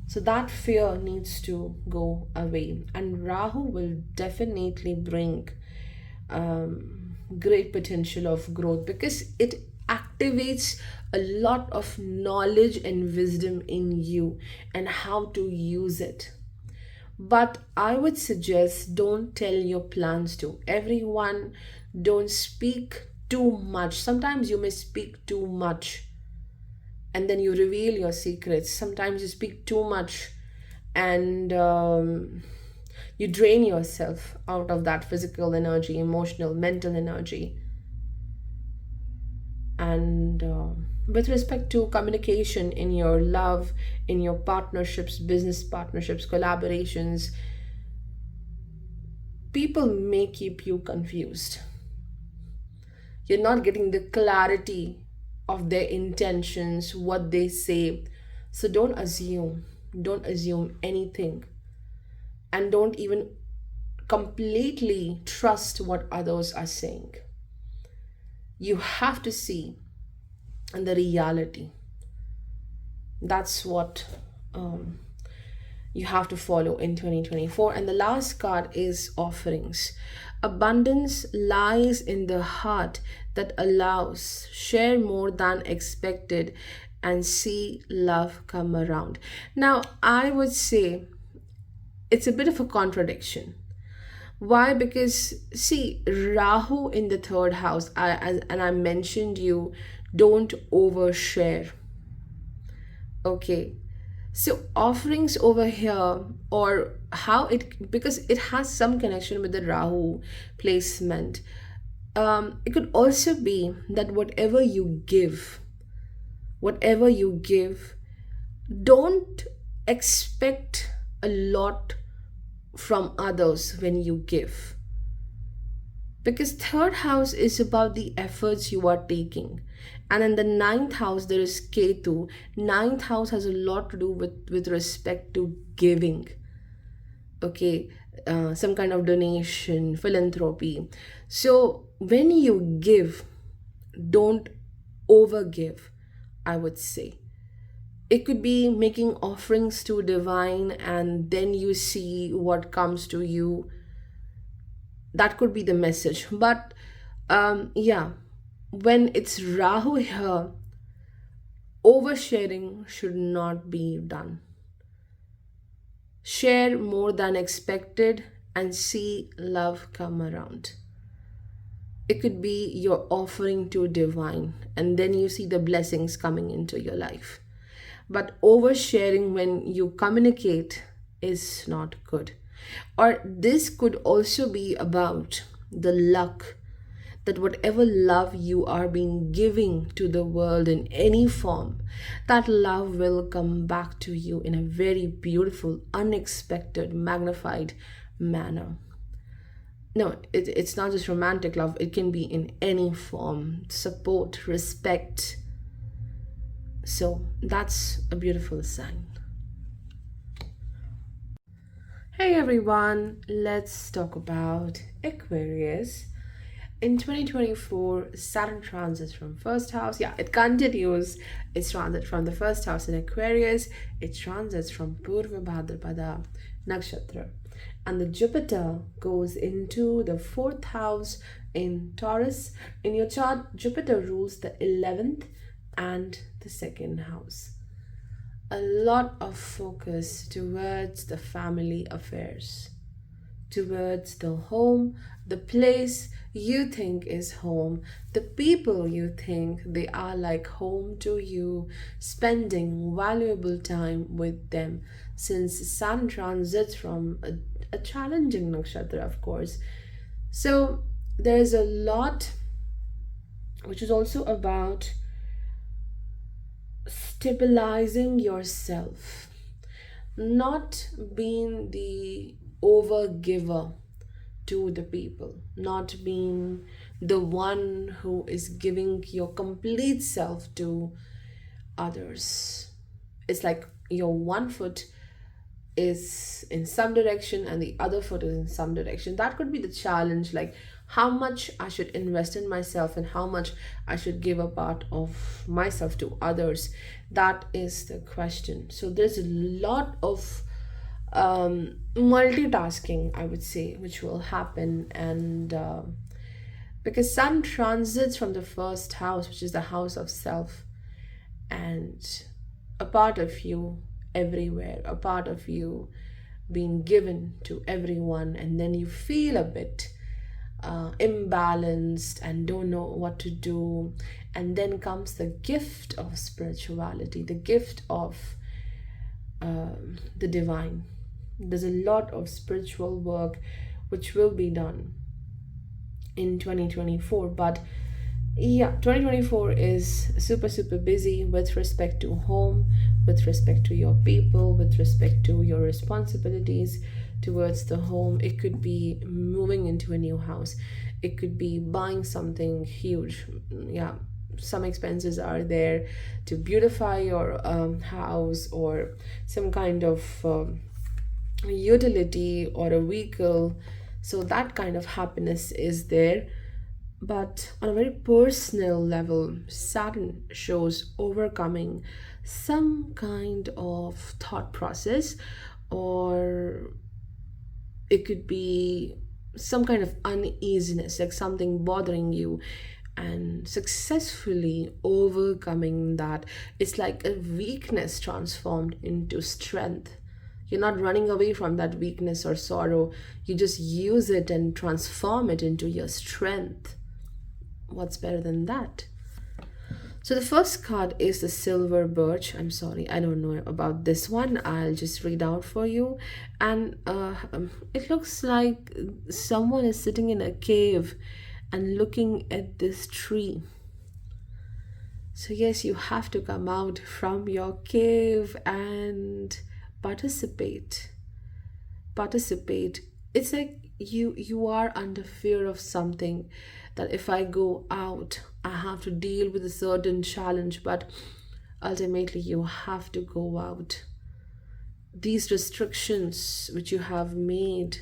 So that fear needs to go away. And Rahu will definitely bring great potential of growth, because it activates a lot of knowledge and wisdom in you and how to use it. But I would suggest don't tell your plans to everyone. Don't speak too much. Sometimes you may speak too much and then you reveal your secrets. Sometimes you speak too much and you drain yourself out of that physical energy, emotional, mental energy. And with respect to communication in your love, in your partnerships, business partnerships, collaborations, people may keep you confused. You're not getting the clarity of their intentions, what they say. So don't assume. Don't assume anything. And don't even completely trust what others are saying. You have to see and the reality. That's what um, you have to follow in 2024. And the last card is offerings. Abundance lies in the heart that allows, share more than expected, and see love come around. Now, I would say it's a bit of a contradiction. Why? Because see, Rahu in the third house, and I mentioned you don't overshare. Okay, so offerings over here, or how it, because it has some connection with the Rahu placement. It could also be that whatever you give, don't expect a lot from others when you give, because third house is about the efforts you are taking, and in the ninth house there is Ketu. Ninth house has a lot to do with respect to giving. Okay, some kind of donation, philanthropy. So when you give, don't overgive, I would say. It could be making offerings to divine and then you see what comes to you. That could be the message. But yeah, when it's Rahu here, oversharing should not be done. Share more than expected and see love come around. It could be your offering to divine and then you see the blessings coming into your life. But oversharing when you communicate is not good. Or this could also be about the luck, that whatever love you are being giving to the world in any form, that love will come back to you in a very beautiful, unexpected, magnified manner. No, it's not just romantic love, it can be in any form: support, respect. So that's a beautiful sign. Hey everyone, let's talk about Aquarius. In 2024, Saturn transits from first house. Yeah, it continues its transit from the first house in Aquarius. It transits from Purva Bhadrapada Nakshatra. And the Jupiter goes into the fourth house in Taurus. In your chart, Jupiter rules the 11th and the second house. A lot of focus towards the family affairs, towards the home, the place you think is home, the people you think they are like home to you, spending valuable time with them, since Sun transits from a challenging nakshatra, of course. So there's a lot which is also about stabilizing yourself, not being the overgiver to the people, not being the one who is giving your complete self to others. It's like your one foot is in some direction and the other foot is in some direction. That could be the challenge, like how much I should invest in myself and how much I should give a part of myself to others. That is the question. So there's a lot of multitasking, I would say, which will happen. And because Sun transits from the first house, which is the house of self, and a part of you everywhere, a part of you being given to everyone, and then you feel a bit imbalanced and don't know what to do. And then comes the gift of spirituality, the gift of the divine. There's a lot of spiritual work which will be done in 2024. But yeah, 2024 is super busy with respect to home, with respect to your people, with respect to your responsibilities towards the home. It could be moving into a new house, it could be buying something huge. Yeah, some expenses are there to beautify your house, or some kind of utility or a vehicle. So that kind of happiness is there. But on a very personal level, Saturn shows overcoming some kind of thought process, or it could be some kind of uneasiness, like something bothering you, and successfully overcoming that. It's like a weakness transformed into strength. You're not running away from that weakness or sorrow, you just use it and transform it into your strength. What's better than that? So the first card is the silver birch. I'm sorry, I don't know about this one. I'll just read out for you. And it looks like someone is sitting in a cave and looking at this tree. So yes, you have to come out from your cave and participate. Participate. It's like you are under fear of something, that if I go out I have to deal with a certain challenge, but ultimately you have to go out. These restrictions which you have made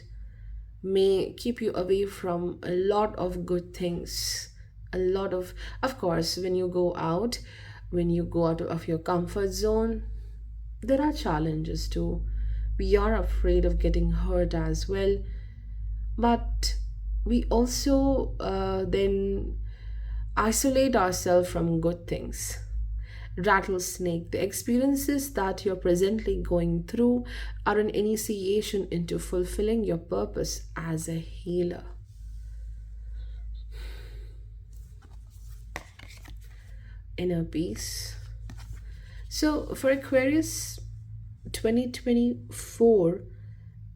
may keep you away from a lot of good things. A lot of course, when you go out, when you go out of your comfort zone, there are challenges too. We are afraid of getting hurt as well, but we also then isolate ourselves from good things. Rattlesnake, the experiences that you're presently going through are an initiation into fulfilling your purpose as a healer. Inner peace. So for Aquarius, 2024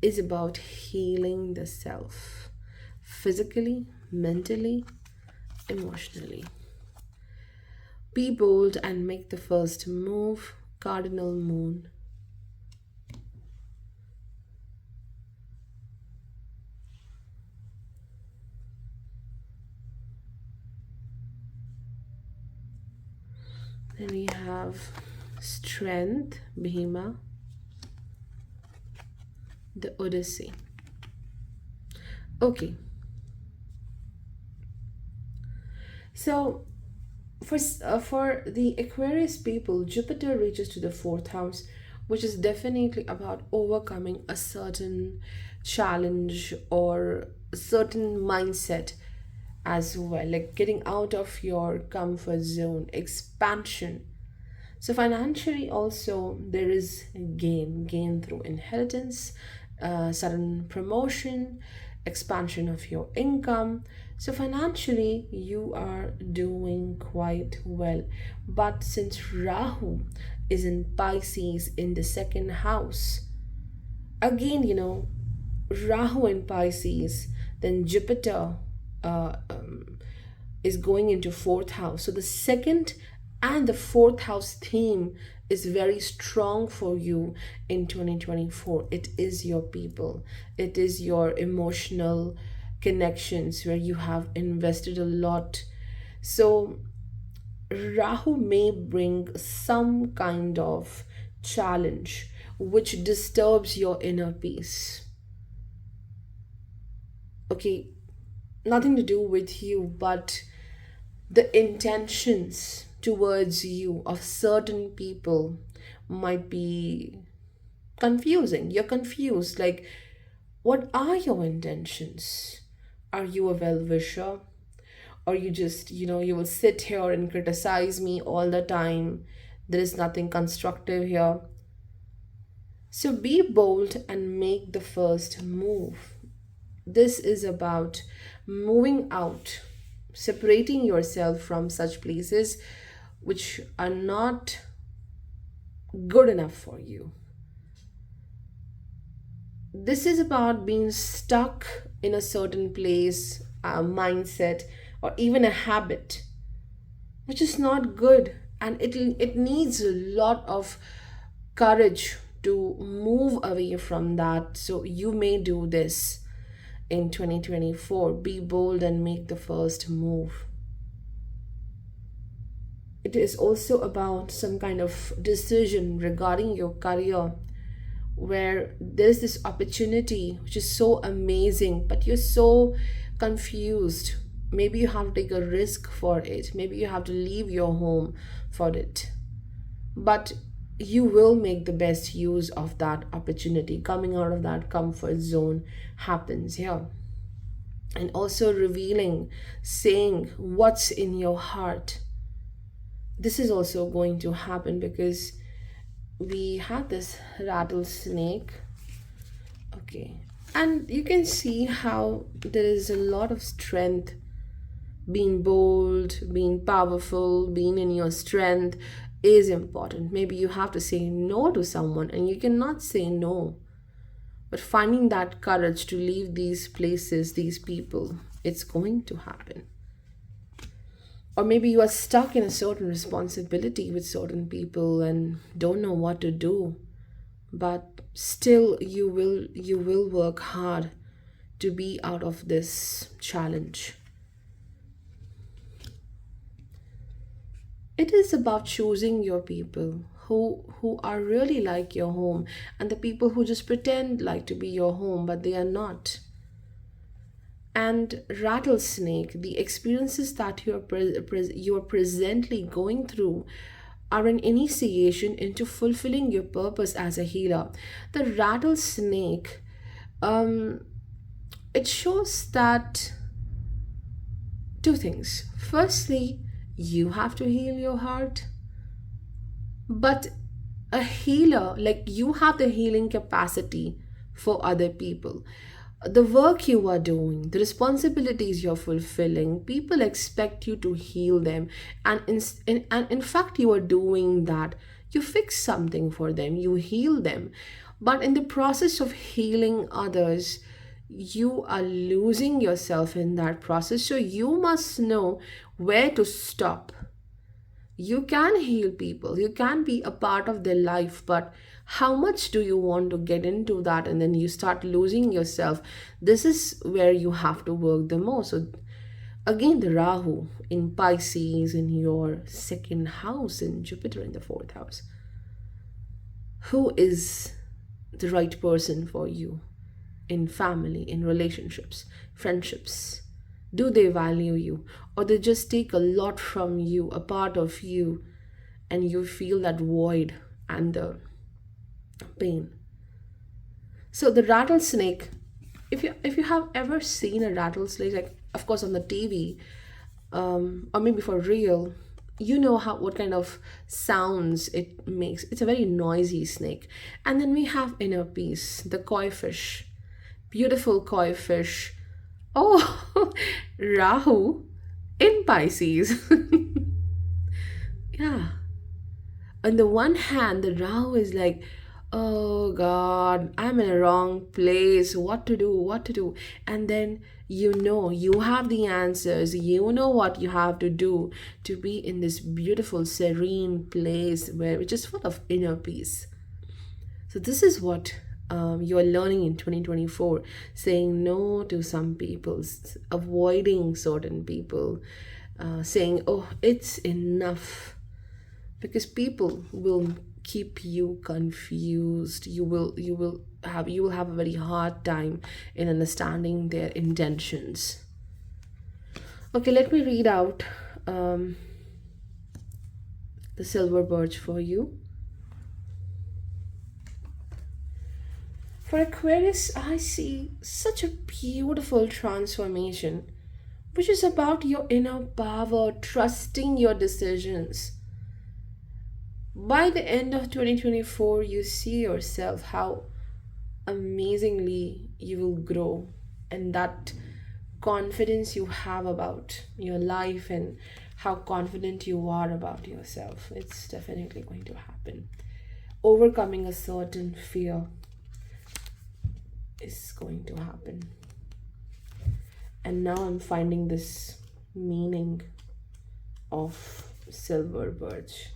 is about healing the self, physically, mentally, emotionally. Be bold and make the first move. Cardinal Moon. Then we have Strength, Bhima, the Odyssey. Okay. So for the Aquarius people, Jupiter reaches to the fourth house, which is definitely about overcoming a certain challenge or a certain mindset as well, like getting out of your comfort zone, expansion. So financially also there is gain through inheritance, sudden promotion, expansion of your income. So financially you are doing quite well. But since Rahu is in Pisces in the second house, again, Rahu in Pisces, then Jupiter is going into fourth house. So the second and the fourth house theme is very strong for you in 2024. It is your people, it is your emotional connections where you have invested a lot. So Rahu may bring some kind of challenge which disturbs your inner peace. Okay, nothing to do with you, but the intentions towards you of certain people might be confusing. You're confused, like, what are your intentions? Are you a well-wisher, or you just, you will sit here and criticize me all the time? There is nothing constructive here. So be bold and make the first move. This is about moving out, separating yourself from such places which are not good enough for you. This is about being stuck in a certain place, a mindset, or even a habit which is not good, and it needs a lot of courage to move away from that. So you may do this in 2024. Be bold and make the first move. It is also about some kind of decision regarding your career, where there's this opportunity which is so amazing, but you're so confused. Maybe you have to take a risk for it. Maybe you have to leave your home for it. But you will make the best use of that opportunity. Coming out of that comfort zone happens here. And also revealing, saying what's in your heart. This is also going to happen because we had this rattlesnake. Okay. And you can see how there is a lot of strength. Being bold, being powerful, being in your strength is important. Maybe you have to say no to someone and you cannot say no. But finding that courage to leave these places, these people, it's going to happen. Or maybe you are stuck in a certain responsibility with certain people and don't know what to do. But still you will work hard to be out of this challenge. It is about choosing your people who are really like your home, and the people who just pretend like to be your home but they are not. And rattlesnake, the experiences that you are presently going through are an initiation into fulfilling your purpose as a healer. The rattlesnake, um it shows that two things. Firstly, you have to heal your heart, but a healer, like you have the healing capacity for other people. The work you are doing, the responsibilities you're fulfilling, people expect you to heal them. And in fact, you are doing that. You fix something for them, you heal them. But in the process of healing others, you are losing yourself in that process. So you must know where to stop. You can heal people, you can be a part of their life, but how much do you want to get into that and then you start losing yourself? This is where you have to work the most. So again, the Rahu in Pisces, in your second house, in Jupiter in the fourth house. Who is the right person for you in family, in relationships, friendships? Do they value you, or they just take a lot from you, a part of you, and you feel that void and the pain? So the rattlesnake, if you have ever seen a rattlesnake, like of course on the TV, or maybe for real, you know how what kind of sounds it makes. It's a very noisy snake. And then we have inner peace, the koi fish, beautiful koi fish. Oh, Rahu in Pisces. Yeah. On the one hand, the Rahu is like, oh God, I'm in a wrong place. What to do? What to do? And then you have the answers. You know what you have to do to be in this beautiful, serene place which is full of inner peace. So this is what you are learning in 2024, saying no to some people, avoiding certain people, saying, oh, it's enough, because people will keep you confused. You will have a very hard time in understanding their intentions. Okay, let me read out the silver birch for you. For Aquarius, I see such a beautiful transformation, which is about your inner power, trusting your decisions. By the end of 2024, you see yourself how amazingly you will grow, and that confidence you have about your life and how confident you are about yourself. It's definitely going to happen. Overcoming a certain fear is going to happen. And now I'm finding this meaning of silver birch.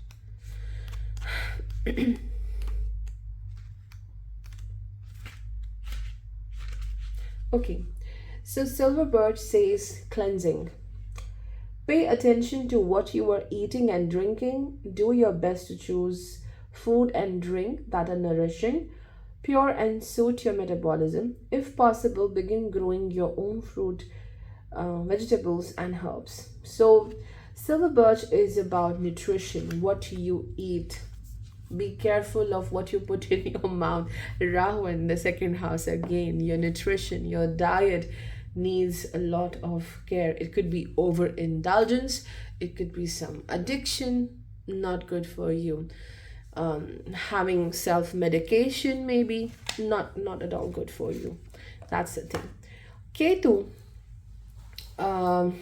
Okay, so silver birch says cleansing. Pay attention to what you are eating and drinking. Do your best to choose food and drink that are nourishing, pure, and suit your metabolism. If possible, begin growing your own fruit vegetables and herbs. So silver birch is about nutrition, what you eat. Be careful of what you put in your mouth. Rahu in the second house again, your nutrition, your diet needs a lot of care. It could be overindulgence, it could be some addiction, not good for you. Having self-medication, maybe not at all good for you. That's the thing. Ketu, um,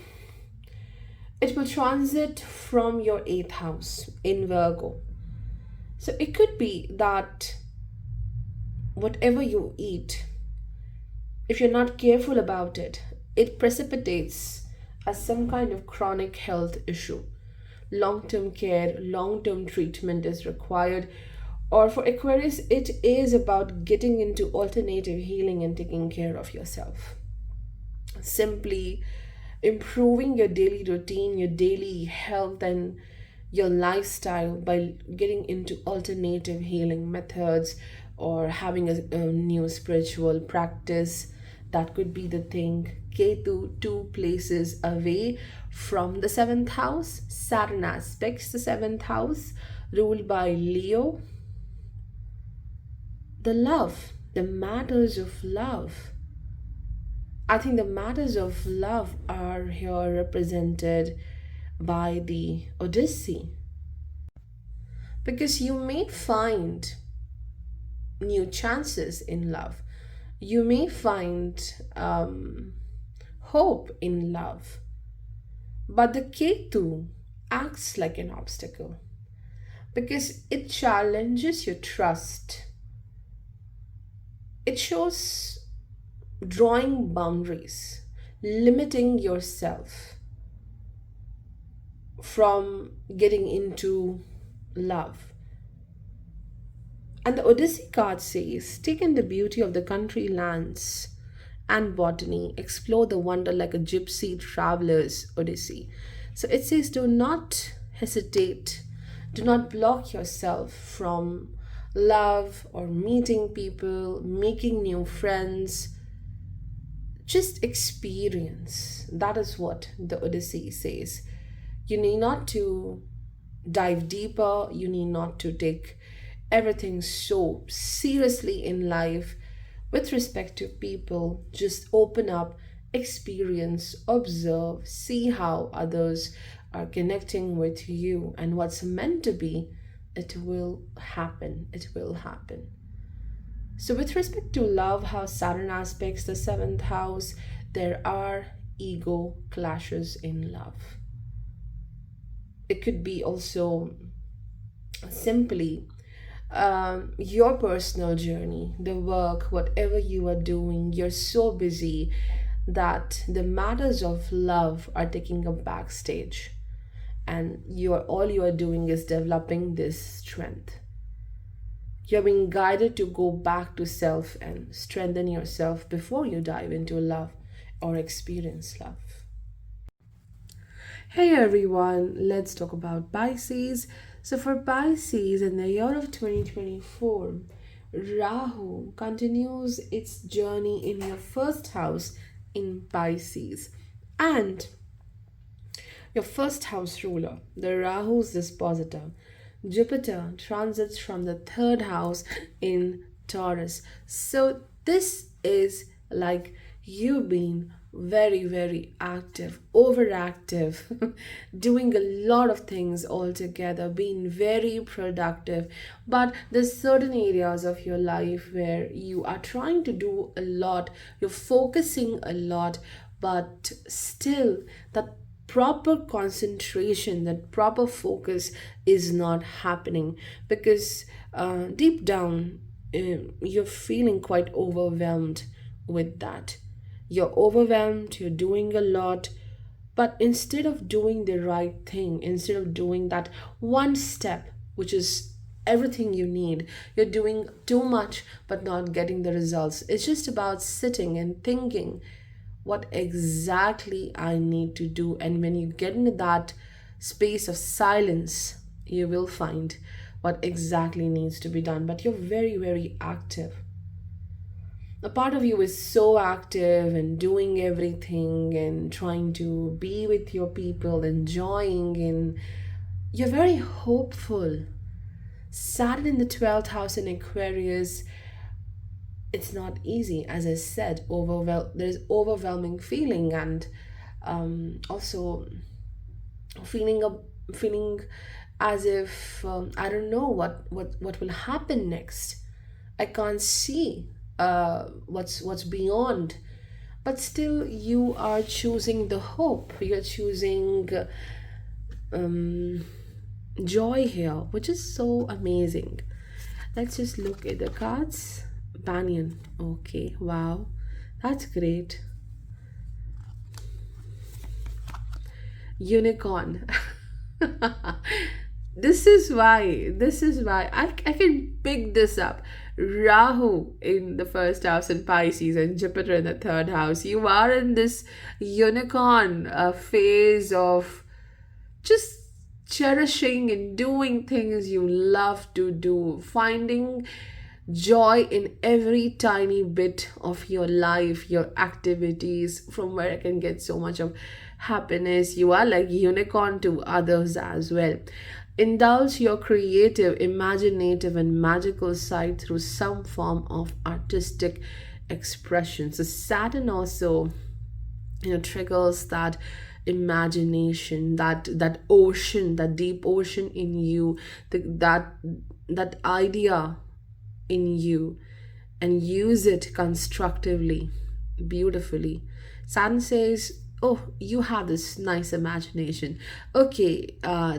it will transit from your 8th house in Virgo. So it could be that whatever you eat, if you're not careful about it, it precipitates as some kind of chronic health issue. Long-term care, long-term treatment is required. Or for Aquarius, it is about getting into alternative healing and taking care of yourself. Simply improving your daily routine, your daily health, and your lifestyle by getting into alternative healing methods or having a new spiritual practice. That could be the thing. Ketu, 2 places away from the 7th house. Saturn aspects the 7th house, ruled by Leo. The love, the matters of love. I think the matters of love are here represented by the Odyssey. Because you may find new chances in love. You may find hope in love. But the Ketu acts like an obstacle because it challenges your trust. It shows drawing boundaries, limiting yourself from getting into love. And the Odyssey card says, take in the beauty of the country lands and botany, explore the wonder like a gypsy traveler's Odyssey. So it says, do not hesitate, do not block yourself from love or meeting people, making new friends. Just experience. That is what the Odyssey says. You need not to dive deeper, you need not to take everything so seriously in life with respect to people. Just open up, experience, observe, see how others are connecting with you, and what's meant to be, it will happen. It will happen. So, with respect to love, how Saturn aspects the 7th house, there are ego clashes in love. It could be also simply your personal journey, the work, whatever you are doing, you're so busy that the matters of love are taking a backstage, and all you are doing is developing this strength. You're being guided to go back to self and strengthen yourself before you dive into love or experience love. Hey everyone, let's talk about Pisces. So for Pisces, in the year of 2024, Rahu continues its journey in your 1st house in Pisces. And your 1st house ruler, the Rahu's dispositor, Jupiter, transits from the 3rd house in Taurus. So this is like you being very, very active, overactive, doing a lot of things all together, being very productive. But there's certain areas of your life where you are trying to do a lot, you're focusing a lot, but still that proper concentration, that proper focus is not happening because deep down you're feeling quite overwhelmed with that. You're overwhelmed, you're doing a lot, but instead of doing the right thing, instead of doing that one step, which is everything you need, you're doing too much but not getting the results. It's just about sitting and thinking what exactly I need to do. And when you get into that space of silence, you will find what exactly needs to be done. But you're very, very active. A part of you is so active and doing everything and trying to be with your people, enjoying, and you're very hopeful. Saturn in the 12th house in Aquarius, it's not easy. As I said, there's overwhelming feeling, and also feeling a feeling as if I don't know what will happen next. I can't see what's beyond, but still you are choosing the hope. You're choosing um, joy here, which is so amazing. Let's just look at the cards. Banyan. Okay, wow, that's great. Unicorn. This is why I can pick this up. Rahu in the first house in Pisces and Jupiter in the third house. You are in this unicorn phase of just cherishing and doing things you love to do, finding joy in every tiny bit of your life, your activities, from where I can get so much of happiness. You are like unicorn to others as well. Indulge your creative, imaginative, and magical side through some form of artistic expression. So Saturn also, triggers that imagination, that ocean, that deep ocean in you, that idea in you, and use it constructively, beautifully. Saturn says, oh, you have this nice imagination. Okay,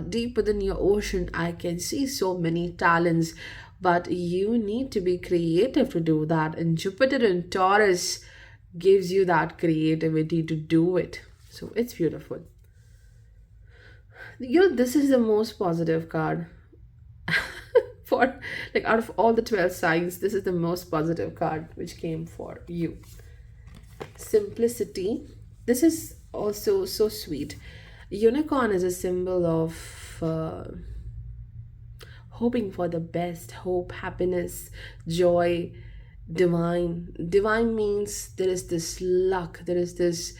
deep within your ocean, I can see so many talents, but you need to be creative to do that. And Jupiter in Taurus gives you that creativity to do it. So it's beautiful. This is the most positive card for, like, out of all the 12 signs, this is the most positive card which came for you. Simplicity. This is also so sweet. Unicorn is a symbol of hoping for the best, hope, happiness, joy, divine. Divine means there is this luck, there is this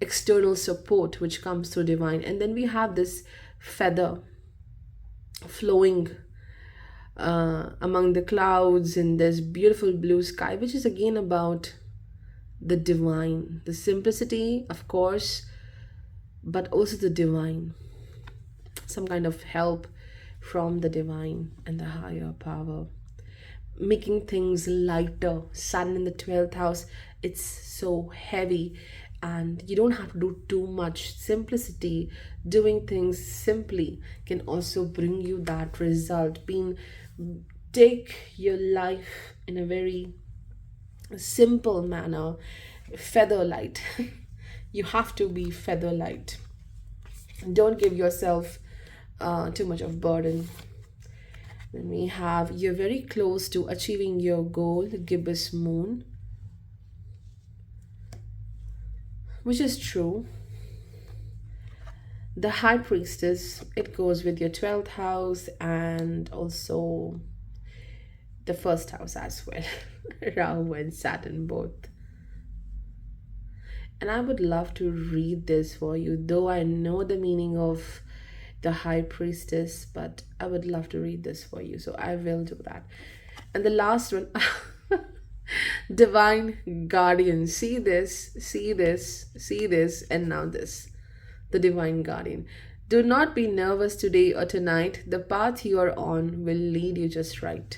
external support which comes through divine. And then we have this feather flowing among the clouds in this beautiful blue sky, which is again about the divine, the simplicity, of course, but also the divine, some kind of help from the divine and the higher power, making things lighter. Sun in the 12th house, it's so heavy, and you don't have to do too much. Simplicity, doing things simply, can also bring you that result. Take your life in a very simple manner. Feather light. You have to be feather light. Don't give yourself too much of burden. Then we have, you're very close to achieving your goal, gibbous moon, which is true. The high priestess, it goes with your 12th house and also the first house as well. Rahu and Saturn both. And I would love to read this for you, though I know the meaning of the high priestess, but I would love to read this for you, so I will do that. And the last one, divine guardian. See this, see this, see this, and now this. The divine guardian. Do not be nervous today or tonight. The path you are on will lead you just right.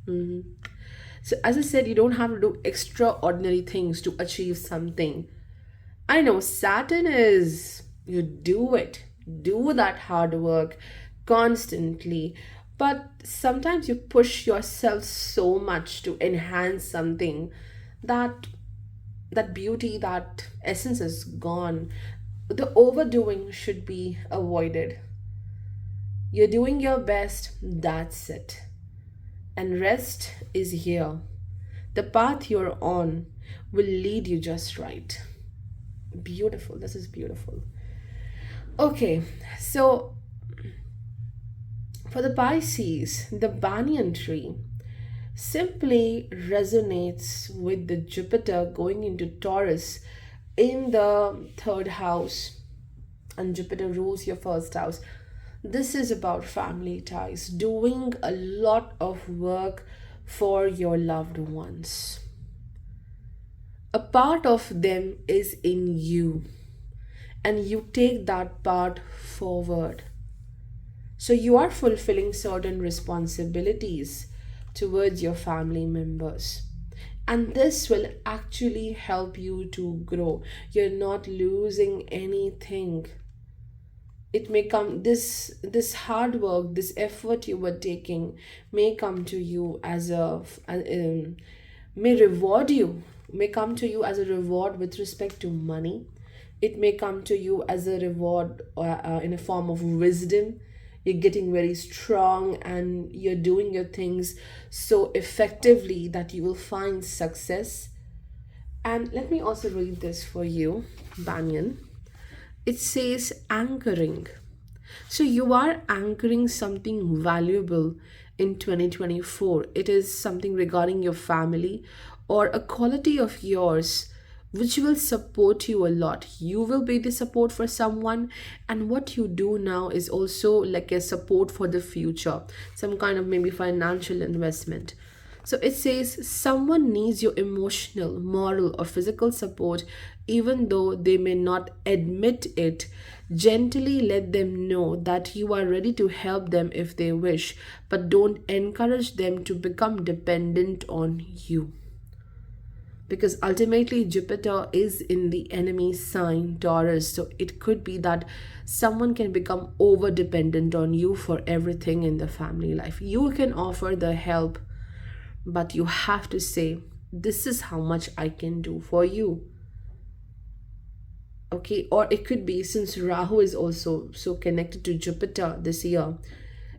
So as I said, you don't have to do extraordinary things to achieve something. I know Saturn is, you do it, do that hard work constantly, but sometimes you push yourself so much to enhance something that beauty, that essence is gone. The overdoing should be avoided. You're doing your best, that's it. And rest is here. The path you're on will lead you just right. Beautiful. This is beautiful. Okay, so for the Pisces, the banyan tree, simply resonates with the Jupiter going into Taurus in the third house, and Jupiter rules your first house. This is about family ties, doing a lot of work for your loved ones. A part of them is in you, and you take that part forward. So you are fulfilling certain responsibilities towards your family members. And this will actually help you to grow. You're not losing anything. It may come, this hard work, this effort you were taking may come to you as may reward you, may come to you as a reward with respect to money. It may come to you as a reward in a form of wisdom. You're getting very strong and you're doing your things so effectively that you will find success. And let me also read this for you, Banyan. It says anchoring. So you are anchoring something valuable in 2024. It is something regarding your family or a quality of yours which will support you a lot. You will be the support for someone, and what you do now is also like a support for the future, some kind of maybe financial investment. So it says someone needs your emotional, moral, or physical support, even though they may not admit it. Gently let them know that you are ready to help them if they wish, but don't encourage them to become dependent on you. Because ultimately, Jupiter is in the enemy sign, Taurus. So it could be that someone can become over dependent on you for everything in the family life. You can offer the help, but you have to say, this is how much I can do for you. Okay, or it could be, since Rahu is also so connected to Jupiter this year,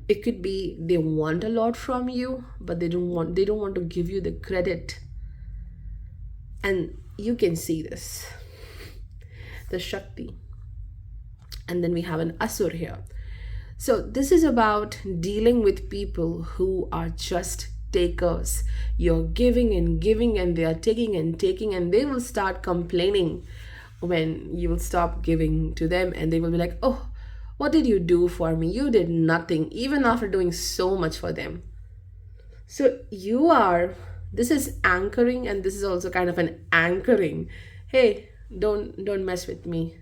it could be they want a lot from you, but they don't want to give you the credit. And you can see this, the Shakti. And then we have an Asur here. So this is about dealing with people who are just takers. You're giving and giving, and they are taking and taking, and they will start complaining when you will stop giving to them, and they will be like, oh, what did you do for me? You did nothing, even after doing so much for them. So this is anchoring, and this is also kind of an anchoring. Hey, don't mess with me.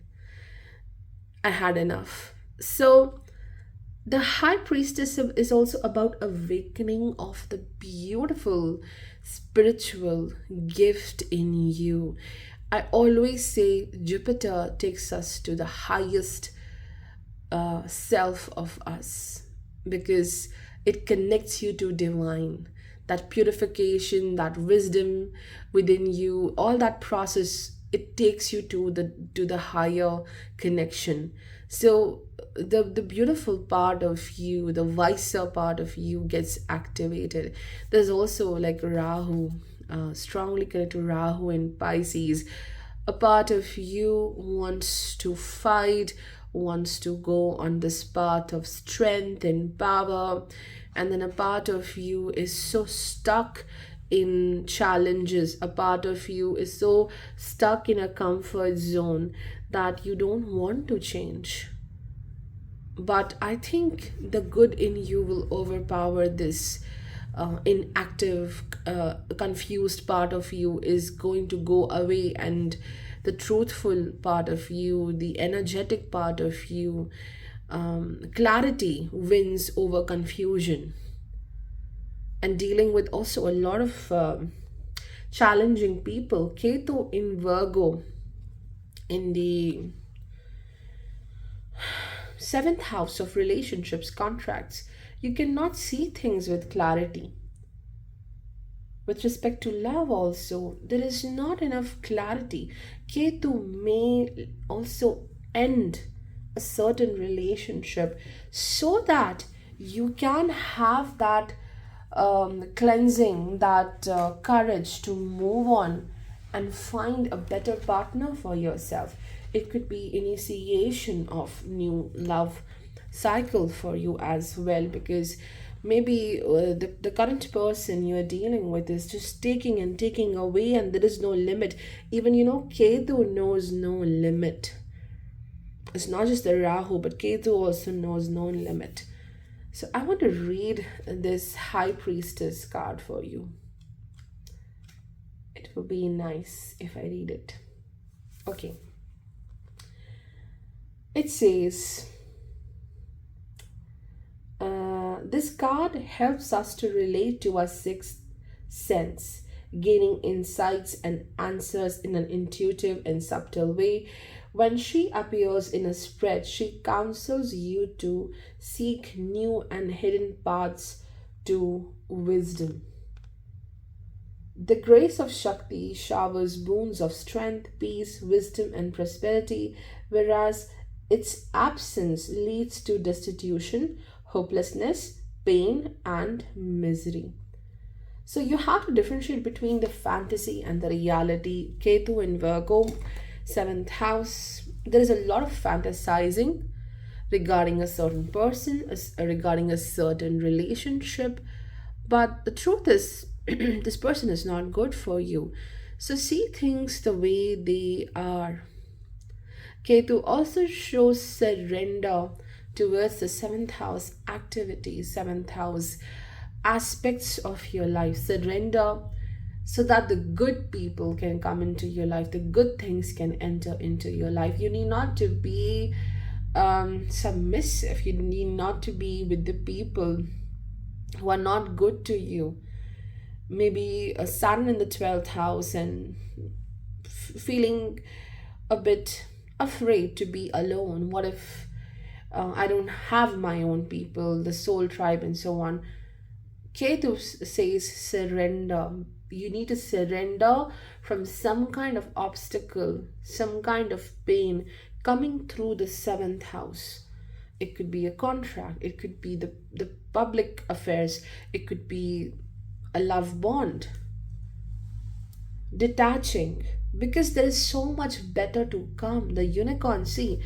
I had enough. So the High Priestess is also about awakening of the beautiful spiritual gift in you. I always say Jupiter takes us to the highest self of us, because it connects you to divine. That purification, that wisdom within you, all that process, it takes you to the higher connection. So the beautiful part of you, the wiser part of you gets activated. There's also like Rahu, strongly connected to Rahu in Pisces. A part of you wants to fight, wants to go on this path of strength and power, and then a part of you is so stuck in challenges. A part of you is so stuck in a comfort zone that you don't want to change. But I think the good in you will overpower this inactive, confused part of you is going to go away, and the truthful part of you, the energetic part of you, clarity wins over confusion. And dealing with also a lot of challenging people. Ketu in Virgo in the 7th house of relationships, contracts. You cannot see things with clarity. With respect to love also, there is not enough clarity. Ketu may also end a certain relationship so that you can have that cleansing, that courage to move on and find a better partner for yourself. It could be initiation of new love cycle for you as well, because Maybe the current person you're dealing with is just taking and taking away, and there is no limit. Even, Ketu knows no limit. It's not just the Rahu, but Ketu also knows no limit. So I want to read this High Priestess card for you. It will be nice if I read it. Okay. It says, this card helps us to relate to our sixth sense, gaining insights and answers in an intuitive and subtle way. When she appears in a spread, she counsels you to seek new and hidden paths to wisdom. The grace of Shakti showers boons of strength, peace, wisdom, and prosperity, whereas its absence leads to destitution, hopelessness, pain, and misery. So you have to differentiate between the fantasy and the reality. Ketu in Virgo, seventh house. There is a lot of fantasizing regarding a certain person, regarding a certain relationship. But the truth is, this person is not good for you. So see things the way they are. Ketu also shows surrender towards the seventh house activities, seventh house aspects of your life. Surrender so that the good people can come into your life, the good things can enter into your life. You need not to be submissive, you need not to be with the people who are not good to you. Maybe a Saturn in the 12th house and feeling a bit afraid to be alone. What if I don't have my own people, the soul tribe, and so on? Ketu says surrender. You need to surrender from some kind of obstacle, some kind of pain coming through the seventh house. It could be a contract, it could be the public affairs, it could be a love bond. Detaching, because there is so much better to come. The unicorn, see,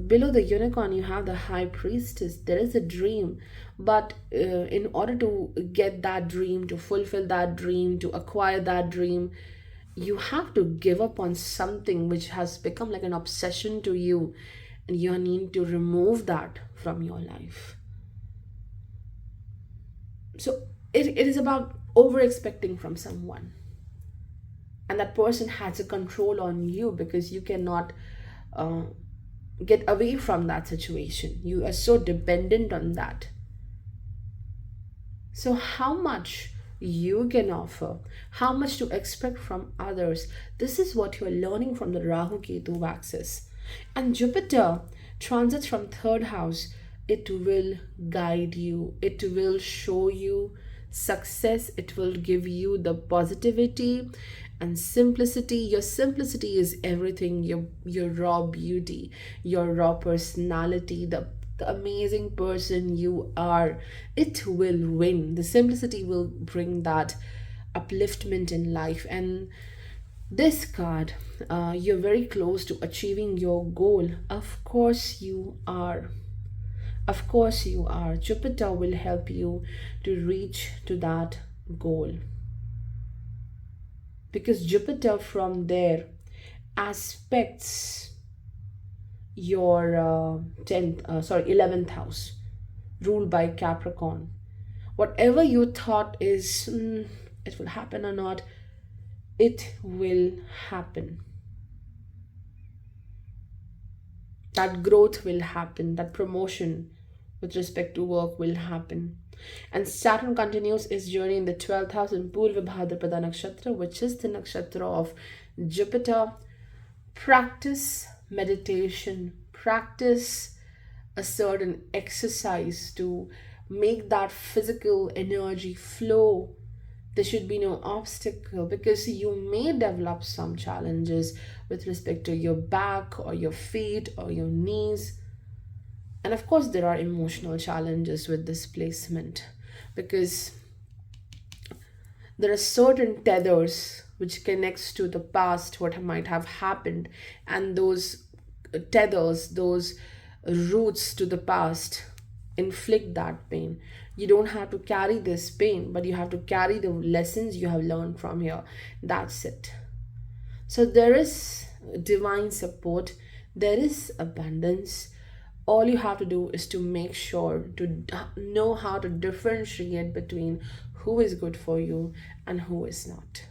below the unicorn you have the High Priestess. There is a dream, but in order to get that dream, to fulfill that dream, to acquire that dream, you have to give up on something which has become like an obsession to you, and you need to remove that from your life. So it is about over expecting from someone, and that person has a control on you because you cannot get away from that situation. You are so dependent on that. So how much you can offer, how much to expect from others, this is what you're learning from the Rahu Ketu axis. And Jupiter transits from third house. It will guide you, it will show you success, it will give you the positivity and simplicity. Your simplicity is everything. Your raw beauty, your raw personality, the amazing person you are, it will win. The simplicity will bring that upliftment in life. And this card, you're very close to achieving your goal. Of course you are. Of course you are. Jupiter will help you to reach to that goal, because Jupiter from there aspects your 11th house, ruled by Capricorn. Whatever you thought is it will happen or not, it will happen. That growth will happen, that promotion with respect to work will happen. And Saturn continues its journey in the 12th house in Purva Bhadrapada Nakshatra, which is the nakshatra of Jupiter. Practice meditation, practice a certain exercise to make that physical energy flow. There should be no obstacle, because you may develop some challenges with respect to your back or your feet or your knees. And of course, there are emotional challenges with this placement, because there are certain tethers which connects to the past, what might have happened, and those tethers, those roots to the past inflict that pain. You don't have to carry this pain, but you have to carry the lessons you have learned from here. That's it. So there is divine support, there is abundance. All you have to do is to make sure to know how to differentiate between who is good for you and who is not.